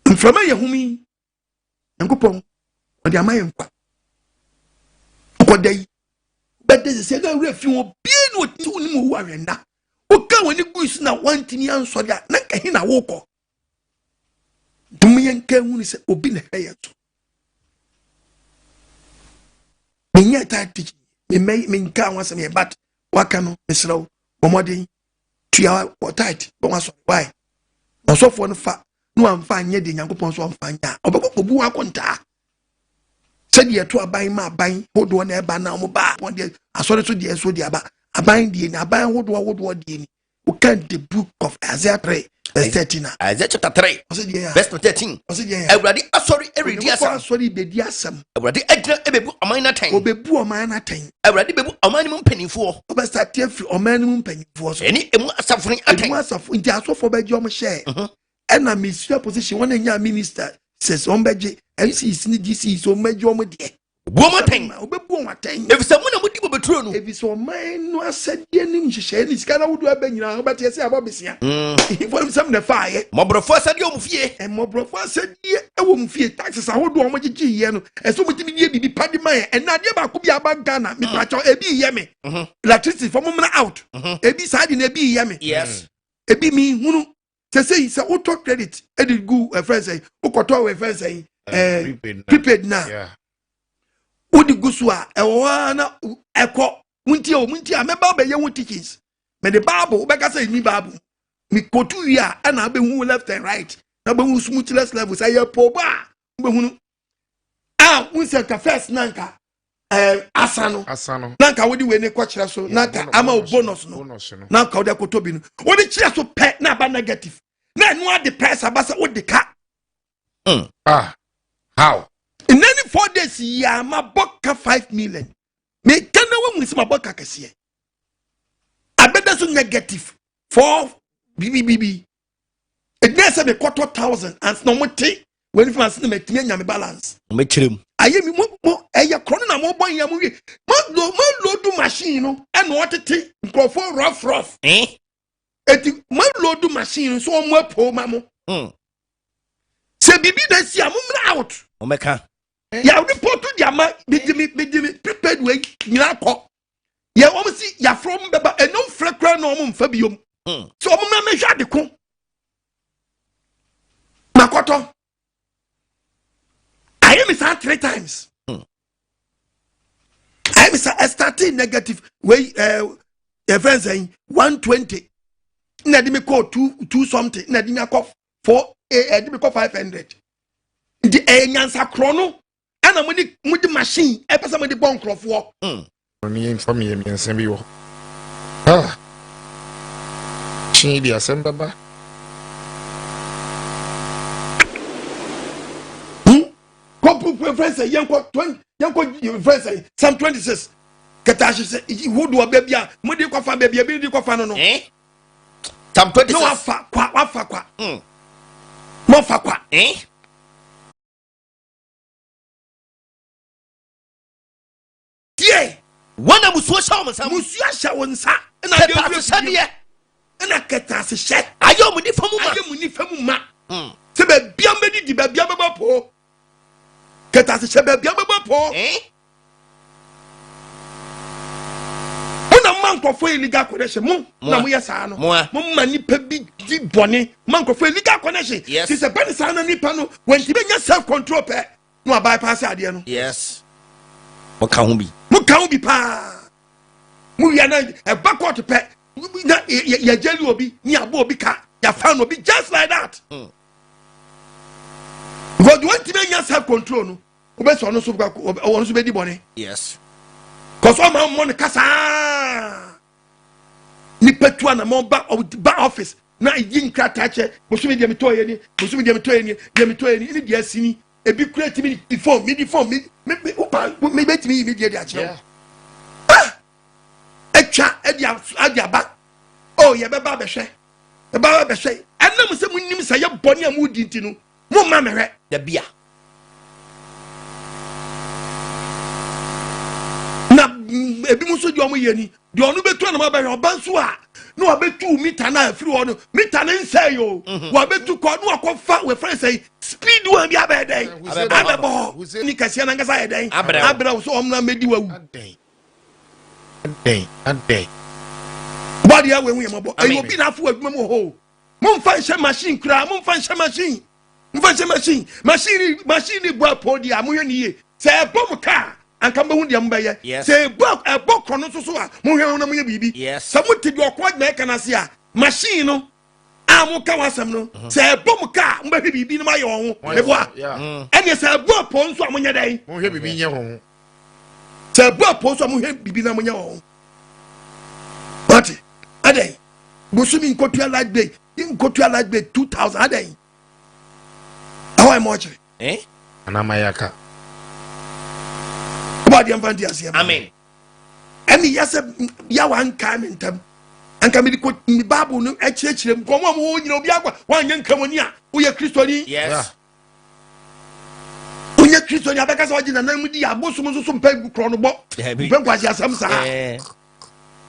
Mframa ye humi. Nyankopon odi amaye nkwa. Kodai. But this is a refi wo bi no ti ni mu warenda. Oka woni guis na wantini anso dia na ka hina woko. Dumiyen ka hunu se obi na heyeto. Menya tati me nka wanse me but waka no mesrew bomodin tua tight bon aso why. Osofo no fa no amfa anye de Nyankopon so amfa nya. Obekobu akonta. Said ye to aban ma aban hodo na eba na mo ba won de asore so de so de aba aban de ni aban hodo de ni we can the book of Isaiah 3 verse 13 Isaiah chapter 3 verse 13 Everybody sorry ready asam sorry be di asam everybody agna ebebu aman na tan obebu aman na tan everybody bebu aman mu mpanimfo obesta tiafi aman mu mpanimfo so eni emu asafo atan emu asafo nti asofo be ji o mo share na minister position won nya minister says ombeje NCC ni DC so mejo omo de buomaten obebu omaten efisa mu na mudi bobetro no efiso man no asade nim hihye ni sika na wodo abanyina obete se abobesia for some na faaye mobrofo asade omfie mobrofo asade ewo mfie taxes ahodo omo gigi ye no eso mutimi die bibi padi man na de ba ko bi aba Ghana me pracho ebi ye me electricity for mum na out ebi sade na ebi ye me yes ebi mi hunu say auto credit edi go friend say ukoto we friend say prepaid na yeah udi gusua ewa na eko munti ameba be ye won tickets me the bible be ka say ni bible mi kotu wi a na be hu left and right na be hu smoothness level say ye po ba be hu unse ka first nanka asano nanka wodi we ne ko kire so nanka ama bonus no nanka wodi akotobi no wodi kire so pe na ba negative na no ade price abasa wodi ka how in any 4 days ya ma boka 5 million me kana wa mu sima boka kase abeda so negative 4 bbb it nessa be quarter 1000 and no mote when fans na metime nya me balance me kirem aye mi mo eye krono na mo bon ya mo wi mo load machine no e no otete micro rough eti mo load machine so mo apo ma mo se bibi na si amumra out o meka ya report to dia ma bidimi prepared way nyina ko ya o si ya from beba eno frekra na o mfa biom so o ma me hwa de ko makoto I am 3 times I am starting negative way friends saying 120 na di me call 2 something na di me call 4 di me call 500 di nyansa krono ana mudi machine e pesa mudi bon krofo oni inform me nsen bi wo chi di Asem baba ko friends yanko 20 yanko friends Psalm 26 katashi se hudu wa bebia mudi kwa fa bebia bi di kwa fa no no Psalm 26 no wafa kwa mo fa kwa tie wana musuo sha wo sha wo nsa na de ofie na ketase hye ayo mu nifa mu ma se be bia mbedi di be bia baba po ketase hye be bia baba po una man kofo illegal connection mu na mu yesa no mu ma nipa bi di bone man kofo illegal connection si se ben sa na nipa no wenti be nya self control pe no bypass ade no yes mo ka ho bi pa mu ya na e backward pe ya jeli obi ni abo obi ka ya fan obi just like that because when ti be nya self control no obe so no so ono so be di bone yes cause all my money kasa ni petua na mo ba office na yin krata che musumi dia metoye ni ni dia asini ebi create me the phone me me bet me immediately a che etwa edia ba oh ye beba behwe enam se munnim se ye bone amudi ntinu mo ma mehwe da bia na ebi muso di omo ye ni di onu betu na ma behwe obanso a no abetu mita na afiri ono mita na nsay yo wa betu ko no akofa we friend say speed one bi abeden abebo ni kasia na ngasa yeden abra so omna medi wawu adey body ya we mabo ayi obi na afo aduma mo ho mo mfa nche machine kura mo mfa nche machine bo podi amoye niye se bom ka anka mba hundia mbaye se ebo krono so a mo hwe na mo ye bibi se mo tedi okwa na eka na se a machine no amuka wasam no se ebo ka mba hwe bibi no ma ye ho ebo a ene se ebo po nso amonya dai mo hwe bibi nye ho se ebo po nso amohwe bibi na amonya ho what adai busumi nkotua lagbe 2000 adai how much anamayaka body and fantasy amen emi yase ya wan kan ntam anka me ko ni bible no echirechirem ko mo nyina obi agwa wan nya nkamoni a wo ye kristoni yes wo ye kristoni abeka sa wagina na mudi abosum so mpa kro no bo mpa kwaji asam sa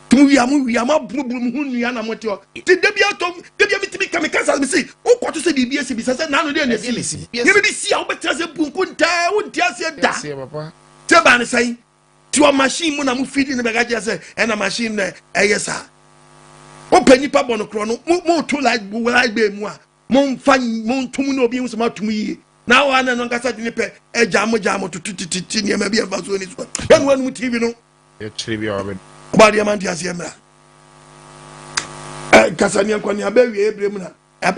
tumu wi am abrubrum hu nua na motio ti debia mitimi kamikasa mi sei wo kwato se bibia se bi se na no de na si ye bi si a wo betra se bunku nta wo ntia se da teba ne sai ti o machine mu na mu feed ne bega je se e na machine na eyesa o panyi pa bono kro no mo to like be mu a mo ntum na obi hu se ma tum yi na wa na no nkasa de ne pe e jamo tututiti ne ma bi e fa so ni so ya no anu tv no e chiri bi o be ba de man dia se emra kasa ni akwani abawie ebrem na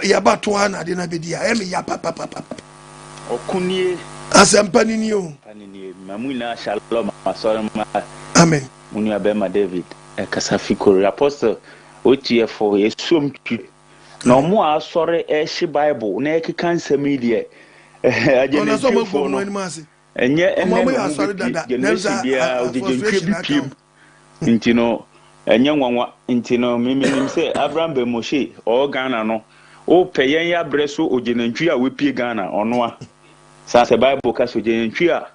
ya ba to na de na be dia e me ya papa okunie asempani ni o anini mamuna shalom asorama amen munu abema David kasafi kore apostle otiefo esum tu na mo asore ehye bible na ekeka nsami de agene fo no enye mo asore dada nemza ojeje bi piem ntino enye nwanwa ntino mimi se Abraham be Moshe o Ghana no o peyen ya breso ojenantwi a wepie Ghana ono a sase bible ka so jenantwi a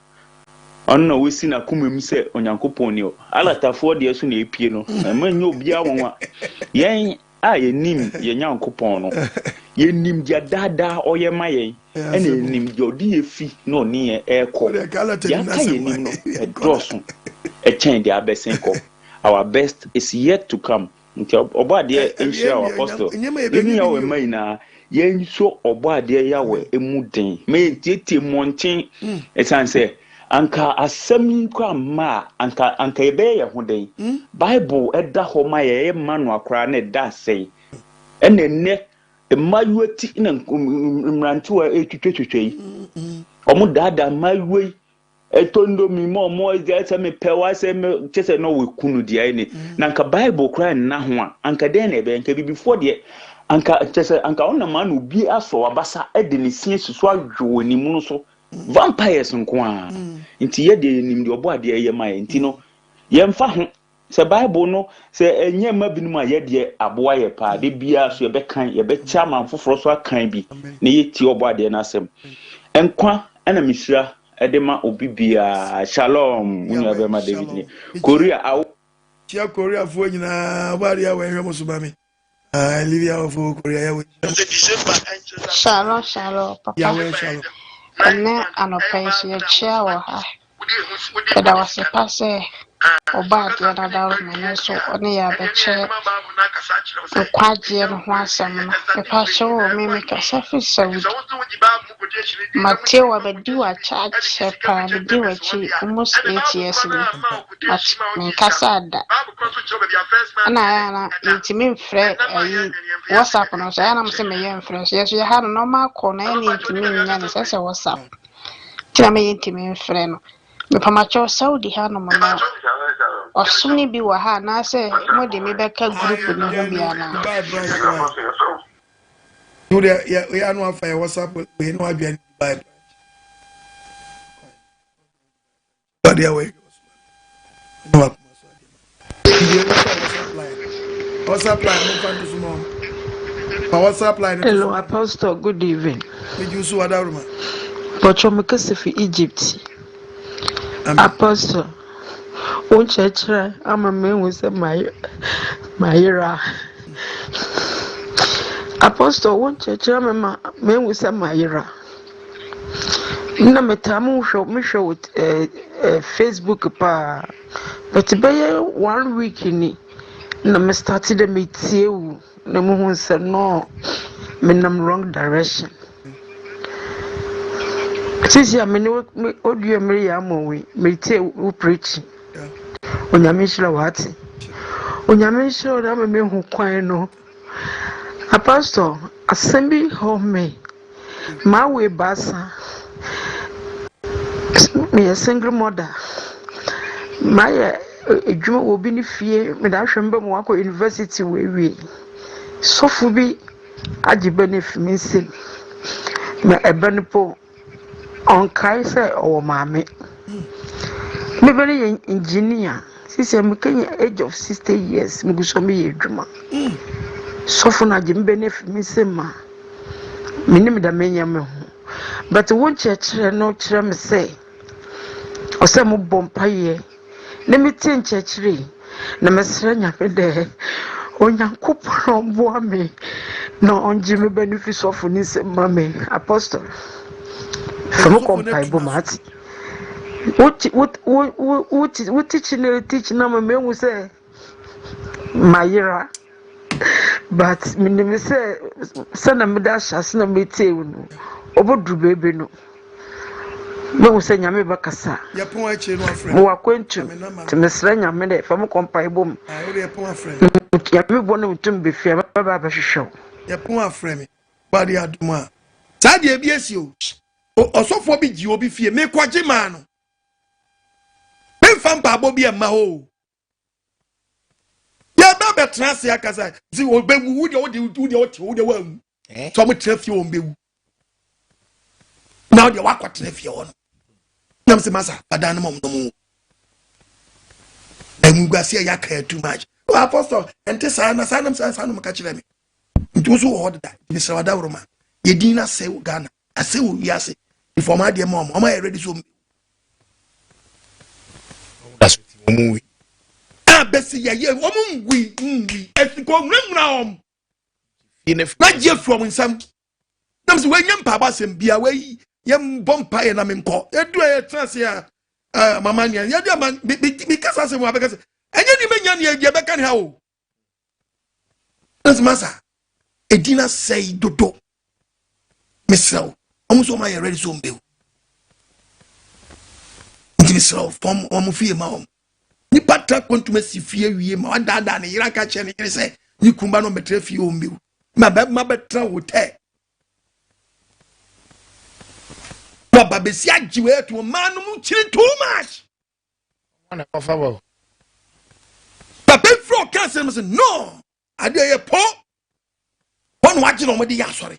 onno we si na kumem se onyankopon ni o alatafo de so na epie no manyo obi awonwa yen a yenim yenyankopon no yenim dia dada oyema yen ene yenim dia odi efi no ni eko ya ka yenim no edroso e chen dia besenko our best is yet to come nti obade enhia our apostle eni ya we mai na yen so obade ya we emuden me tietie monchen esanse anka asem kwa ma anka ebe ye ho den bible eda ho ma ye manu akra na da sei enenne emayuati na mrantu etwetwetwe omo dada mayui etondo mi mo eze me pewa se me chese no we kunu dia ni na anka bible kra na ho a anka den na ebe anka before de anka chese anka ona man obi aso abasa ede ne sie susu adwo ni mu no so vampires nko a nti ye de nim de obo ade ye mai nti no ye mfa ho se bible no se enye ma binum a ye de aboa ye pa de bia so ye be kan ye be chama foforo so akan bi ne ye ti obo ade na asem enkwa ana misira edema obibia shalom unya be ma David ni Korea awo chia Korea fo nyina bari ya we musubami Livia fo Korea ya we Shalom papa ya we shalom ene anopenso ya chia wa ha eda wasepa se oba de na dawo mene so one ya beche kwaje no ho asem no pepa so me kasa fi Saudi Mateo abedi wa church pa abedi wa chi almost 8 years ni at me kasa da ana intimi mfre ayi WhatsApp no so ana mse me ye mfre so yeso ye ha no normal call na ni intimi nya ne sese WhatsApp tina me intimi mfre no me pamacho Saudi ha no mo osuni bi wa ha na se mo de me beka group no ho bia na you ya no afa WhatsApp we no adwan Bible body away no WhatsApp line no fan to small WhatsApp line hello apostle good evening me jusu wadaruma Pocho mkese fi Egypt apostle unchechra ama menwe se mayira apostle unchechra ama menwe se mayira na metamu show Facebook pa but by 1 week ni na me started the meeting na mo hu se no me nam wrong direction since ya me audio me ya mo we me tie u preach onyame shira wati onyame shira na me hu kwan no apostle assembly home ma we basa me a single mother my edwuma obi ni fie me da hwembe mo akọ university we sofu bi agi benefit me sim me ebenipo on kai say o maame me very engineer sisi me kenya age of 60 years me guso me edwuma sofu na agi benefit me sim ma me ni me da menya me ho but won church no kire me say o say mo bompaye na me tin church na mesra nya me de onyankopon boa me no onji me benefit of ni sim ma me apostle from compaibo mati what teach na me hu say mayira but me say na me da shas na me tie no obodu bebe no me hu say nyame bakasa ya pon achi no afre mo akwentu te mesra nyame de from compaibo m we pon afre ya me bo no tum be fia baba ba hwehwew ya pon afre me body aduma sa de bi esi o osofo bi ji obi fie me kwaje ma no me fam pa bo bi e ma ho ya ba betra se akasa zi obewu wo de wa so mo tra fie o mbewu now de wa kwatra fie ho no nam se masa badan no mo na mugase ya ka too much o apostle ente sa na sa nam ka kire me nti so ho da bi se wada wroma yedin na se Ghana ase wo wiase informa de mom o ma ready so that's what we besi ya ye omungwi esiko nwumra om na je from nsam nam se we nyam pa ba sem bia we yem bompa ye na menko edu e trase ya mama nya ye du man bi kasa sem wa bekasa enye ni menya ne ye beka ne ha o nas masa edina sei dodo misraw omuso ma ye ready so mbew misraw fom omu fie ma om Nipa tra kontuma si fie wie ma wada ne yira ka che ne yire se ni kumba no betre fie o mbew ma betra hotel ma ba be si agiwe to man mu chiri too much wana ko fa bo ba be fro kan se no ade ye po won waje no mo de ya sori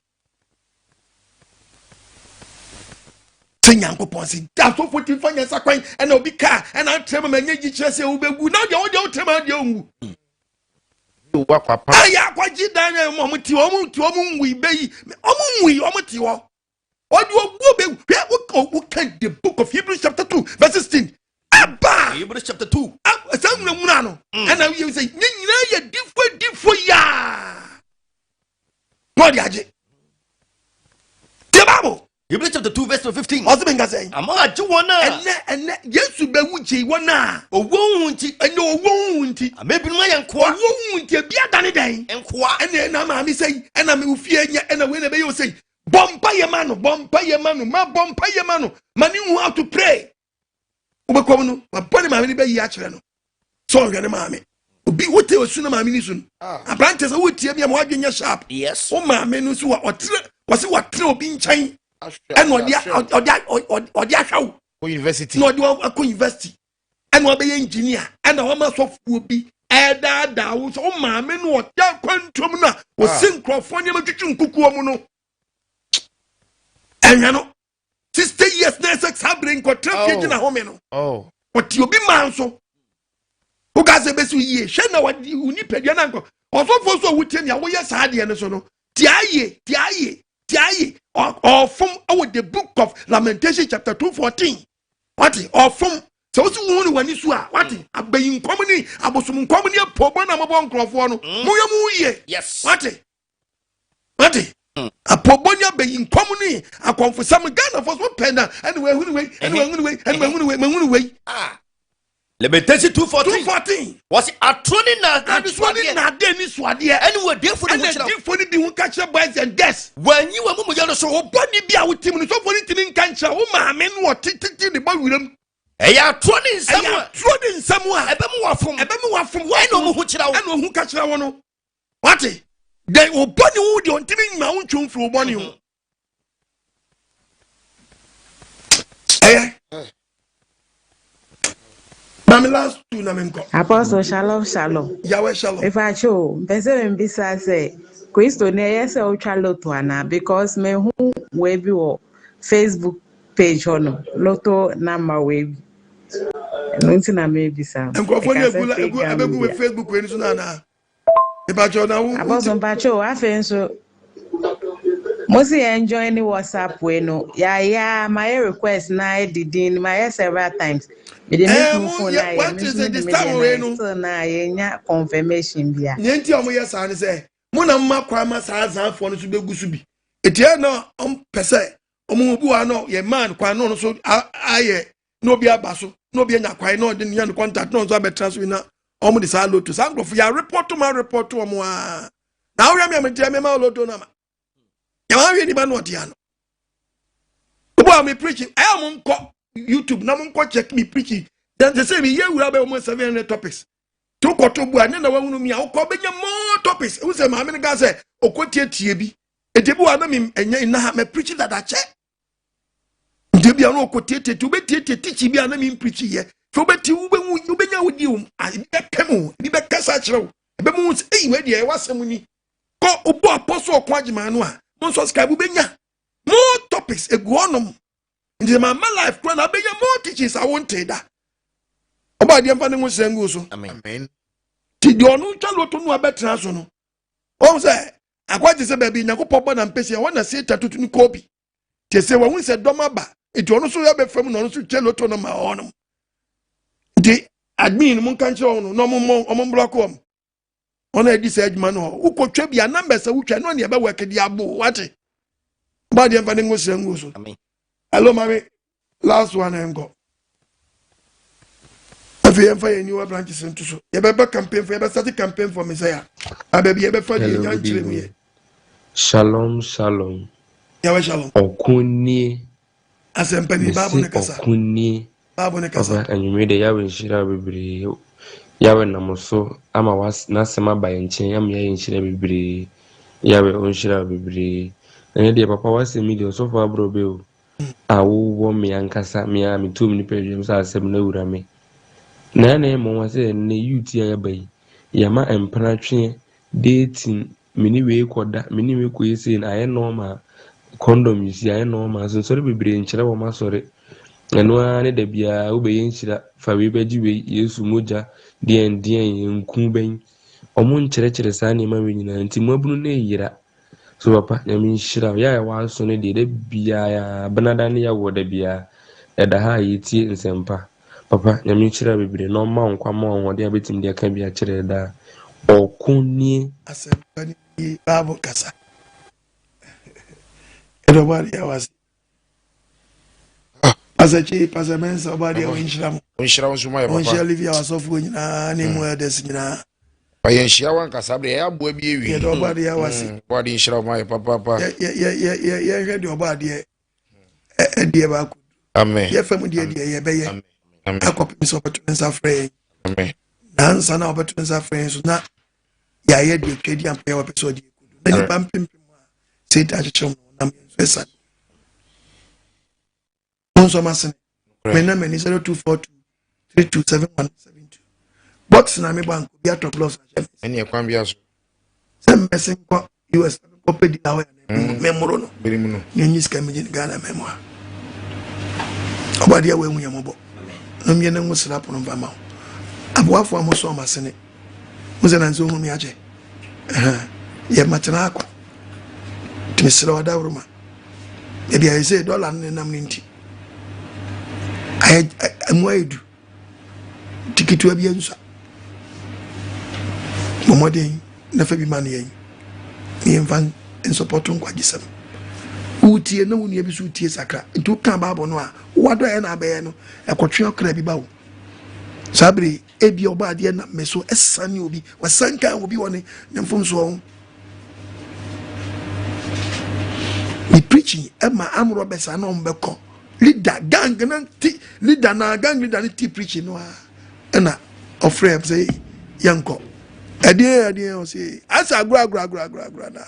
Yankopon si da so 45 years akwan na obi ka na trema manya gi kire se ubegu na de wo trema de onwu wa kwa pa aya kwaji dan mo mti wo nwi beyi o nwi o mti wo Or you will be who can the book of Hebrews chapter 2, verse 16. Abba! Hebrews chapter 2. And now you say, different ya. What yaji? The Bible. Hebrews chapter 2, verse 15. What's the thing I say? Ama juwana. And yes, you be wuchi wana. O wonti. And no wonti. Maybe no yan kwa. Wonti be a dani day. And kwa. And then I'm say, and I'm ufia and when you say, bomba ye manu, ma bomba ye manu. Man, you how to pray. Ubekono, my body my be yachano. So you're the mammy. Be what they were soon, my minister. A branch is a wood tear me a sharp. Yes. Oh, my men was what throw being chain. And what the show. University. No, you are a university. And what be engineer. And the woman of will be Ada Downs. Oh, my men, what ya quantumna was synchrophonia cuckoo. And you know, 60 years next, I bring what traffic in a home. Oh, what you be man so. Who got the best ye? Shana what you need pediananko. Also, for so we tell you, we are sad and so no. Tiaye, or from the book of Lamentation, chapter 2:14. What or from so soon when you saw what a being comedy, I was some comedy, poor one, I'm a bon crofone. Moya, yes, what a pobonia being comedy, I come for some gun of us pen and we're away. Lamentation 2:14. Was it a trolling that is what in that day is what dear anyway different the one catch up boys and guess when you were Mumma so body be out team so for it in cancer oh my men what the boy with them hey are trolling somewhere from why no who catch that one what they will bunny wood on telling my own tune for bunny Apostle Shalom. Yahweh Shalom. If I show, President Bisa say, Christo near so Chalotuana because me who wave your Facebook page on Lotto number wave. Nothing I may be some. I'm going to with Facebook when it's not. Apostle Pacho, I think so. Mostly enjoying the WhatsApp way no. Yeah, my request now did in my several times. What is it this time away no? So now you confirmation bia. Nti omo yes an say, mo na mma kwa ma sa azanfo no so begusu bi. Etie no pese omo obu wa no ye man kwa no so aye no bi abaso, no bi nya kwa no de nya contact no so abetraso na omo de sa loto. Sa ngofo ya report to omo a. Na we me tie me ma loto na ma. Ya ma we ni ba no ode ano. Obu am preaching, I am nko YouTube na mo check me preaching. Then they say me here we have almost 700 topics. To koto bu ane na wahunu mi a ukọ benya more topics. Who say ma me ga say okotie tie bi. Ejebu ana mi enya na me preaching that ache. Ndebi ana okotie tie tu be tie teach bi ana mi preach here. So be ti u benya wudi um a bi pemu, bi be kasa kire. Be mu say we de e wasem ni. Ko obo apostle okwa agyeman no a. Mo subscribe benya more topics egu onom. Nti my life kwa na benya more teachings I want that. Oba de mfa ne ho sengu so. Amen. Ti de onu twa loto no abetra so no. O say akwaje se ba bi Nyankopɔ bɔ na mpese won na se tatutu ni kobi. Ti se won se dɔma ba. Eti onu so ya be fam no onu so twa loto no ma ono. Di admin mun kan kire ono no mo block om. Ona edi se adwuma no. Ukotwa bi anamba se wutwa no ne be work di abo. Wate. Oba de mfa ne ho sengu so. Amen. Hello mommy. Last one and go. If you have any new branches into so, you better campaign for you better campaign for Messiah. I baby you better you young children. Shalom, shalom. Yahweh shalom. Okuni. Asem pani babu ne kasa. Okuni. Babu ne kasa. Anyway, the Yahweh shira bibiri. Yahweh namoso ama was nasema ba yenche yam ya yenchira bibiri. Yahweh onshira bibiri. Ene de papa was a million so far bro be. Awu wo me ankasa me a me tum ni pedwem sa asem na wura me. Na mo wase ne youth ya bai yama empratwe dating mini we koda mini we ko yesi na aye normal condom yisi aye normal so sori bebre nkyere wo masori eno ane da bia wo be yenkyira fa we baji we Yesu moja dien nku ben omo nkyere sa ne ma we nyina nti mo abunu na yira so papa nyame nhyira ya wa so no de bia ya benada ne ya wo da bia eda ha yitie nsempa papa nyame nhyira bebre no ma nkwa ma won de abetim de ka bia kire da okuni asempa ni babu kasa edo bari ya wasi asachi pasamensa bari ya winshiramu winshiramu suma ya papa onshia livia wasofu nyina ne mu edes nyina ayen hia wan kasa bre ya boa bi ewi edo bari ya wasi bari nshiramu ya papa ya hwede obadi e ba ku amen ye fam de ye be ye amen akopim so opportunity free amen dan sana opportunity free so na ya ye de twedi ampe wa person de kudu na ni pampim say that chum na me so so masene mena meni 0242327172 box na me bank bi atop loss eni e kwan bia so sem mesen kwa US ko pedi awe memoro no birimu no nyi ska me Ghana memo obadi ya we mu yamobo no me na ngusira pono mfama aboafo amoso masene muze na nzo hu mi aje ye matena akwa timisira wadawruma ebi I say dollar nam ninti amwaidu tikitu abia nsa momode na fa bi man yen ni envan en support nkwa gisam utie na woni ebi so utie sakra ntu kan babo no a wado e na abaye no ekotwe okra bi bawo sabri ebi oba de na meso esane obi wasanka obi woni nyamfom so ni preaching ema amro besa na ombeko leader gang na leader na gang leader ni preaching no na ofrem say yanko ade o say asa agura na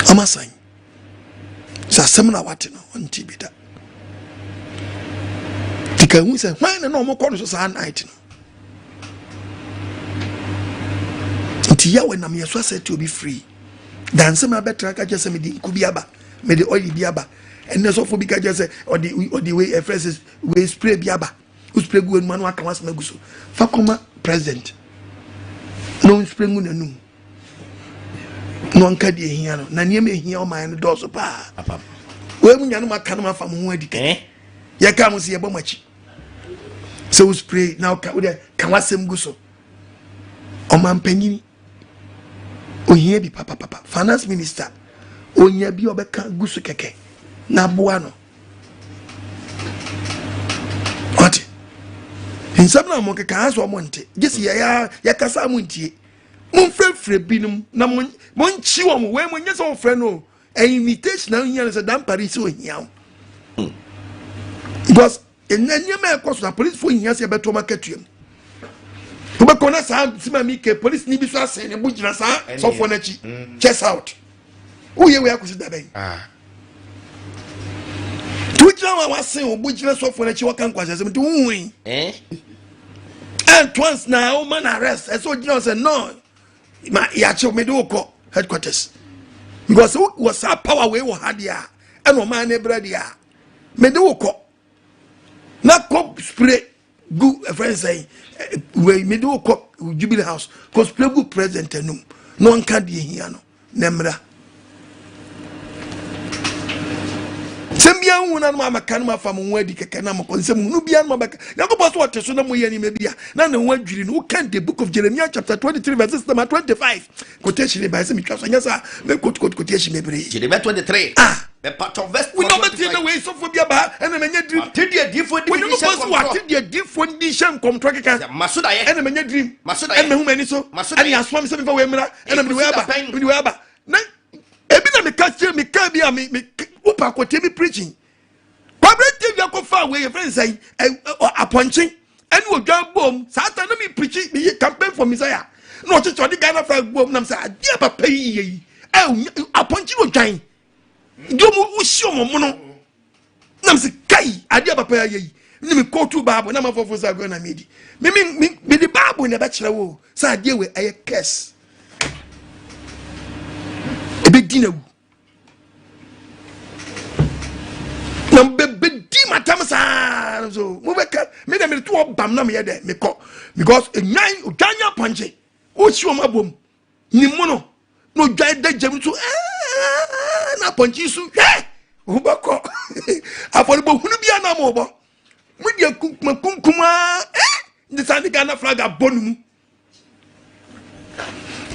amasan sa semna wate no onti bida tika hu say when na mo kọ no so sa night no nti ya we na me so set to be free dan se ma betra ka jese me di kubiaba me de oil biaba enne so fo bi ka jese o di way phrases we spray biaba u spray gu enu anu aka was maguso fa koma president no spray ngu nanu no nka di ehia no na niam ehia o man no do so pa we mu nya no maka no mafa mo ho adi ya ka mo se ye bo machi so spray now ka we ka wasem gu so o man panyini ohia bi papa finance minister onya bi obeka gusu keke na boa no what hinsam na mo keka aso mo nte gesi ya kasa mo ntie mo frefre binum na mo nchi wo mo we mo nyesa wo frɛ no a invitation na nya se dan paris ohia because enanya me koso na police fo hia se beto marketuem oba kona sa sima mi ke police ni bi so asen ne bugina sa so fo na chi chest out uye we akosi da ben tujira wa wasen obugina so fo na chi waka nkwasha se mti unwi and once na o man arrest so gina say no ma ya che me do ko headquarters because who was a power we wo hadia and o man e bradia me do ko na ko spray gu friend say we me do ko Jubilee House ko spray gu president enum no nka de hia no nemra sembia wona no amaka no afa mo adi keke na mo konsem no bia no mabaka na ko boso wote so na mo yani mebia na ne ho adwiri no kan the book of Jeremiah chapter 23 verse 25 quotation by some twa so nyasa me quotation mebre Jeremiah 23 the part of verse we no better the way so for bia ba and na nya dream tedi adifo di we no boso what the adifo di shem komtro keka masuda ye and na nya dream masuda ye and me hu mani so and ya swam se me fa we mra and me we aba na ebi na me catch me ka bia me upa kote me preaching public you go far away your friends say aponchi and we go boom satan na me preaching me campaign for Messiah no church the Ghana flag boom na say dia papa yi aponchi no twan do mu usio mo no na me say kai adia papa yi ni me go to Bible na mafofo say go na me the Bible na ba kire wo say adia we aye curse ebe dina be di matam sa so mo be ka me dem to bam na me ye de me ko because enyan odanya panche o si o mabom ni mono no dwai da jam so na ponchi su ubako afori bo hunu bia na mo bo media kunkuma the Sandicana flag a bonum.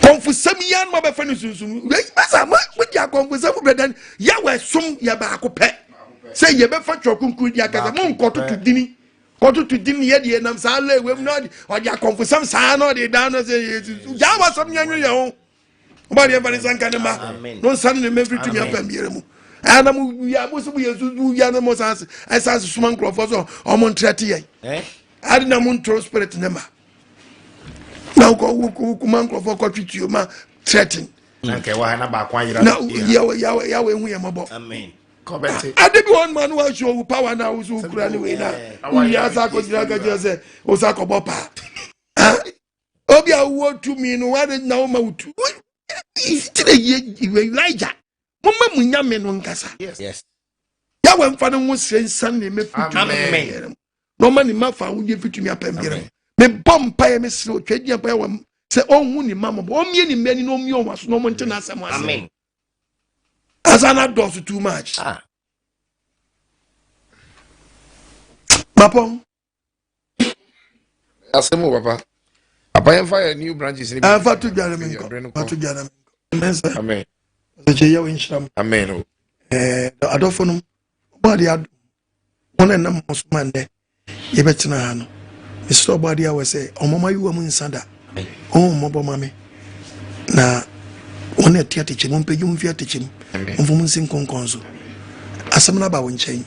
Confusam yan ma be fani sunsun. Masa ma media confusam be dan ya we sum ya ba akopɛ. Say ye be fa twokunku dia kaza mon koto to dini. Koto to dini ye de nam sa le we no o dia confusam sa no de dan no say ya wa sam nyanyo ye ho. Oba de fani sanka ne ma. No san ne me free to me apam yere mu. Ana mu ya mo so bu yesu ya no mo sans esas suman crofo so o mon trete ye. Adina mun throw spirit nema. Now go man crofo ko twitio ma threaten. Okay, wa na ba kwa yira. Now yawe hu ye mabo. Amen. Kobete. Adebi one man wa show power na usu kura ni we na. Ya sa ko jira ga jose o sa ko bopa. Obi awo to me no wa na o ma utu. Tire ye Elijah. Mama munya me no nkasa. Yes. Yawe mfa no ho sensan ne mefutu. Amen. No man in my found you fit me up and me bomb pay me slow trade ya by one say oh ni mama bo me ni many no me was no maintenance am. Amen. As an adult too much. Papa Asem papa. Papa en fire new branches in Amfa to Jeremy. To Jeremy. Amen. Amen. Adofonum body ad one and nam man there. Yebetina hano Mr. Body I say omama you am insanda mobo mame na one tia teaching one pay you fear teaching mfum sin konkonso asamna ba wonchen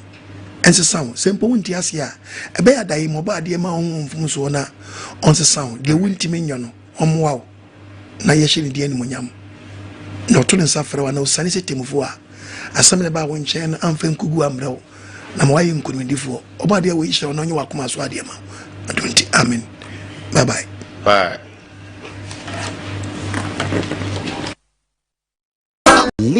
ense sound simple wonti asia ebe ya dai mo ba de ma mfum so na onse sound de wonti menyo no omwa na yehye ne de animonyam na to ne safre wa na usani setemfo a asamna ba wonchen amfa nkugu amrew na mwaye nkunwindifo obade we isha ononye wakoma so ade ma adonti amen bye bye